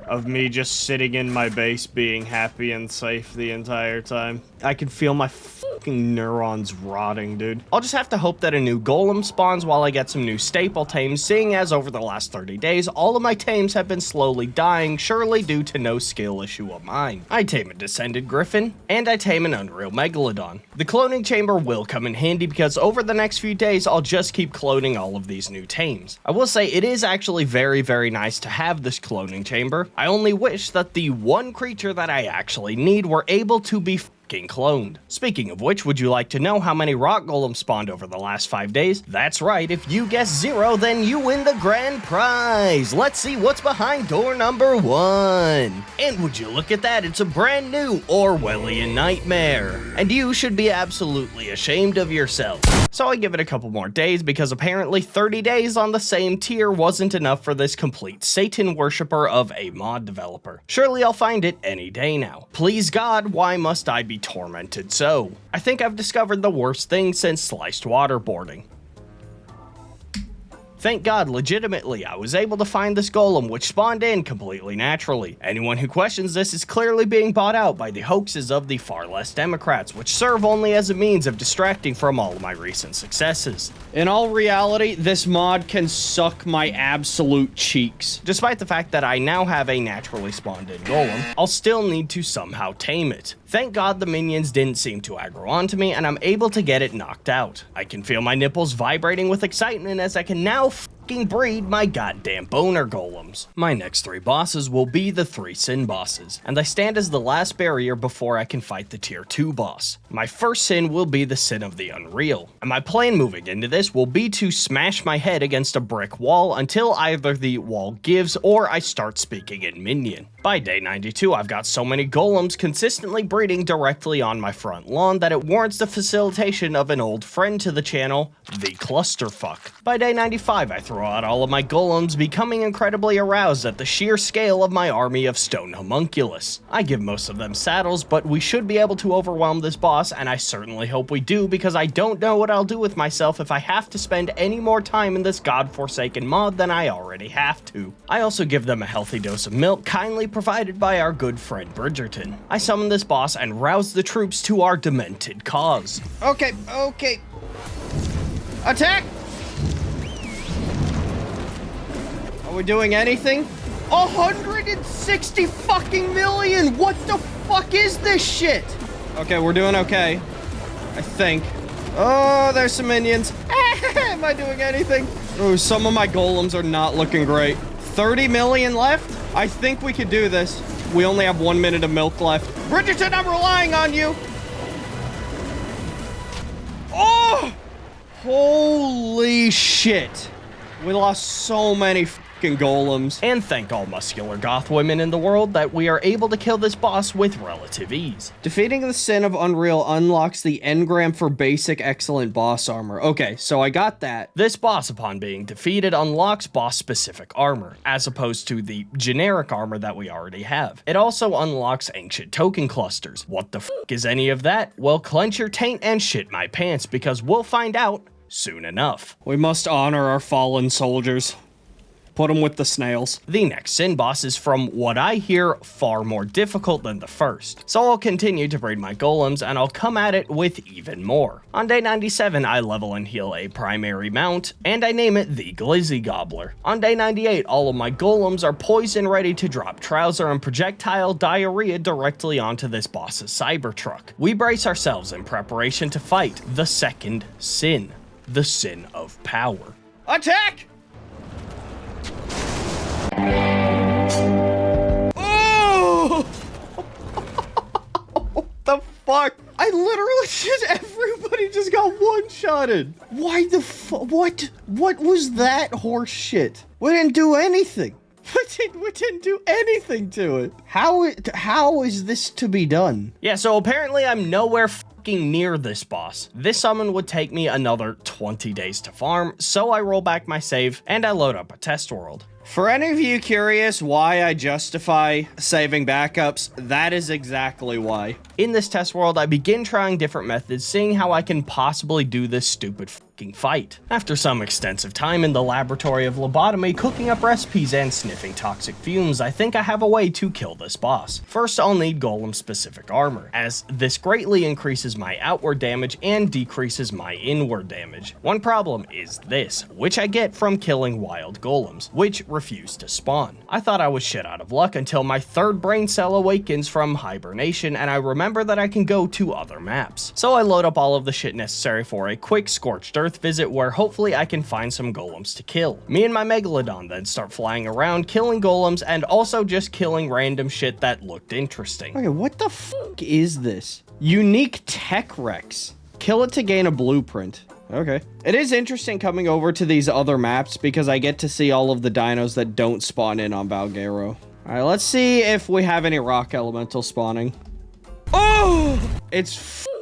of me just sitting in my base being happy and safe the entire time? I can feel my fucking neurons rotting, dude. I'll just have to hope that a new golem spawns while I get some new staple tames, seeing as over the last 30 days, all of my tames have been slowly dying, surely due to no skill issue of mine. I tame a Descended Griffin, and I tame an Unreal Megalodon. The cloning chamber will come in handy because over the next few days, I'll just keep cloning all of these new tames. I will say it is actually very, very nice to have this cloning chamber. I only wish that the one creature that I actually need were able to be cloned. Speaking of which, would you like to know how many rock golems spawned over the last 5 days? That's right, if you guess 0, then you win the grand prize. Let's see what's behind door number 1. And would you look at that, it's a brand new Orwellian nightmare. And you should be absolutely ashamed of yourself. So I give it a couple more days because apparently 30 days on the same tier wasn't enough for this complete Satan worshiper of a mod developer. Surely I'll find it any day now. Please God, why must I be tormented so? I think I've discovered the worst thing since sliced waterboarding. Thank God, legitimately, I was able to find this golem, which spawned in completely naturally. Anyone who questions this is clearly being bought out by the hoaxes of the far left Democrats, which serve only as a means of distracting from all of my recent successes. In all reality, this mod can suck my absolute cheeks. Despite the fact that I now have a naturally spawned in golem, I'll still need to somehow tame it. Thank God the minions didn't seem to aggro onto me and I'm able to get it knocked out. I can feel my nipples vibrating with excitement as I can now fucking breed my goddamn boner golems. My next 3 bosses will be the 3 sin bosses, and I stand as the last barrier before I can fight the tier 2 boss. My first sin will be the sin of the unreal, and my plan moving into this will be to smash my head against a brick wall until either the wall gives or I start speaking in minion. By day 92, I've got so many golems consistently breeding directly on my front lawn that it warrants the facilitation of an old friend to the channel, the clusterfuck. By day 95, I throw out all of my golems, becoming incredibly aroused at the sheer scale of my army of stone homunculus. I give most of them saddles, but we should be able to overwhelm this boss, and I certainly hope we do, because I don't know what I'll do with myself if I have to spend any more time in this godforsaken mod than I already have to. I also give them a healthy dose of milk, kindly provided by our good friend Bridgerton. I summon this boss and rouse the troops to our demented cause. Okay. Attack! Are we doing anything? 160 fucking million! What the fuck is this shit? Okay, we're doing okay. I think. Oh, there's some minions. Am I doing anything? Oh, some of my golems are not looking great. 30 million left? I think we could do this. We only have 1 minute of milk left. Bridgerton, I'm relying on you! Oh! Holy shit. We lost so many fucking golems. And thank all muscular goth women in the world that we are able to kill this boss with relative ease. Defeating the Sin of Unreal unlocks the engram for basic excellent boss armor. Okay, so I got that. This boss, upon being defeated, unlocks boss-specific armor, as opposed to the generic armor that we already have. It also unlocks ancient token clusters. What the fuck is any of that? Well, clench your taint and shit my pants, because we'll find out soon enough. We must honor our fallen soldiers. Put them with the snails. The next sin boss is, from what I hear, far more difficult than the first. So I'll continue to breed my golems and I'll come at it with even more. On day 97, I level and heal a primary mount, and I name it the Glizzy Gobbler. On day 98, all of my golems are poised and ready to drop trouser and projectile diarrhea directly onto this boss's Cybertruck. We brace ourselves in preparation to fight the second sin, the sin of power. Attack! Oh! What the fuck? I literally just, everybody just got one-shotted. Why the what? What was that horse shit? We didn't do anything. We didn't do anything to it. How is this to be done? Yeah, so apparently I'm nowhere fucking near this boss. This summon would take me another 20 days to farm, so I roll back my save and I load up a test world. For any of you curious why I justify saving backups, that is exactly why. In this test world, I begin trying different methods, seeing how I can possibly do this stupid fucking fight. After some extensive time in the laboratory of lobotomy, cooking up recipes and sniffing toxic fumes, I think I have a way to kill this boss. First, I'll need golem-specific armor, as this greatly increases my outward damage and decreases my inward damage. One problem is this, which I get from killing wild golems, which refuse to spawn. I thought I was shit out of luck until my third brain cell awakens from hibernation and I remember that I can go to other maps. So I load up all of the shit necessary for a quick scorched earth visit where hopefully I can find some golems to kill. Me and my megalodon then start flying around killing golems and also just killing random shit that looked interesting. Okay, what the fuck is this? Unique Tech Rex. Kill it to gain a blueprint. Okay. It is interesting coming over to these other maps because I get to see all of the dinos that don't spawn in on Balgaro. Alright, let's see if we have any rock elemental spawning. Oh! It's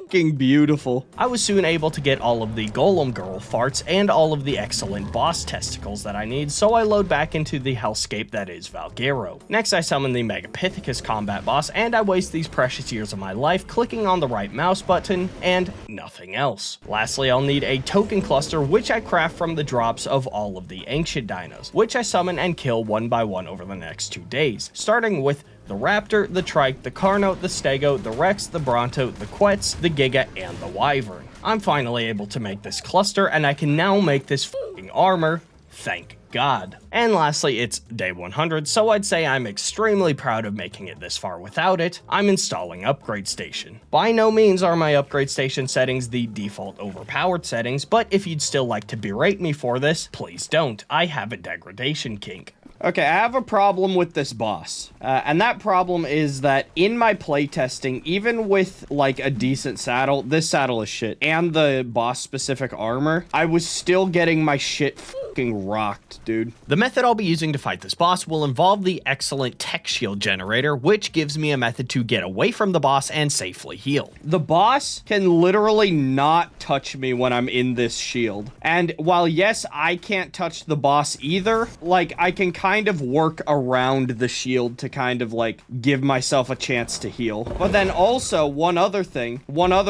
fucking beautiful. I was soon able to get all of the golem girl farts and all of the excellent boss testicles that I need, so I load back into the hellscape that is Valguero. Next, I summon the Megapithecus combat boss, and I waste these precious years of my life clicking on the right mouse button and nothing else. Lastly, I'll need a token cluster, which I craft from the drops of all of the ancient dinos, which I summon and kill one by one over the next 2 days, starting with the Raptor, the Trike, the Carno, the Stego, the Rex, the Bronto, the Quetz, the Giga, and the Wyvern. I'm finally able to make this cluster, and I can now make this f***ing armor. Thank God. And lastly, it's day 100, so I'd say I'm extremely proud of making it this far without it. I'm installing Upgrade Station. By no means are my Upgrade Station settings the default overpowered settings, but if you'd still like to berate me for this, please don't. I have a degradation kink. Okay, I have a problem with this boss, and that problem is that in my playtesting, even with, like, a decent saddle, this saddle is shit, and the boss-specific armor, I was still getting my shit fucking rocked, dude. The method I'll be using to fight this boss will involve the excellent tech shield generator, which gives me a method to get away from the boss and safely heal. The boss can literally not touch me when I'm in this shield, and while yes, I can't touch the boss either, like, I can kind of work around the shield to kind of like give myself a chance to heal. But then also one other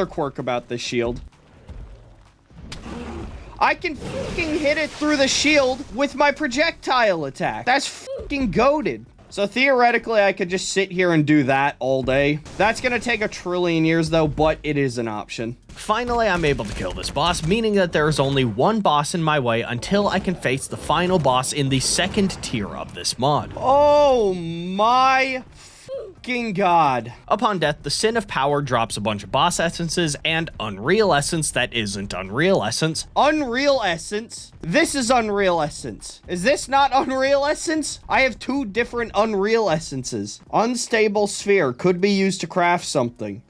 quirk about this shield. I can fucking hit it through the shield with my projectile attack. That's fucking goated. So theoretically, I could just sit here and do that all day. That's gonna take a trillion years though, but it is an option. Finally, I'm able to kill this boss, meaning that there is only one boss in my way until I can face the final boss in the second tier of this mod. Oh my fucking God. Upon death, the Sin of Power drops a bunch of boss essences and Unreal Essence that isn't Unreal Essence. Unreal Essence? This is Unreal Essence. Is this not Unreal Essence? I have 2 different Unreal Essences. Unstable Sphere could be used to craft something.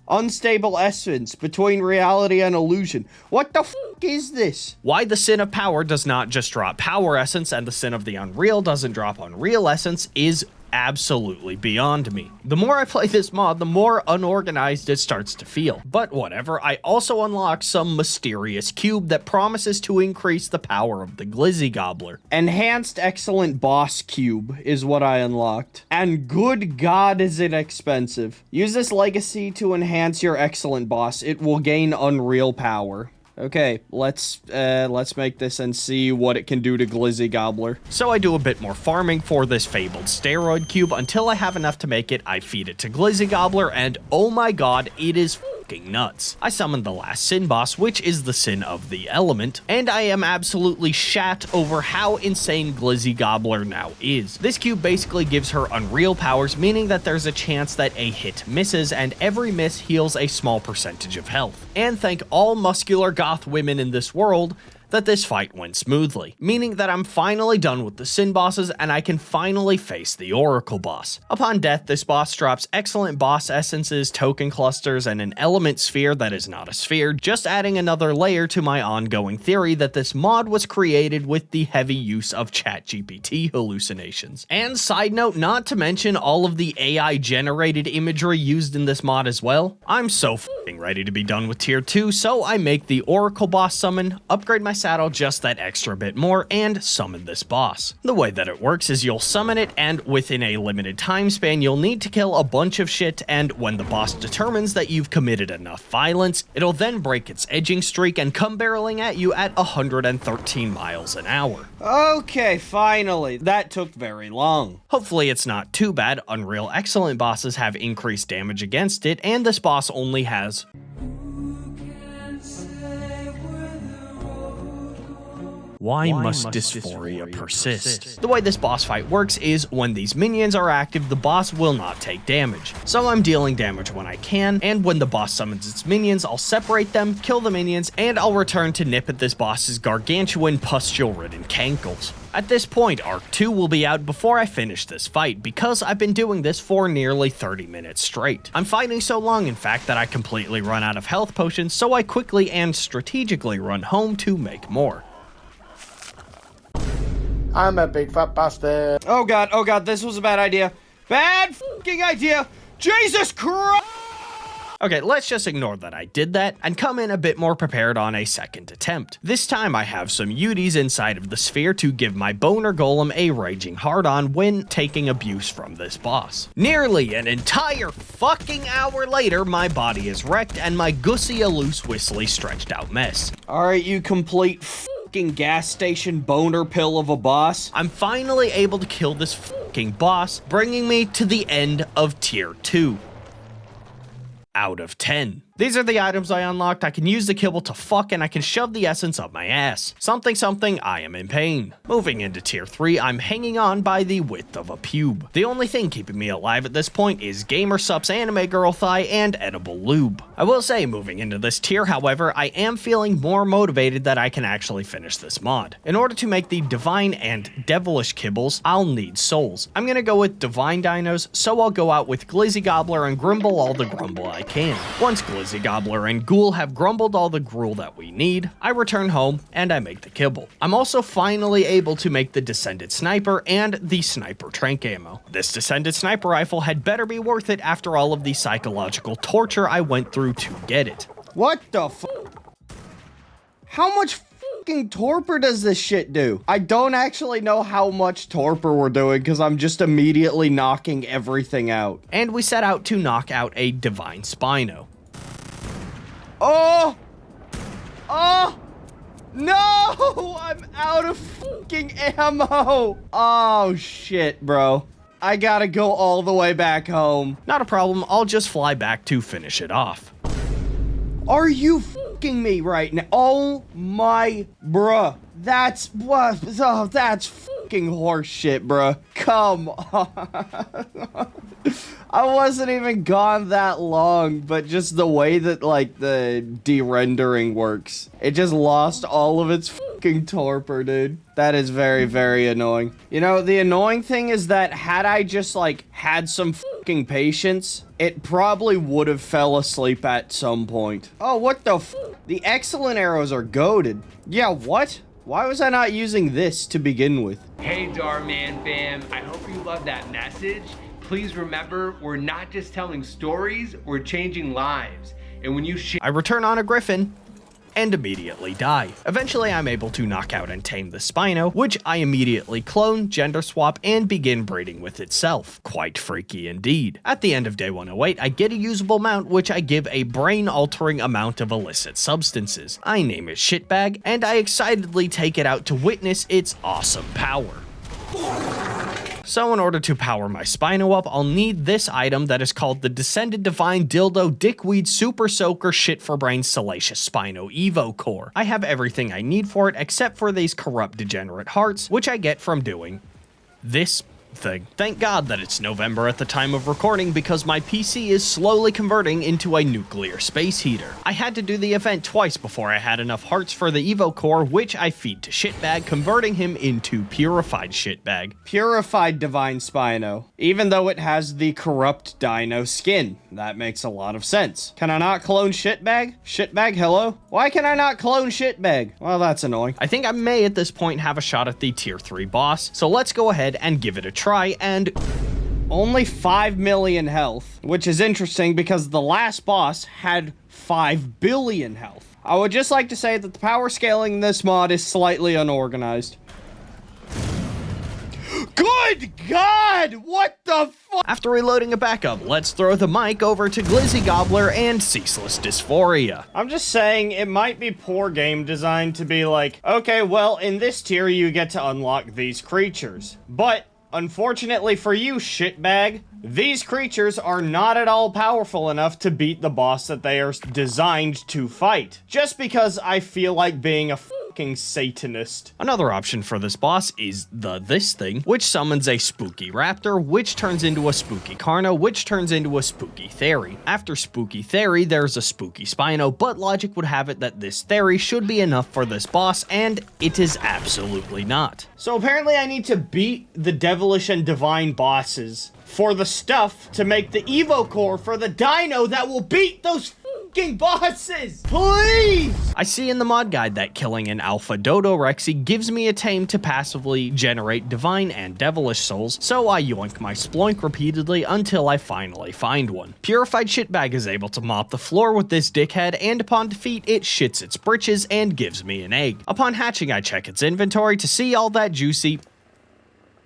Unstable Essence between reality and illusion. What the fuck is this? Why the Sin of Power does not just drop Power Essence and the Sin of the Unreal doesn't drop Unreal Essence is absolutely beyond me. The more I play this mod, the more unorganized it starts to feel. But whatever, I also unlocked some mysterious cube that promises to increase the power of the Glizzy Gobbler. Enhanced Excellent Boss Cube is what I unlocked. And good God, is it expensive. Use this legacy to enhance your Excellent Boss. It will gain Unreal Power. Okay, let's make this and see what it can do to Glizzy Gobbler. So I do a bit more farming for this fabled steroid cube until I have enough to make it. I feed it to Glizzy Gobbler and oh my God, it is fucking nuts. I summoned the last Sin boss, which is the Sin of the Element, and I am absolutely shat over how insane Glizzy Gobbler now is. This cube basically gives her unreal powers, meaning that there's a chance that a hit misses and every miss heals a small percentage of health. And thank all muscular goth women in this world that this fight went smoothly, meaning that I'm finally done with the Sin bosses and I can finally face the Oracle boss. Upon death, this boss drops excellent boss essences, token clusters, and an element sphere that is not a sphere, just adding another layer to my ongoing theory that this mod was created with the heavy use of ChatGPT hallucinations. And side note, not to mention all of the AI generated imagery used in this mod as well. I'm so f***ing ready to be done with tier 2, so I make the Oracle boss summon, upgrade my saddle just that extra bit more, and summon this boss. The way that it works is you'll summon it, and within a limited time span, you'll need to kill a bunch of shit, and when the boss determines that you've committed enough violence, it'll then break its edging streak and come barreling at you at 113 miles an hour. Okay, finally. That took very long. Hopefully it's not too bad. Unreal Excellent bosses have increased damage against it, and this boss only has Why must dysphoria persist? The way this boss fight works is when these minions are active, the boss will not take damage. So I'm dealing damage when I can, and when the boss summons its minions, I'll separate them, kill the minions, and I'll return to nip at this boss's gargantuan pustule-ridden cankles. At this point, Ark 2 will be out before I finish this fight, because I've been doing this for nearly 30 minutes straight. I'm fighting so long, in fact, that I completely run out of health potions, so I quickly and strategically run home to make more. I'm a big fat bastard. Oh god, this was a bad idea. Bad fucking idea! Jesus Christ! Okay, let's just ignore that I did that and come in a bit more prepared on a second attempt. This time I have some Uties inside of the sphere to give my boner golem a raging hard-on when taking abuse from this boss. Nearly an entire fucking hour later, my body is wrecked and my gussy a loose whistly stretched out mess. Alright, you complete fucking gas station boner pill of a boss. I'm finally able to kill this fucking boss, bringing me to the end of tier 2. Out of 10. These are the items I unlocked. I can use the kibble to fuck and I can shove the essence up my ass. Something something, I am in pain. Moving into tier 3, I'm hanging on by the width of a pube. The only thing keeping me alive at this point is Gamer Sup's anime girl thigh and edible lube. I will say, moving into this tier, however, I am feeling more motivated that I can actually finish this mod. In order to make the divine and devilish kibbles, I'll need souls. I'm gonna go with divine dinos, so I'll go out with Glizzy Gobbler and Grimble all the grumble I can. Once Glizzy Gobbler and Ghoul have grumbled all the gruel that we need, I return home and I make the kibble. I'm also finally able to make the Descended Sniper and the Sniper Trank ammo. This Descended Sniper rifle had better be worth it after all of the psychological torture I went through to get it. What the f? How much fucking torpor does this shit do? I don't actually know how much torpor we're doing because I'm just immediately knocking everything out. And we set out to knock out a Divine Spino. Oh! Oh! No! I'm out of fucking ammo! Oh shit, bro. I gotta go all the way back home. Not a problem, I'll just fly back to finish it off. Are you fucking me right now? Oh my bruh. That's what? Oh, that's fucking horse shit, bruh. Come on. I wasn't even gone that long, but just the way that, like, the de-rendering works. It just lost all of its fucking torpor, dude. That is very, very annoying. You know, the annoying thing is that had I just, like, had some fucking patience, it probably would have fell asleep at some point. Oh, what the f? The excellent arrows are goated. Yeah, what? Why was I not using this to begin with? Hey Darman fam, I hope you love that message. Please remember, we're not just telling stories, we're changing lives. And when you share— I return on a griffin and immediately die. Eventually, I'm able to knock out and tame the Spino, which I immediately clone, gender swap, and begin breeding with itself. Quite freaky indeed. At the end of day 108, I get a usable mount, which I give a brain-altering amount of illicit substances. I name it Shitbag, and I excitedly take it out to witness its awesome power. So in order to power my Spino up, I'll need this item that is called the Descended Divine Dildo Dickweed Super Soaker Shit for Brain Salacious Spino Evo Core. I have everything I need for it except for these corrupt degenerate hearts, which I get from doing this thing. Thank God that it's November at the time of recording because my PC is slowly converting into a nuclear space heater. I had to do the event twice before I had enough hearts for the Evo Core, which I feed to Shitbag, converting him into Purified Shitbag. Purified Divine Spino. Even though it has the corrupt dino skin. That makes a lot of sense. Can I not clone Shitbag? Shitbag, hello? Why can I not clone Shitbag? Well, that's annoying. I think I may at this point have a shot at the tier 3 boss, so let's go ahead and give it a try. And only 5 million health, which is interesting because the last boss had 5 billion health. I would just like to say that the power scaling in this mod is slightly unorganized. Good God! What the fuck? After reloading a backup, let's throw the mic over to Glizzy Gobbler and Ceaseless Dysphoria. I'm just saying, it might be poor game design to be like, okay, well, in this tier you get to unlock these creatures. But unfortunately for you, Shitbag, these creatures are not at all powerful enough to beat the boss that they are designed to fight. Just because I feel like being a fucking Satanist. Another option for this boss is this thing, which summons a spooky raptor, which turns into a spooky Carno, which turns into a spooky Theory. After spooky Theory, there's a spooky Spino, but logic would have it that this Theory should be enough for this boss, and it is absolutely not. So apparently I need to beat the devilish and divine bosses for the stuff to make the Evo Core for the dino that will beat those fucking bosses! Please! I see in the mod guide that killing an alpha dodo rexy gives me a tame to passively generate divine and devilish souls, so I yoink my sploink repeatedly until I finally find one. Purified Shitbag is able to mop the floor with this dickhead, and upon defeat it shits its britches and gives me an egg. Upon hatching I check its inventory to see all that juicy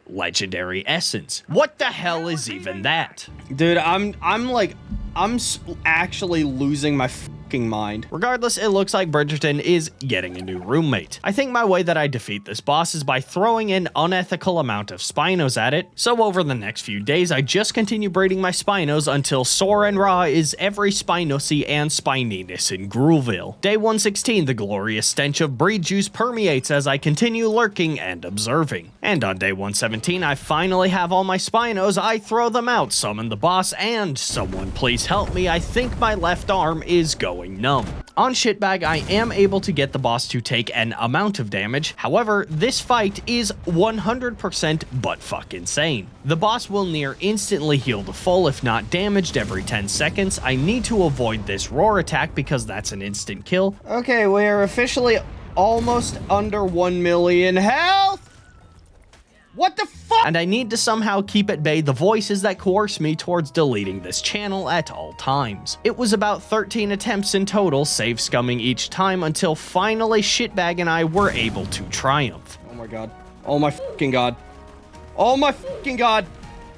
legendary essence. What the hell is even that? Dude, I'm actually losing my fucking mind. Regardless, it looks like Bridgerton is getting a new roommate. I think my way that I defeat this boss is by throwing an unethical amount of Spinos at it, so over the next few days I just continue breeding my Spinos until Soren Ra is every Spinosi and Spininess in Grooville. Day 116, the glorious stench of breed juice permeates as I continue lurking and observing. And on day 117, I finally have all my Spinos, I throw them out, summon the boss, and someone please help me, I think my left arm is going numb. On Shitbag, I am able to get the boss to take an amount of damage, however, this fight is 100% buttfuck insane. The boss will near instantly heal to full if not damaged every 10 seconds. I need to avoid this roar attack because that's an instant kill. Okay, we are officially almost under 1 million health! What the fuck? And I need to somehow keep at bay the voices that coerce me towards deleting this channel at all times. It was about 13 attempts in total, save scumming each time until finally Shitbag and I were able to triumph. Oh my god. Oh my fucking god. Oh my fucking god.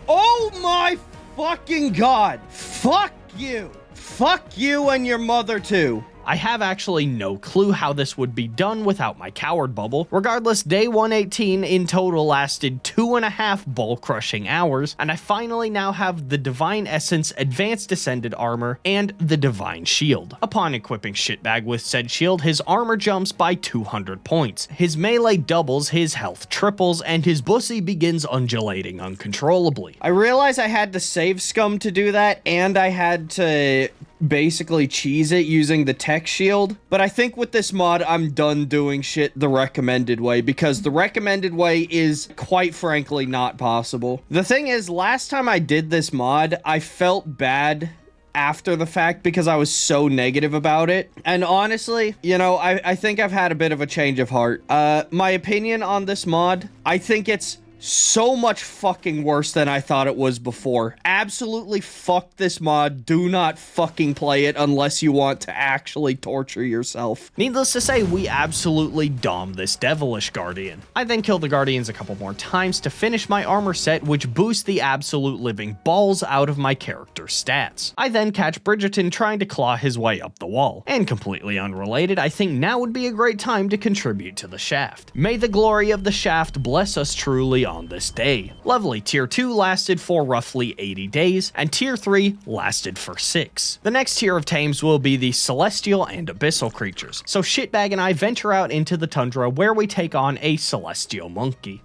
Oh my fucking god. Fuck you. Fuck you and your mother too. I have actually no clue how this would be done without my coward bubble. Regardless, day 118 in total lasted 2.5 ball-crushing hours, and I finally now have the Divine Essence Advanced Descended armor and the Divine Shield. Upon equipping Shitbag with said shield, his armor jumps by 200 points, his melee doubles, his health triples, and his bussy begins undulating uncontrollably. I realized I had to save scum to do that, and I had to basically cheese it using the tech shield, but I think with this mod I'm done doing shit the recommended way, because the recommended way is quite frankly not possible. The thing is, last time I did this mod I felt bad after the fact because I was so negative about it, and honestly, you know, I think I've had a bit of a change of heart. My opinion on this mod, I think it's so much fucking worse than I thought it was before. Absolutely fuck this mod. Do not fucking play it unless you want to actually torture yourself. Needless to say, we absolutely dom this devilish guardian. I then kill the guardians a couple more times to finish my armor set, which boosts the absolute living balls out of my character's stats. I then catch Bridgerton trying to claw his way up the wall. And completely unrelated, I think now would be a great time to contribute to the shaft. May the glory of the shaft bless us truly on this day. Lovely tier 2 lasted for roughly 80 days, and tier 3 lasted for 6. The next tier of tames will be the celestial and abyssal creatures, so Shitbag and I venture out into the tundra where we take on a celestial monkey.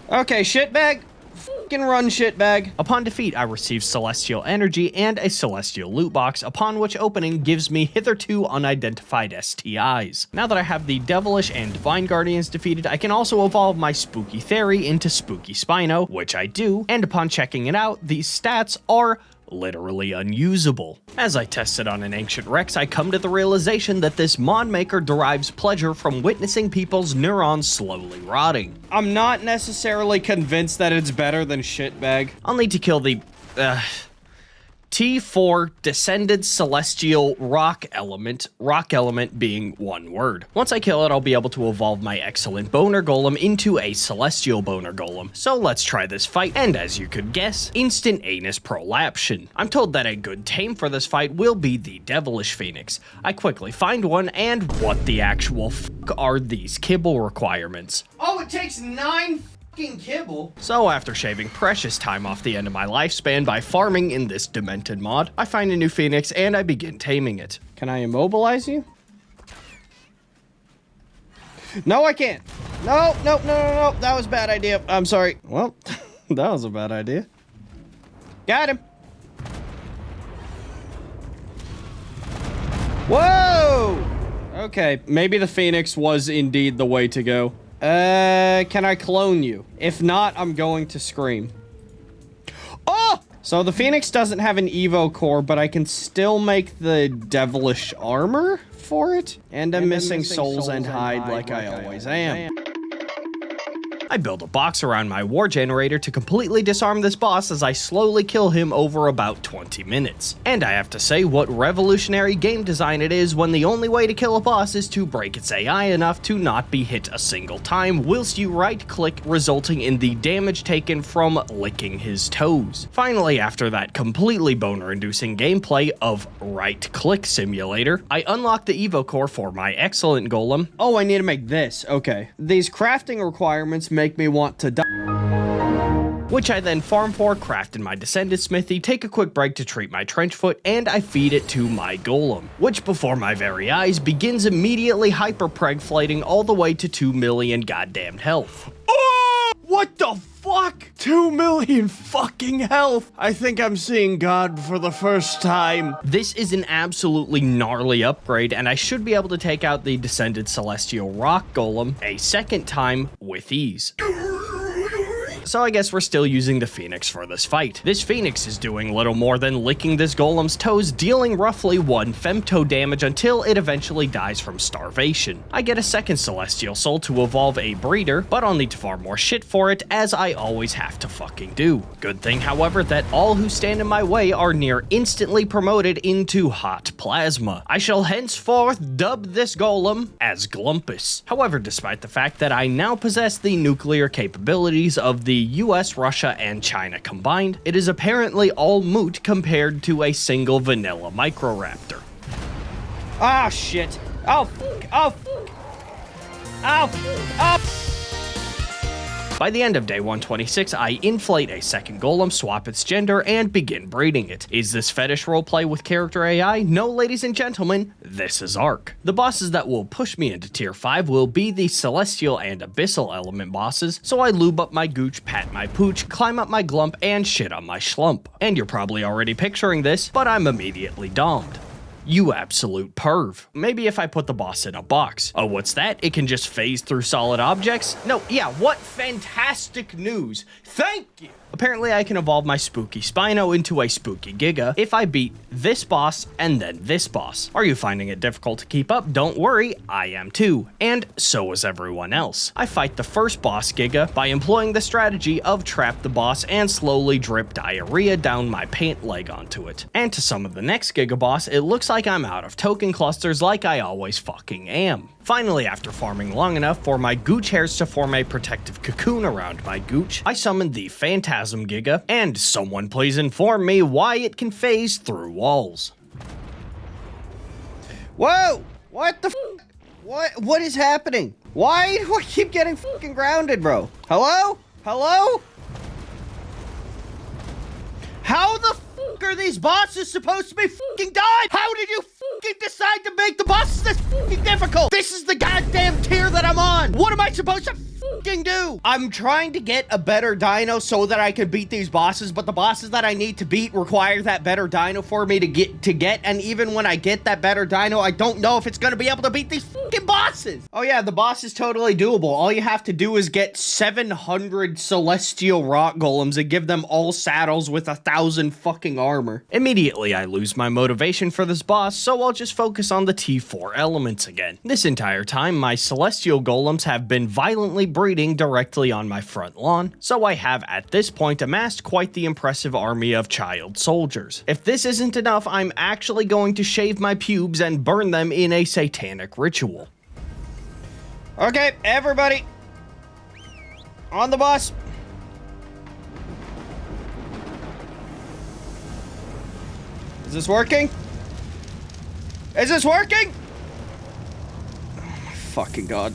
Okay, Shitbag. Fucking run, Shitbag. Upon defeat, I receive celestial energy and a celestial loot box, upon which opening gives me hitherto unidentified STIs. Now that I have the devilish and divine guardians defeated, I can also evolve my spooky theory into spooky Spino, which I do, and upon checking it out, these stats are literally unusable. As I test it on an ancient Rex, I come to the realization that this mod maker derives pleasure from witnessing people's neurons slowly rotting. I'm not necessarily convinced that it's better than Shitbag. I'll need to kill the T4 Descended Celestial Rock Element being one word. Once I kill it, I'll be able to evolve my excellent Boner Golem into a Celestial Boner Golem. So let's try this fight, and as you could guess, instant anus prolapsion. I'm told that a good tame for this fight will be the Devilish Phoenix. I quickly find one, and what the actual fuck are these kibble requirements? Oh, it takes 9 kibble. So after shaving precious time off the end of my lifespan by farming in this demented mod, I find a new phoenix and I begin taming it. Can I immobilize you? No, I can't. No, that was a bad idea. I'm sorry. Well, that was a bad idea. Got him. Whoa! Okay, maybe the phoenix was indeed the way to go. Can I clone you? If not, I'm going to scream. Oh! So the Phoenix doesn't have an Evo core, but I can still make the devilish armor for it. And I'm missing souls and hide like I always am. I build a box around my war generator to completely disarm this boss as I slowly kill him over about 20 minutes. And I have to say, what revolutionary game design it is when the only way to kill a boss is to break its AI enough to not be hit a single time whilst you right click, resulting in the damage taken from licking his toes. Finally, after that completely boner inducing gameplay of right click simulator, I unlock the Evo core for my excellent golem. Oh, I need to make this, okay. These crafting requirements make me want to die, which I then farm for, craft in my Descended smithy, take a quick break to treat my trench foot, and I feed it to my golem, which before my very eyes begins immediately hyper-preg-flating all the way to 2 million goddamned health. Oh! What the fuck? 2 million fucking health! I think I'm seeing God for the first time. This is an absolutely gnarly upgrade, and I should be able to take out the Descended Celestial Rock Golem a second time with ease. So I guess we're still using the Phoenix for this fight. This Phoenix is doing little more than licking this golem's toes, dealing roughly 1 femto damage until it eventually dies from starvation. I get a second Celestial Soul to evolve a breeder, but I'll need to farm more shit for it, as I always have to fucking do. Good thing, however, that all who stand in my way are near instantly promoted into hot plasma. I shall henceforth dub this golem as Glumpus. However, despite the fact that I now possess the nuclear capabilities of the US, Russia, and China combined, it is apparently all moot compared to a single vanilla Microraptor. Ah, shit. Oh, fuck. Oh, fuck. Oh, oh. By the end of day 126, I inflate a second golem, swap its gender, and begin breeding it. Is this fetish roleplay with character AI? No, ladies and gentlemen, this is ARK. The bosses that will push me into tier 5 will be the celestial and abyssal element bosses, so I lube up my gooch, pat my pooch, climb up my glump, and shit on my schlump. And you're probably already picturing this, but I'm immediately domed. You absolute perv. Maybe if I put the boss in a box. Oh, what's that? It can just phase through solid objects? No, yeah, what fantastic news. Thank you. Apparently I can evolve my spooky Spino into a spooky Giga if I beat this boss and then this boss. Are you finding it difficult to keep up? Don't worry, I am too. And so is everyone else. I fight the first boss Giga by employing the strategy of trap the boss and slowly drip diarrhea down my pant leg onto it. And to some of the next Giga boss, it looks like I'm out of token clusters like I always fucking am. Finally, after farming long enough for my gooch hairs to form a protective cocoon around my gooch, I summoned the Phantasm Giga, and someone please inform me why it can phase through walls. Whoa! What the f? What is happening? Why do I keep getting fucking grounded, bro? Hello? Hello? How the fuck are these bosses supposed to be fucking died? How did you fucking decide to make the bosses this fucking difficult? This is the goddamn tier that I'm on. What am I supposed to fucking do? I'm trying to get a better dino so that I can beat these bosses, but the bosses that I need to beat require that better dino for me to get, and even when I get that better dino, I don't know if it's gonna be able to beat these fucking bosses. Oh yeah, the boss is totally doable. All you have to do is get 700 celestial rock golems and give them all saddles with 1,000 fucking armor. Immediately, I lose my motivation for this boss, so I'll just focus on the T4 elements again. This entire time, my celestial golems have been violently breeding directly on my front lawn, so I have at this point amassed quite the impressive army of child soldiers. If this isn't enough, I'm actually going to shave my pubes and burn them in a satanic ritual. Okay, everybody, on the bus. Is this working? Is this working? Oh my fucking god.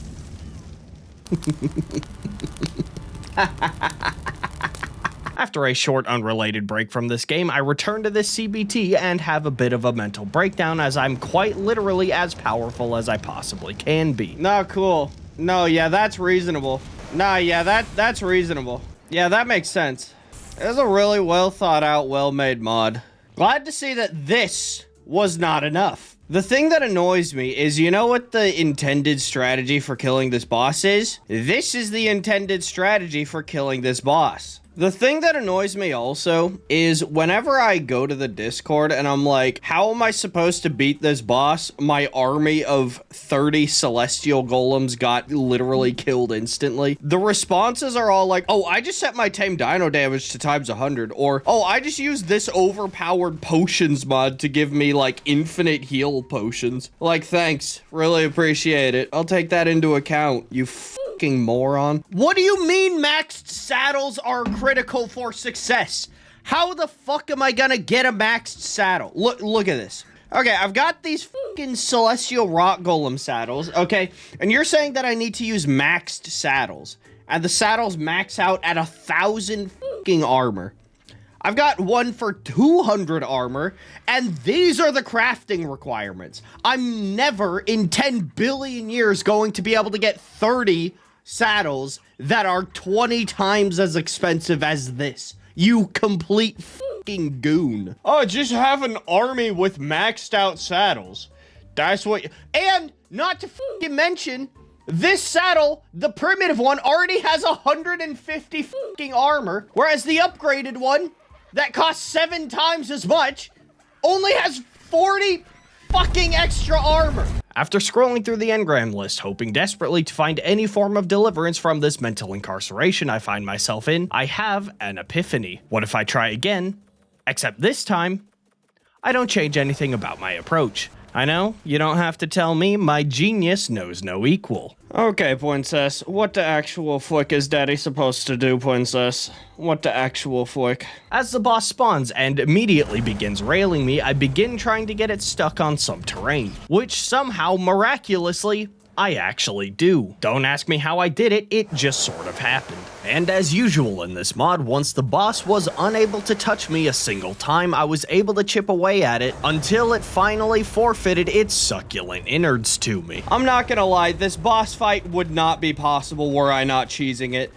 After a short unrelated break from this game, I return to this CBT and have a bit of a mental breakdown as I'm quite literally as powerful as I possibly can be. No, cool. No, yeah, that's reasonable. No, yeah, that's reasonable. Yeah, that makes sense. It was a really well thought out, well made mod. Glad to see that this was not enough. The thing that annoys me is, you know what the intended strategy for killing this boss is? This is the intended strategy for killing this boss. The thing that annoys me also is whenever I go to the Discord and I'm like, how am I supposed to beat this boss? My army of 30 celestial golems got literally killed instantly. The responses are all like, oh, I just set my tame dino damage to times 100, or, oh, I just used this overpowered potions mod to give me like infinite heal potions. Like, thanks, really appreciate it. I'll take that into account, you fucking moron. What do you mean maxed saddles are critical for success? How the fuck am I gonna get a maxed saddle? Look at this. Okay, I've got these fucking celestial rock golem saddles, okay? And you're saying that I need to use maxed saddles. And the saddles max out at 1,000 fucking armor. I've got one for 200 armor, and these are the crafting requirements. I'm never in 10 billion years going to be able to get 30 saddles that are 20 times as expensive as this. You complete fucking goon. Oh, just have an army with maxed out saddles. That's what. And not to fucking mention, this saddle, the primitive one, already has 150 fucking armor, whereas the upgraded one that costs 7 times as much only has 40 fucking extra armor. After scrolling through the engram list, hoping desperately to find any form of deliverance from this mental incarceration I find myself in, I have an epiphany. What if I try again? Except this time, I don't change anything about my approach. I know, you don't have to tell me, my genius knows no equal. Okay, princess, what the actual flick is daddy supposed to do, princess? What the actual flick? As the boss spawns and immediately begins railing me, I begin trying to get it stuck on some terrain, which somehow, miraculously, I actually do. Don't ask me how I did it, it just sort of happened. And as usual in this mod, once the boss was unable to touch me a single time, I was able to chip away at it until it finally forfeited its succulent innards to me. I'm not gonna lie, this boss fight would not be possible were I not cheesing it.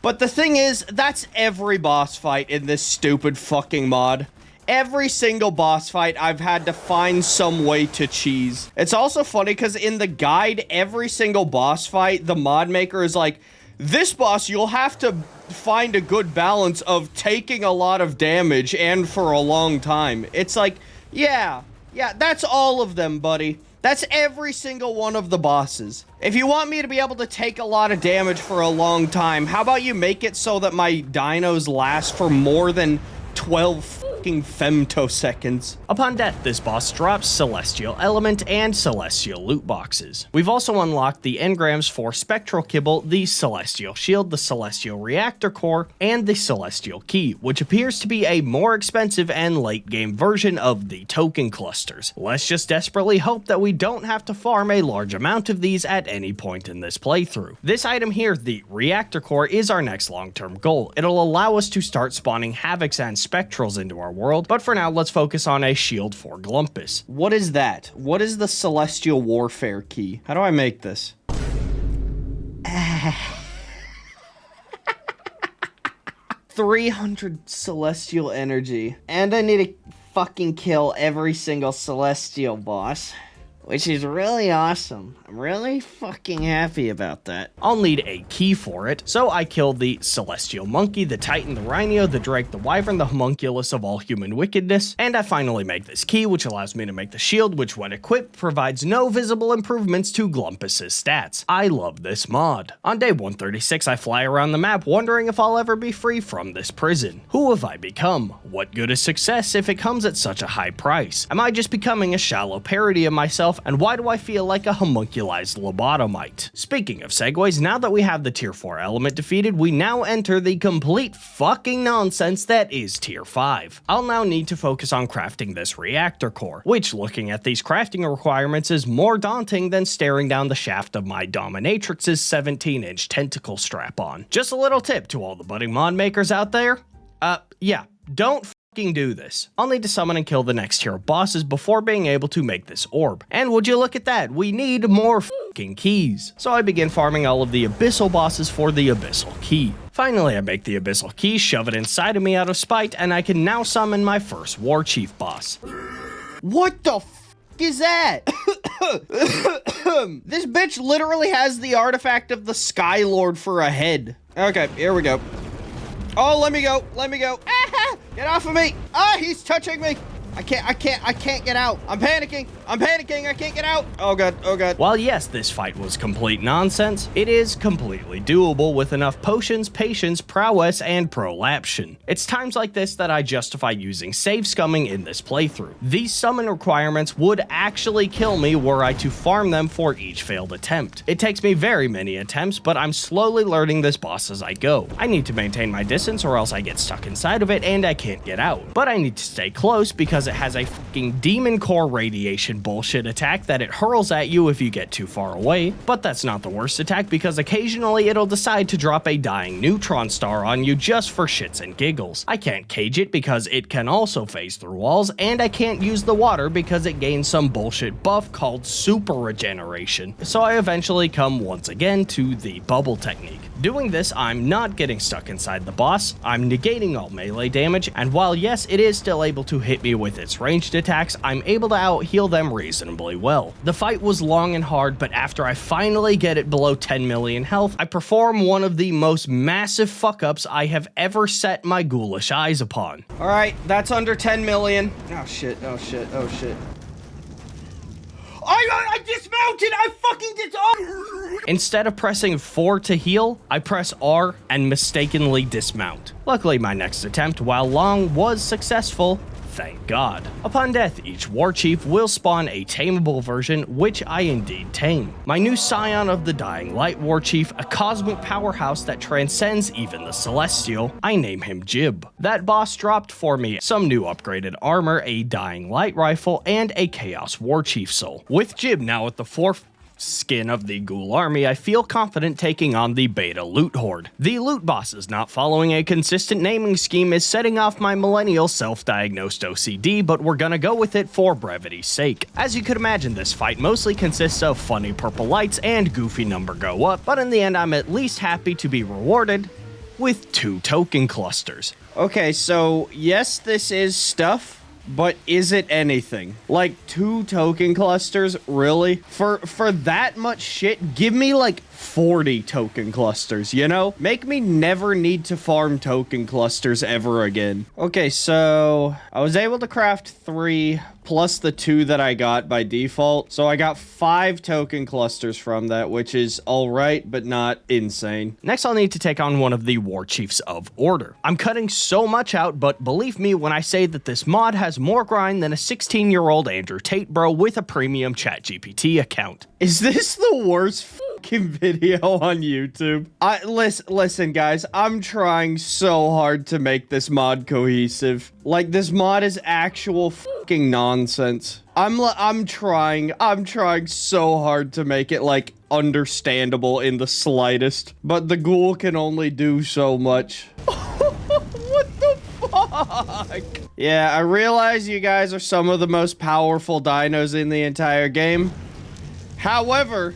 But the thing is, that's every boss fight in this stupid fucking mod. Every single boss fight, I've had to find some way to cheese. It's also funny because in the guide, every single boss fight, the mod maker is like, this boss, you'll have to find a good balance of taking a lot of damage and for a long time. It's like, yeah, that's all of them, buddy. That's every single one of the bosses. If you want me to be able to take a lot of damage for a long time, how about you make it so that my dinos last for more than 12 fucking femtoseconds. Upon death, this boss drops Celestial Element and Celestial Loot Boxes. We've also unlocked the engrams for Spectral Kibble, the Celestial Shield, the Celestial Reactor Core, and the Celestial Key, which appears to be a more expensive and late-game version of the token clusters. Let's just desperately hope that we don't have to farm a large amount of these at any point in this playthrough. This item here, the Reactor Core, is our next long-term goal. It'll allow us to start spawning Havocs and Spectrals into our world, but for now, let's focus on a shield for Glumpus. What is that? What is the Celestial Warfare Key? How do I make this? 300 Celestial Energy. And I need to fucking kill every single Celestial boss, which is really awesome. I'm really fucking happy about that. I'll need a key for it, so I killed the Celestial Monkey, the Titan, the Rhino, the Drake, the Wyvern, the Homunculus of all human wickedness, and I finally make this key, which allows me to make the shield, which when equipped, provides no visible improvements to Glumpus's stats. I love this mod. On day 136, I fly around the map, wondering if I'll ever be free from this prison. Who have I become? What good is success if it comes at such a high price? Am I just becoming a shallow parody of myself? And why do I feel like a homunculized lobotomite? Speaking of segues, now that we have the tier 4 element defeated, we now enter the complete fucking nonsense that is tier 5. I'll now need to focus on crafting this reactor core, which looking at these crafting requirements is more daunting than staring down the shaft of my dominatrix's 17-inch tentacle strap-on. Just a little tip to all the budding mod makers out there. Yeah, don't do this. I'll need to summon and kill the next tier of bosses before being able to make this orb. And would you look at that, we need more fucking keys. So I begin farming all of the abyssal bosses for the abyssal key. Finally, I make the abyssal key, shove it inside of me out of spite, and I can now summon my first war chief boss. What the is that? This bitch literally has the artifact of the Sky Lord for a head. Okay, here we go. Oh, let me go. Let me go. Ah, get off of me. Ah, he's touching me. I can't get out. I'm panicking. I can't get out. Oh god, oh god. While yes, this fight was complete nonsense, it is completely doable with enough potions, patience, prowess, and prolapsion. It's times like this that I justify using save scumming in this playthrough. These summon requirements would actually kill me were I to farm them for each failed attempt. It takes me very many attempts, but I'm slowly learning this boss as I go. I need to maintain my distance or else I get stuck inside of it and I can't get out. But I need to stay close because it has a fucking demon core radiation bullshit attack that it hurls at you if you get too far away. But that's not the worst attack because occasionally it'll decide to drop a dying neutron star on you just for shits and giggles. I can't cage it because it can also phase through walls, and I can't use the water because it gains some bullshit buff called super regeneration. So I eventually come once again to the bubble technique. Doing this, I'm not getting stuck inside the boss, I'm negating all melee damage, and while yes, it is still able to hit me with its ranged attacks, I'm able to out-heal them reasonably well. The fight was long and hard, but after I finally get it below 10 million health, I perform one of the most massive fuck-ups I have ever set my ghoulish eyes upon. Alright, that's under 10 million. Oh shit, oh shit, oh shit. I dismounted! I fucking did. Oh. Instead of pressing 4 to heal, I press R and mistakenly dismount. Luckily, my next attempt, while long, was successful. Thank God. Upon death, each war chief will spawn a tameable version, which I indeed tame. My new scion of the Dying Light war chief, a cosmic powerhouse that transcends even the celestial, I name him Jib. That boss dropped for me some new upgraded armor, a Dying Light rifle, and a Chaos war chief soul. With Jib now at the skin of the ghoul army, I feel confident taking on the beta loot horde. The loot bosses not following a consistent naming scheme is setting off my millennial self-diagnosed OCD, but we're gonna go with it for brevity's sake. As you could imagine, this fight mostly consists of funny purple lights and goofy number go up, but in the end I'm at least happy to be rewarded with 2 token clusters. Okay, so yes, this is stuff, but is it anything? Like 2 token clusters, really? For that much shit, give me like 40 token clusters, you know? Make me never need to farm token clusters ever again. Okay, so I was able to craft 3 plus the 2 that I got by default. So I got 5 token clusters from that, which is all right, but not insane. Next, I'll need to take on one of the war chiefs of order. I'm cutting so much out, but believe me when I say that this mod has more grind than a 16-year-old Andrew Tate bro with a premium ChatGPT account. Is this the worst fucking video on YouTube? Listen, guys, I'm trying so hard to make this mod cohesive. Like, this mod is actual fucking nonsense. I'm trying so hard to make it, like, understandable in the slightest. But the ghoul can only do so much. What the fuck? Yeah, I realize you guys are some of the most powerful dinos in the entire game. However,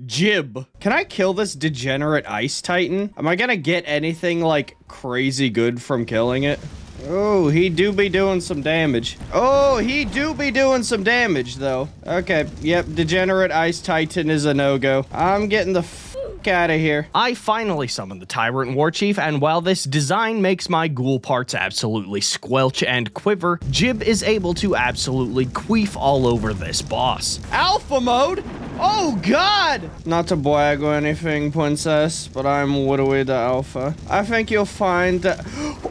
Jib. Can I kill this degenerate ice titan? Am I gonna get anything, like, crazy good from killing it? Oh, he do be doing some damage. Oh, he do be doing some damage, though. Okay, yep, degenerate ice titan is a no-go. I'm getting the fuck out of here. I finally summoned the Tyrant War Chief, and while this design makes my ghoul parts absolutely squelch and quiver, Jib is able to absolutely queef all over this boss. Alpha mode? Oh god! Not to brag or anything, princess, but I'm literally the alpha. I think you'll find that...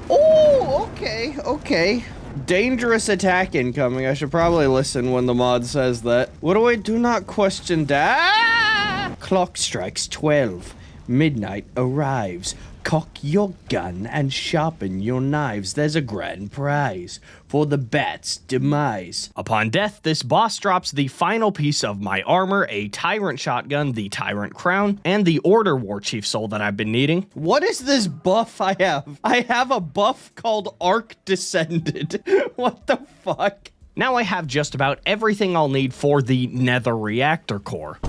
Oh, okay. Dangerous attack incoming. I should probably listen when the mod says that. Do not question that. Clock strikes 12. Midnight arrives. Cock your gun and sharpen your knives. There's a grand prize for the bat's demise. Upon death, this boss drops the final piece of my armor, a Tyrant shotgun, the Tyrant crown, and the Order War Chief soul that I've been needing. What is this buff I have? I have a buff called ARK Descended. What the fuck? Now I have just about everything I'll need for the Nether Reactor Core.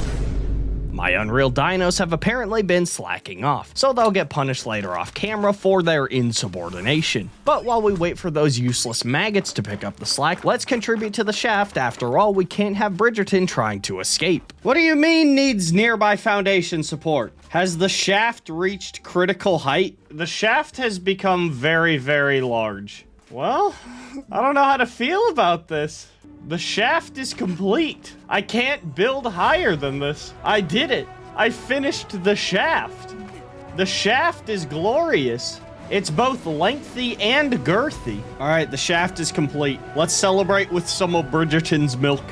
My Unreal Dinos have apparently been slacking off, so they'll get punished later off camera for their insubordination. But while we wait for those useless maggots to pick up the slack, let's contribute to the shaft. After all, we can't have Bridgerton trying to escape. What do you mean needs nearby foundation support? Has the shaft reached critical height? The shaft has become very, very large. Well, I don't know how to feel about this. The shaft is complete. I can't build higher than this. I did it. I finished the shaft. The shaft is glorious. It's both lengthy and girthy. All right, the shaft is complete. Let's celebrate with some of Bridgerton's milk.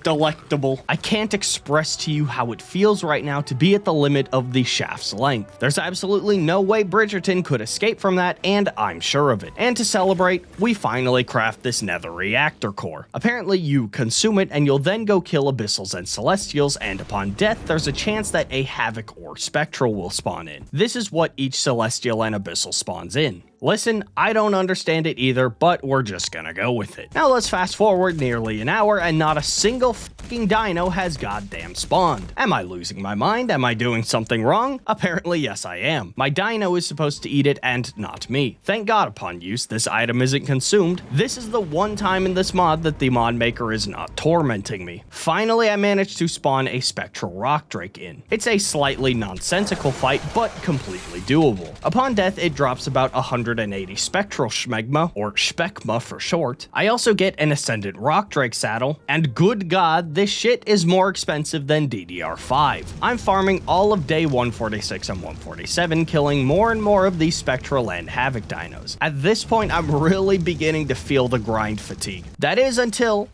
Delectable. I can't express to you how it feels right now to be at the limit of the shaft's length. There's absolutely no way Bridgerton could escape from that, and I'm sure of it. And to celebrate, we finally craft this nether reactor core. Apparently you consume it and you'll then go kill abyssals and celestials, and upon death there's a chance that a havoc or spectral will spawn in. This is what each celestial and abyssal spawns in. Listen, I don't understand it either, but we're just gonna go with it. Now let's fast forward nearly an hour and not a single fucking dino has goddamn spawned. Am I losing my mind? Am I doing something wrong? Apparently yes I am. My dino is supposed to eat it and not me. Thank God upon use this item isn't consumed. This is the one time in this mod that the mod maker is not tormenting me. Finally I managed to spawn a spectral rock drake in. It's a slightly nonsensical fight, but completely doable. Upon death it drops about 180 spectral schmegma, or specma for short. I also get an ascendant rock drake saddle, and good god, this shit is more expensive than DDR5. I'm farming all of day 146 and 147, killing more and more of these spectral and havoc dinos. At this point, I'm really beginning to feel the grind fatigue. That is until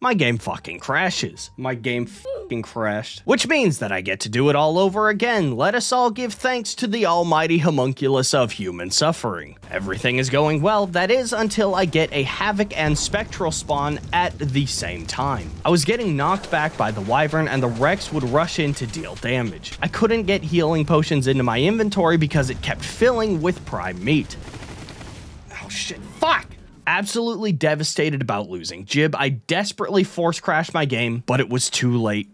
my game fucking crashes. My game fucking crashed. Which means that I get to do it all over again. Let us all give thanks to the almighty homunculus of human suffering. Everything is going well, that is until I get a havoc and spectral spawn at the same time. I was getting knocked back by the wyvern and the Rex would rush in to deal damage. I couldn't get healing potions into my inventory because it kept filling with prime meat. Oh shit, fuck! Absolutely devastated about losing Jib, I desperately force crashed my game, but it was too late.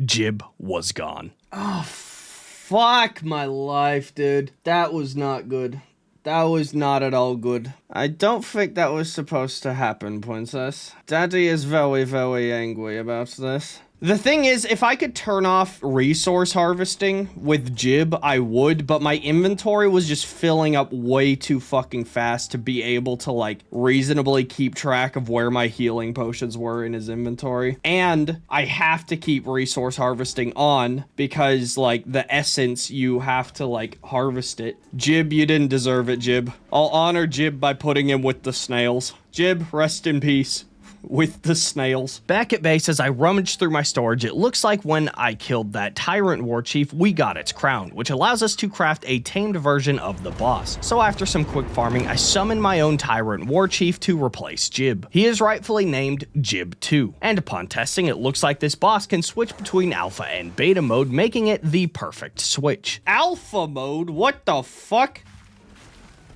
Jib was gone. Oh, fuck my life, dude. That was not good. That was not at all good. I don't think that was supposed to happen, princess. Daddy is very, very angry about this. The thing is, if I could turn off resource harvesting with Jib, I would, but my inventory was just filling up way too fucking fast to be able to, like, reasonably keep track of where my healing potions were in his inventory. And I have to keep resource harvesting on because, like, the essence, you have to, like, harvest it. Jib, you didn't deserve it, Jib. I'll honor Jib by putting him with the snails. Jib, rest in peace. With the snails. Back at base, as I rummage through my storage, it looks like when I killed that tyrant war chief, we got its crown, which allows us to craft a tamed version of the boss. So after some quick farming, I summon my own tyrant war chief to replace Jib. He is rightfully named Jib 2, and upon testing, it looks like this boss can switch between alpha and beta mode, making it the perfect switch. Alpha mode? What the fuck?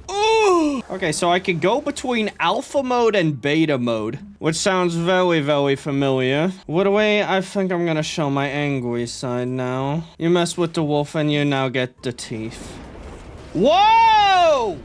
Ooh. Okay, so I could go between alpha mode and beta mode, which sounds very, very familiar. What do I think I'm gonna show my angry side now. You mess with the wolf and you now get the teeth. Whoa!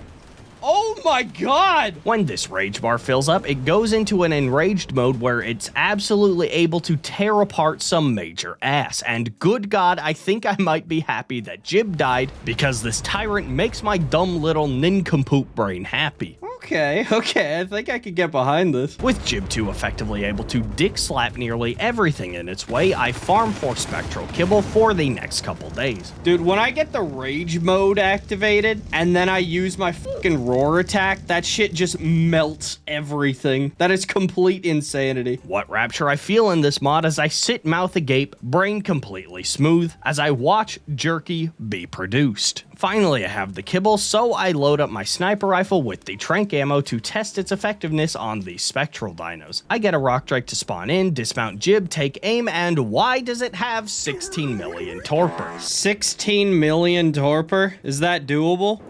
Oh my god! When this rage bar fills up, it goes into an enraged mode where it's absolutely able to tear apart some major ass. And good god, I think I might be happy that Jib died because this tyrant makes my dumb little nincompoop brain happy. Okay, I think I could get behind this. With Jib 2 effectively able to dick slap nearly everything in its way, I farm for spectral kibble for the next couple days. Dude, when I get the rage mode activated and then I use my fucking roar attack, that shit just melts everything. That is complete insanity. What rapture I feel in this mod as I sit mouth agape, brain completely smooth, as I watch jerky be produced. Finally, I have the kibble, so I load up my sniper rifle with the trank ammo to test its effectiveness on the spectral dinos. I get a rock drake to spawn in, dismount Jib, take aim, and why does it have 16 million torpor? 16 million torpor? Is that doable?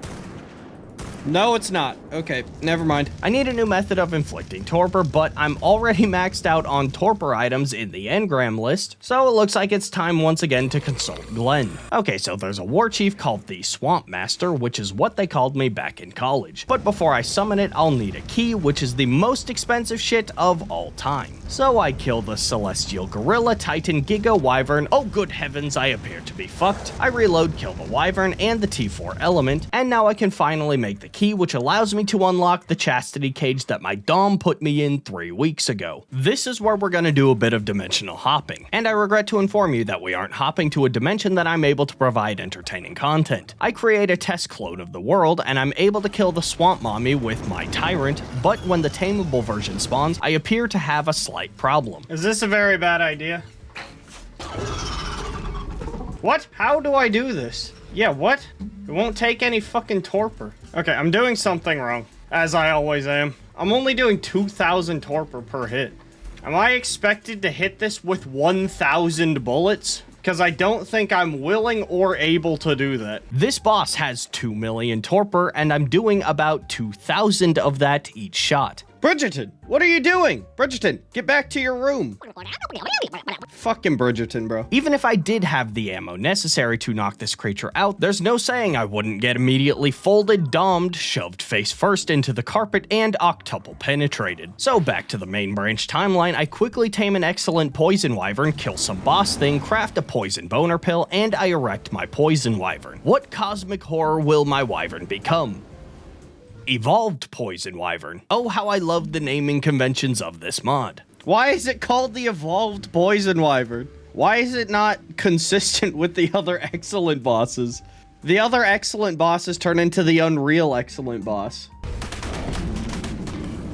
No, it's not. Okay, never mind. I need a new method of inflicting torpor, but I'm already maxed out on torpor items in the engram list, so it looks like it's time once again to consult Glenn. Okay, so there's a war chief called the Swamp Master, which is what they called me back in college. But before I summon it, I'll need a key, which is the most expensive shit of all time. So I kill the Celestial Gorilla, Titan, Giga, Wyvern. Oh good heavens, I appear to be fucked. I reload, kill the Wyvern and the T4 element, and now I can finally make the key, which allows me to unlock the chastity cage that my dom put me in 3 weeks ago. This is where we're gonna do a bit of dimensional hopping, and I regret to inform you that we aren't hopping to a dimension that I'm able to provide entertaining content. I create a test clone of the world, and I'm able to kill the swamp mommy with my tyrant, but when the tameable version spawns, I appear to have a slight problem. Is this a very bad idea? What? How do I do this? Yeah, what? It won't take any fucking torpor. Okay, I'm doing something wrong, as I always am. I'm only doing 2,000 torpor per hit. Am I expected to hit this with 1,000 bullets? Because I don't think I'm willing or able to do that. This boss has 2 million torpor, and I'm doing about 2,000 of that each shot. Bridgerton, what are you doing? Bridgerton, get back to your room. Fucking Bridgerton, bro. Even if I did have the ammo necessary to knock this creature out, there's no saying I wouldn't get immediately folded, domed, shoved face first into the carpet, and octuple penetrated. So back to the main branch timeline, I quickly tame an excellent poison wyvern, kill some boss thing, craft a poison boner pill, and I erect my poison wyvern. What cosmic horror will my wyvern become? Evolved Poison Wyvern. Oh, how I love the naming conventions of this mod. Why is it called the Evolved Poison Wyvern? Why is it not consistent with the other excellent bosses? The other excellent bosses turn into the Unreal Excellent Boss.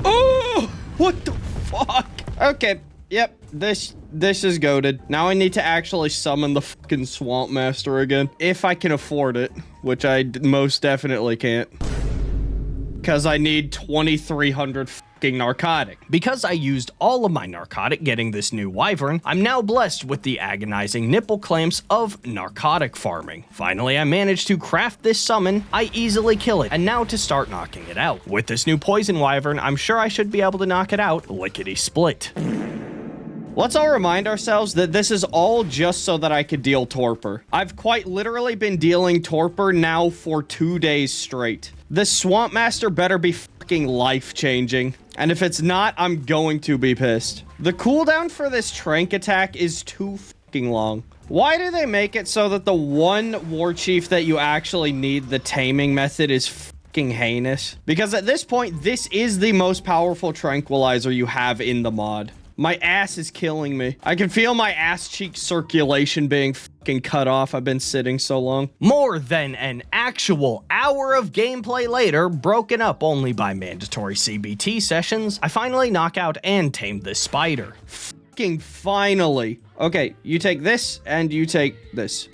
Oh! What the fuck? Okay, yep, this is goated. Now I need to actually summon the fucking Swamp Master again. If I can afford it, which I most definitely can't. Because I need 2,300 fucking narcotic. Because I used all of my narcotic getting this new wyvern, I'm now blessed with the agonizing nipple clamps of narcotic farming. Finally, I managed to craft this summon, I easily kill it, and now to start knocking it out. With this new poison wyvern, I'm sure I should be able to knock it out lickety-split. Let's all remind ourselves that this is all just so that I could deal torpor. I've quite literally been dealing torpor now for 2 days straight. This Swamp Master better be fucking life-changing. And if it's not, I'm going to be pissed. The cooldown for this trank attack is too fucking long. Why do they make it so that the one war chief that you actually need the taming method is fucking heinous? Because at this point, this is the most powerful tranquilizer you have in the mod. My ass is killing me. I can feel my ass cheek circulation being fucking cut off. I've been sitting so long. More than an actual hour of gameplay later, broken up only by mandatory CBT sessions, I finally knock out and tame this spider. Fucking finally. Okay, you take this and you take this.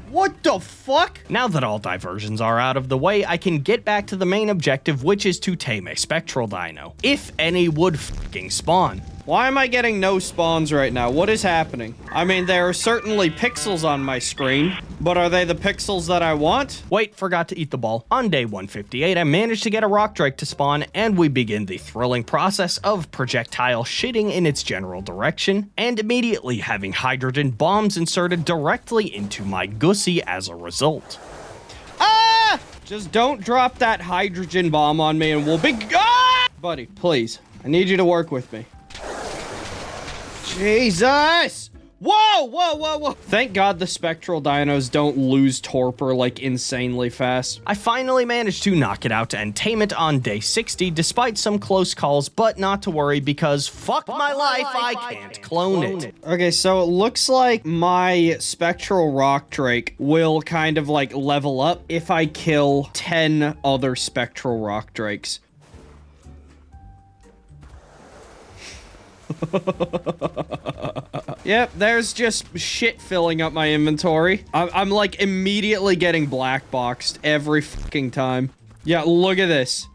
What the fuck? Now that all diversions are out of the way, I can get back to the main objective, which is to tame a spectral dino. If any would fucking spawn. Why am I getting no spawns right now? What is happening? I mean, there are certainly pixels on my screen, but are they the pixels that I want? Wait, forgot to eat the ball. On day 158, I managed to get a rock drake to spawn, and we begin the thrilling process of projectile shitting in its general direction, and immediately having hydrogen bombs inserted directly into my gussy as a result. Ah! Just don't drop that hydrogen bomb on me and we'll be- Ah! Buddy, please. I need you to work with me. Jesus! Whoa, whoa, whoa, whoa. Thank God the spectral dinos don't lose torpor like insanely fast. I finally managed to knock it out and tame it on day 60 despite some close calls, but not to worry because fuck my life, I can't clone it. Okay, so it looks like my spectral rock drake will kind of like level up if I kill 10 other spectral rock drakes. Yep, there's just shit filling up my inventory. I'm like immediately getting black boxed every fucking time. Yeah, look at this.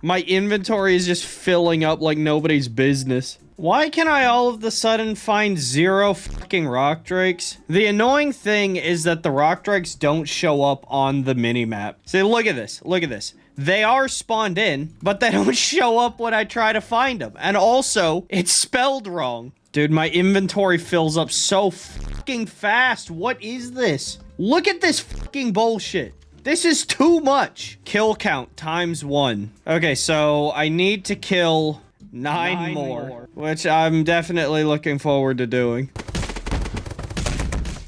My inventory is just filling up like nobody's business. Why can I all of the sudden find 0 fucking rock drakes? The annoying thing is that the rock drakes don't show up on the minimap. See, look at this. Look at this. They are spawned in, but they don't show up when I try to find them. And also, it's spelled wrong. Dude, my inventory fills up so fucking fast. What is this? Look at this fucking bullshit. This is too much. Kill count ×1. Okay, so I need to kill 9 more, which I'm definitely looking forward to doing.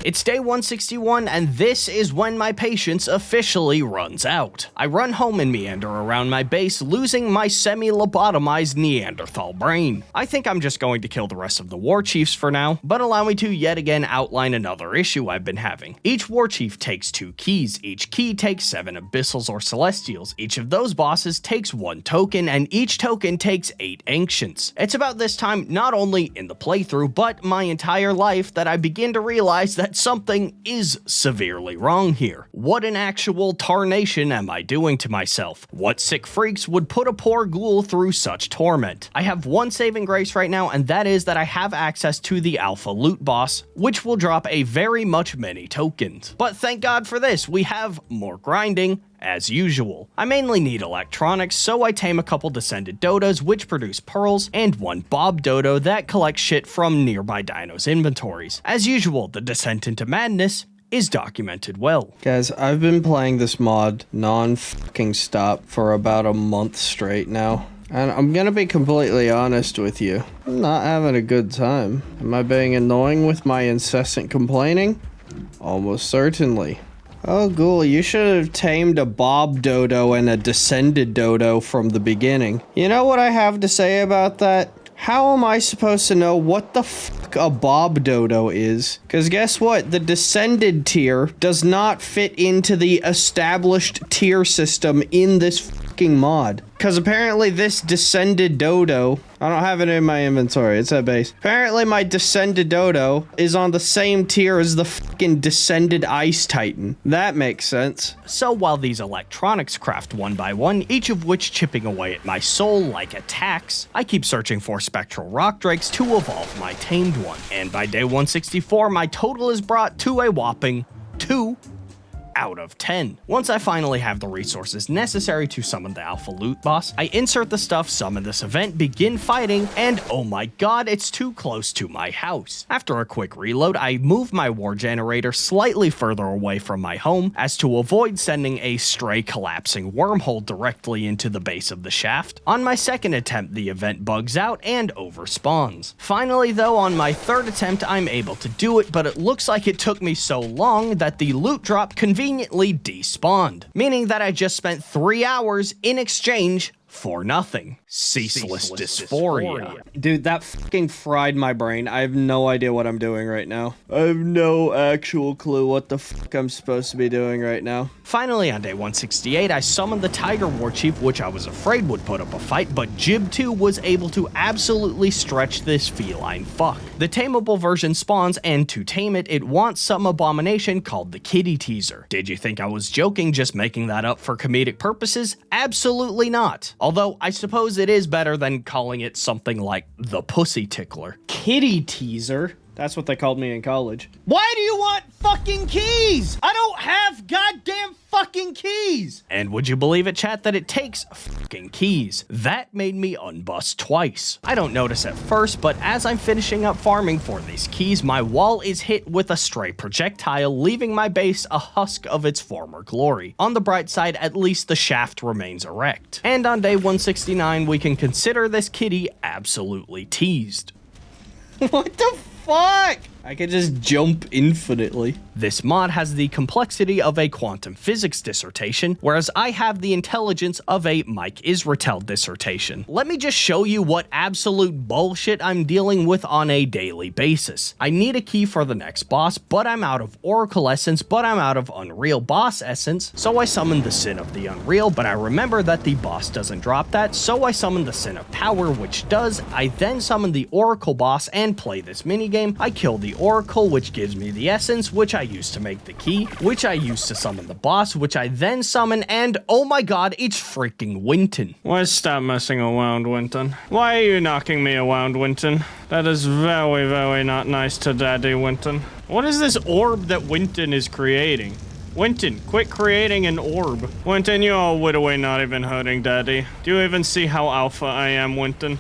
It's day 161, and this is when my patience officially runs out. I run home and meander around my base, losing my semi-lobotomized Neanderthal brain. I think I'm just going to kill the rest of the war chiefs for now, but allow me to yet again outline another issue I've been having. Each war chief takes 2 keys, each key takes 7 abyssals or celestials, each of those bosses takes 1 token, and each token takes 8 ancients. It's about this time, not only in the playthrough, but my entire life, that I begin to realize that something is severely wrong here. What an actual tarnation am I doing to myself? What sick freaks would put a poor ghoul through such torment? I have one saving grace right now, and that is that I have access to the alpha loot boss, which will drop a very much many tokens. But thank God for this, we have more grinding, as usual. I mainly need electronics, so I tame a couple Descended Dodos which produce pearls, and 1 Bob Dodo that collects shit from nearby dinos' inventories. As usual, the descent into madness is documented well. Guys, I've been playing this mod non-fucking stop for about a month straight now. And I'm gonna be completely honest with you. I'm not having a good time. Am I being annoying with my incessant complaining? Almost certainly. Oh, Ghoul, you should have tamed a Bob Dodo and a Descended Dodo from the beginning. You know what I have to say about that? How am I supposed to know what the fuck a Bob Dodo is? Because guess what? The Descended tier does not fit into the established tier system in this fucking mod. Because apparently this Descended Dodo, I don't have it in my inventory, it's at base. Apparently my Descended Dodo is on the same tier as the fucking Descended Ice Titan. That makes sense. So while these electronics craft 1 by 1, each of which chipping away at my soul like a tax, I keep searching for spectral rock drakes to evolve my tamed one. And by day 164, my total is brought to a whopping 2 out of 10. Once I finally have the resources necessary to summon the alpha loot boss, I insert the stuff, summon this event, begin fighting, and oh my god, it's too close to my house. After a quick reload, I move my war generator slightly further away from my home as to avoid sending a stray collapsing wormhole directly into the base of the shaft. On my second attempt, the event bugs out and overspawns. Finally though, on my third attempt, I'm able to do it, but it looks like it took me so long that the loot drop conveniently despawned, meaning that I just spent 3 hours in exchange for nothing. Ceaseless dysphoria. Dude, that fucking fried my brain. I have no idea what I'm doing right now. I have no actual clue what the fuck I'm supposed to be doing right now. Finally, on day 168, I summoned the Tiger War Chief, which I was afraid would put up a fight, but Jib 2 was able to absolutely stretch this feline fuck. The tameable version spawns, and to tame it, it wants some abomination called the Kitty Teaser. Did you think I was joking, just making that up for comedic purposes? Absolutely not. Although, I suppose it is better than calling it something like the Pussy Tickler. Kitty Teaser? That's what they called me in college. Why do you want fucking keys? I don't have goddamn fucking keys! And would you believe it, chat, that it takes fucking keys? That made me unbust twice. I don't notice at first, but as I'm finishing up farming for these keys, my wall is hit with a stray projectile, leaving my base a husk of its former glory. On the bright side, at least the shaft remains erect. And on day 169, we can consider this kitty absolutely teased. What the fuck? I could just jump infinitely. This mod has the complexity of a quantum physics dissertation, whereas I have the intelligence of a Mike Israetel dissertation. Let me just show you what absolute bullshit I'm dealing with on a daily basis. I need a key for the next boss, but I'm out of Oracle Essence, but I'm out of Unreal Boss Essence, so I summon the Sin of the Unreal, but I remember that the boss doesn't drop that, so I summon the Sin of Power, which does. I then summon the Oracle boss and play this minigame. I kill the oracle, which gives me the essence, which I use to make the key, which I use to summon the boss, which I then summon, and oh my god, it's freaking Winton. Why stop messing around, Winton? Why are you knocking me around, Winton? That is very, very not nice to Daddy, Winton. What is this orb that Winton is creating? Winton, quit creating an orb. Winton, you're all way not even hurting Daddy. Do you even see how alpha I am, Winton?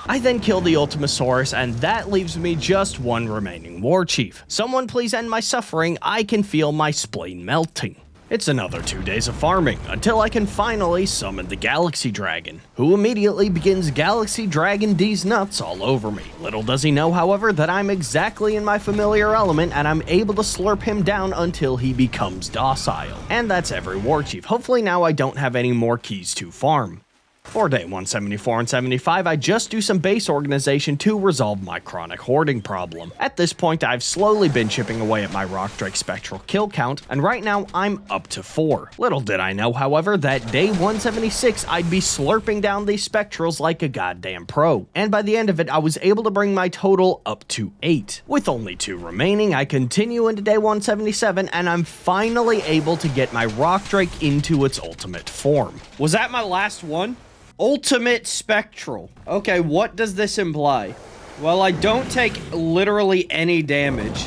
I then kill the Ultimasaurus, and that leaves me just one remaining war chief. Someone please end my suffering, I can feel my spleen melting. It's another 2 days of farming, until I can finally summon the Galaxy Dragon, who immediately begins Galaxy Dragon D's nuts all over me. Little does he know, however, that I'm exactly in my familiar element, and I'm able to slurp him down until he becomes docile. And that's every war chief. Hopefully now I don't have any more keys to farm. For day 174 and 75, I just do some base organization to resolve my chronic hoarding problem. At this point, I've slowly been chipping away at my Rock Drake spectral kill count, and right now I'm up to 4. Little did I know, however, that day 176, I'd be slurping down these spectrals like a goddamn pro. And by the end of it, I was able to bring my total up to 8. With only 2 remaining, I continue into day 177, and I'm finally able to get my Rock Drake into its ultimate form. Was that my last one? Ultimate Spectral. Okay, what does this imply? Well, I don't take literally any damage.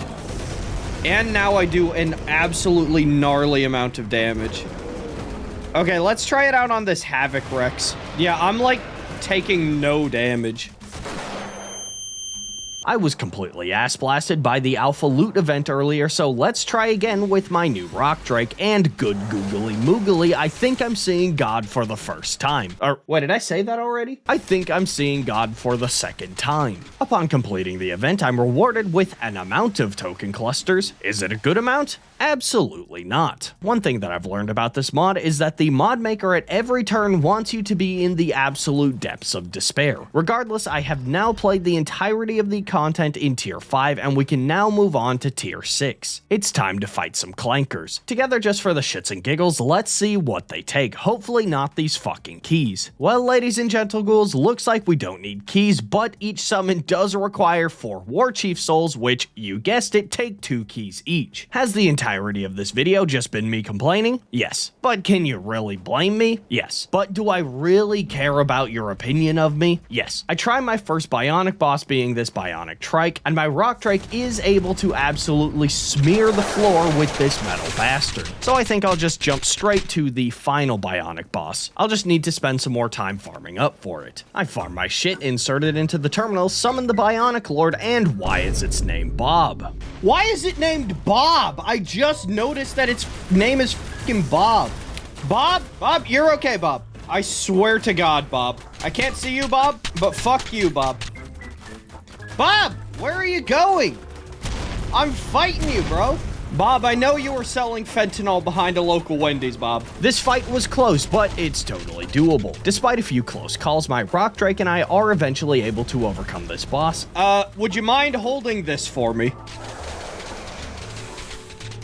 And now I do an absolutely gnarly amount of damage. Okay, let's try it out on this Havoc Rex. Yeah, I'm like taking no damage. I was completely ass-blasted by the Alpha Loot event earlier, so let's try again with my new Rock Drake, and good googly moogly, I think I'm seeing God for the first time. Or, wait, did I say that already? I think I'm seeing God for the second time. Upon completing the event, I'm rewarded with an amount of token clusters. Is it a good amount? Absolutely not. One thing that I've learned about this mod is that the mod maker at every turn wants you to be in the absolute depths of despair. Regardless, I have now played the entirety of the content in tier 5, and we can now move on to tier 6. It's time to fight some clankers. Together, just for the shits and giggles, let's see what they take. Hopefully not these fucking keys. Well, ladies and gentle ghouls, looks like we don't need keys, but each summon does require 4 war chief souls, which, you guessed it, take 2 keys each. Has the entirety of this video just been me complaining? Yes. But can you really blame me? Yes. But do I really care about your opinion of me? Yes. I try my first bionic boss being this bionic trike, and my Rock Drake is able to absolutely smear the floor with this metal bastard. So I think I'll just jump straight to the final bionic boss. I'll just need to spend some more time farming up for it. I farm my shit, insert it into the terminal, summon the bionic lord, and why is its name Bob? Why is it named Bob? I just noticed that its name is fucking Bob. Bob? Bob, you're okay, Bob. I swear to God, Bob. I can't see you, Bob, but fuck you, Bob. Bob, where are you going? I'm fighting you, bro. Bob, I know you were selling fentanyl behind a local Wendy's, Bob. This fight was close, but it's totally doable. Despite a few close calls, my Rock Drake and I are eventually able to overcome this boss. Would you mind holding this for me?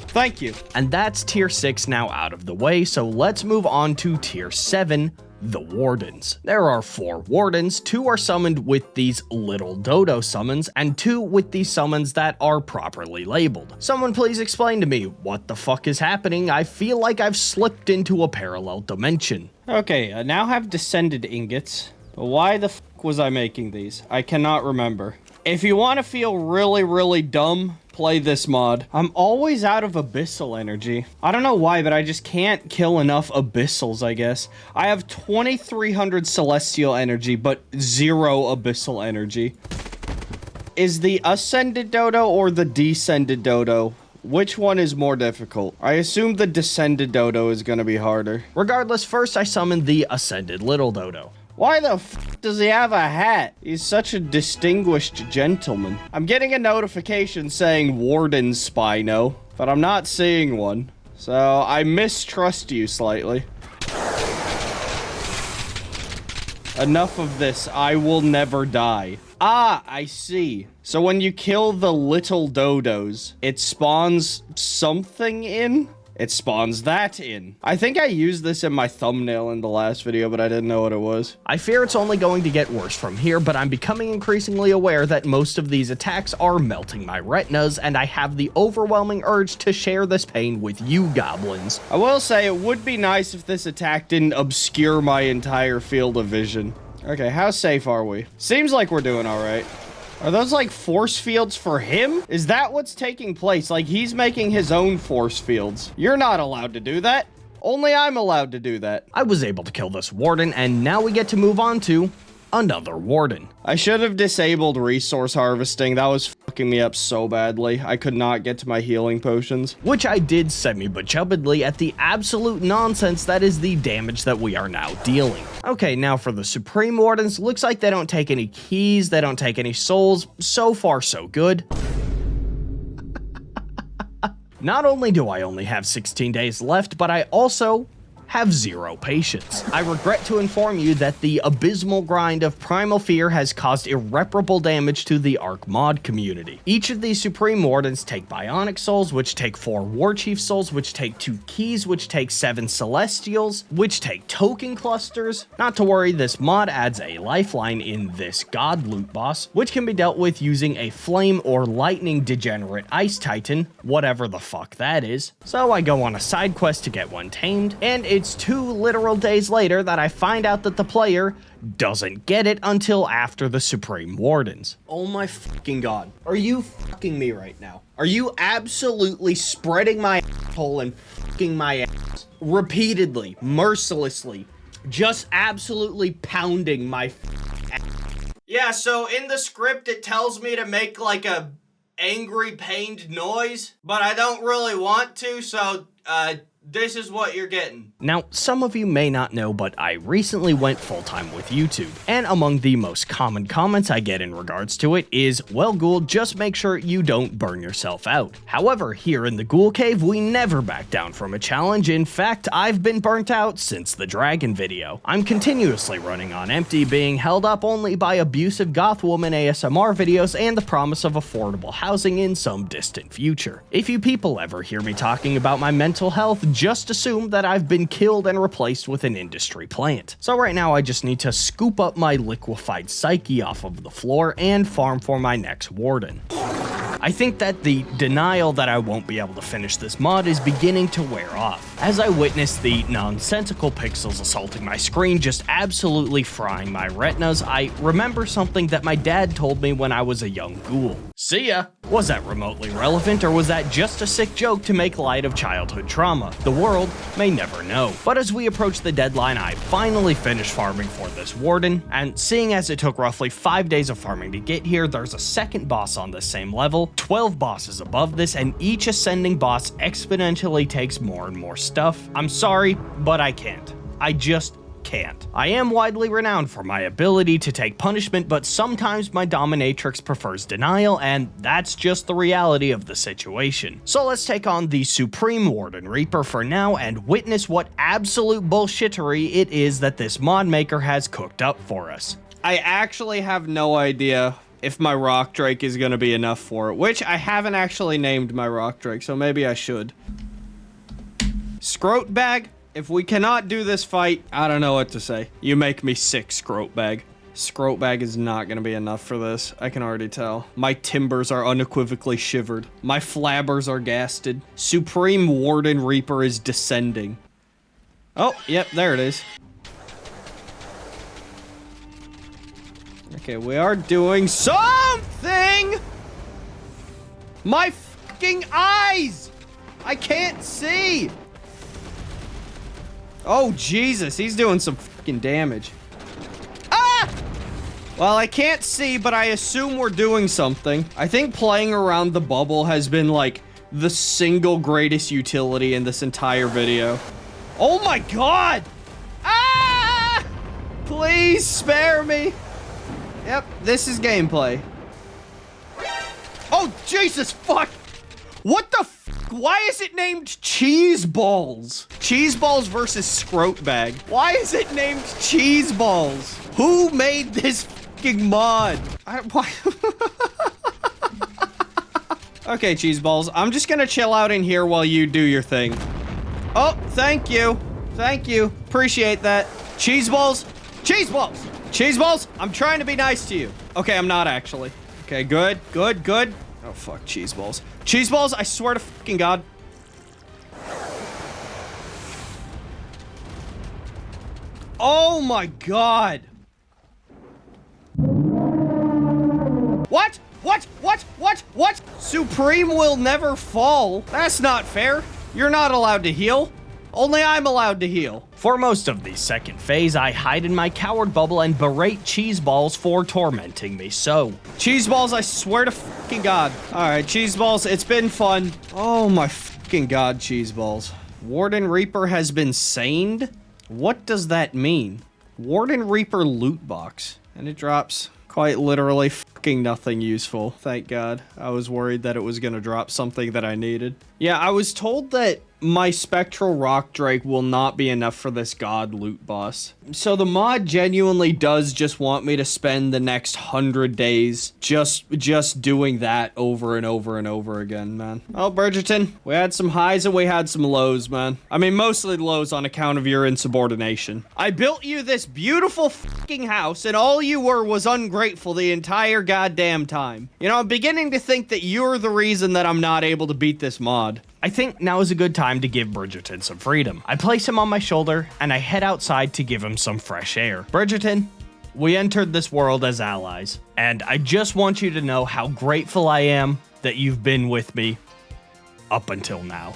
Thank you. And that's tier 6 now out of the way, so let's move on to tier 7, the Wardens. There are 4 Wardens, 2 are summoned with these little dodo summons, and 2 with these summons that are properly labeled. Someone please explain to me, what the fuck is happening? I feel like I've slipped into a parallel dimension. Okay, I now have Descended ingots, but why the fuck was I making these? I cannot remember. If you want to feel really, really dumb, play this mod. I'm always out of abyssal energy. I don't know why, but I just can't kill enough abyssals, I guess. I have 2,300 celestial energy, but 0 abyssal energy. Is the ascended dodo or the descended dodo? Which one is more difficult? I assume the descended dodo is gonna be harder. Regardless, first I summoned the ascended little dodo. Why the f does he have a hat? He's such a distinguished gentleman. I'm getting a notification saying Warden Spino, but I'm not seeing one. So I mistrust you slightly. Enough of this. I will never die. Ah, I see. So when you kill the little dodos, it spawns something in? it spawns that in. I think I used this in my thumbnail in the last video, but I didn't know what it was. I fear it's only going to get worse from here, but I'm becoming increasingly aware that most of these attacks are melting my retinas, and I have the overwhelming urge to share this pain with you goblins. I will say it would be nice if this attack didn't obscure my entire field of vision. Okay, how safe are we? Seems like we're doing all right. Are those like force fields for him? Is that what's taking place? Like he's making his own force fields. You're not allowed to do that. Only I'm allowed to do that. I was able to kill this warden, and now we get to move on to another warden. I should have disabled resource harvesting. That was fucking me up so badly. I could not get to my healing potions, which I did semi-bechubbedly at the absolute nonsense that is the damage that we are now dealing. Okay, now for the Supreme Wardens, looks like they don't take any keys, they don't take any souls. So far, so good. Not only do I only have 16 days left, but I also have zero patience. I regret to inform you that the abysmal grind of Primal Fear has caused irreparable damage to the ARK mod community. Each of these Supreme Wardens take Bionic Souls, which take 4 War Chief Souls, which take 2 Keys, which take 7 Celestials, which take Token Clusters. Not to worry, this mod adds a lifeline in this God Loot boss, which can be dealt with using a Flame or Lightning Degenerate Ice Titan, whatever the fuck that is. So I go on a side quest to get one tamed, and it's 2 literal days later that I find out that the player doesn't get it until after the Supreme Wardens. Oh my fucking god. Are you fucking me right now? Are you absolutely spreading my asshole and fucking my ass? Repeatedly, mercilessly, just absolutely pounding my ass. Yeah, so in the script it tells me to make like a angry pained noise, but I don't really want to, so this is what you're getting. Now, some of you may not know, but I recently went full-time with YouTube, and among the most common comments I get in regards to it is, well, Ghoul, just make sure you don't burn yourself out. However, here in the Ghoul Cave, we never back down from a challenge. In fact, I've been burnt out since the dragon video. I'm continuously running on empty, being held up only by abusive goth woman ASMR videos and the promise of affordable housing in some distant future. If you people ever hear me talking about my mental health, just assume that I've been killed and replaced with an industry plant. So right now I just need to scoop up my liquefied psyche off of the floor and farm for my next warden. I think that the denial that I won't be able to finish this mod is beginning to wear off, as I witness the nonsensical pixels assaulting my screen, just absolutely frying my retinas. I remember something that my dad told me when I was a young ghoul. See ya! Was that remotely relevant, or was that just a sick joke to make light of childhood trauma? The world may never know. But as we approach the deadline, I finally finished farming for this warden, and seeing as it took roughly 5 days of farming to get here, there's a second boss on the same level, 12 bosses above this, and each ascending boss exponentially takes more and more stuff. I'm sorry, but I can't. I just can't. I am widely renowned for my ability to take punishment, but sometimes my dominatrix prefers denial, and that's just the reality of the situation. So let's take on the Supreme Warden Reaper for now and witness what absolute bullshittery it is that this mod maker has cooked up for us. I actually have no idea if my rock drake is gonna be enough for it, which I haven't actually named my rock drake, so maybe I should. Scrote bag? If we cannot do this fight, I don't know what to say. You make me sick, Scrote bag. Scrote bag is not gonna be enough for this. I can already tell. My timbers are unequivocally shivered. My flabbers are gasted. Supreme Warden Reaper is descending. Oh, yep, there it is. Okay, we are doing something! My fucking eyes! I can't see! Oh, Jesus, he's doing some fucking damage. Ah! Well, I can't see, but I assume we're doing something. I think playing around the bubble has been, like, the single greatest utility in this entire video. Oh my god! Ah! Please spare me! Yep, this is gameplay. Oh, Jesus, fuck! What the fuck? Why is it named Cheese Balls? Cheese Balls versus Scrote Bag. Why is it named Cheese Balls? Who made this fucking mod? Why? Okay, Cheese Balls, I'm just gonna chill out in here while you do your thing. Oh, thank you. Thank you. Appreciate that. Cheese balls. Cheese balls. Cheese balls. I'm trying to be nice to you. Okay, I'm not actually. Okay, good. Good, good. Oh, fuck. Cheese balls. Cheese balls, I swear to fucking God. Oh my God. What? What? What? What? What? Supreme will never fall. That's not fair. You're not allowed to heal. Only I'm allowed to heal. For most of the second phase, I hide in my coward bubble and berate Cheese Balls for tormenting me. So, Cheese Balls, I swear to fucking God. All right, Cheese Balls, it's been fun. Oh my fucking God, Cheese Balls. Warden Reaper has been saned? What does that mean? Warden Reaper loot box. And it drops quite literally fucking nothing useful. Thank God. I was worried that it was gonna drop something that I needed. Yeah, I was told that my Spectral Rock Drake will not be enough for this God loot boss. So the mod genuinely does just want me to spend the next 100 days just doing that over and over and over again, man. Oh, Bridgerton, we had some highs and we had some lows, man. I mean, mostly lows on account of your insubordination. I built you this beautiful fucking house and all you were was ungrateful the entire goddamn time. You know, I'm beginning to think that you're the reason that I'm not able to beat this mod. I think now is a good time to give Bridgerton some freedom. I place him on my shoulder, and I head outside to give him some fresh air. Bridgerton, we entered this world as allies, and I just want you to know how grateful I am that you've been with me up until now.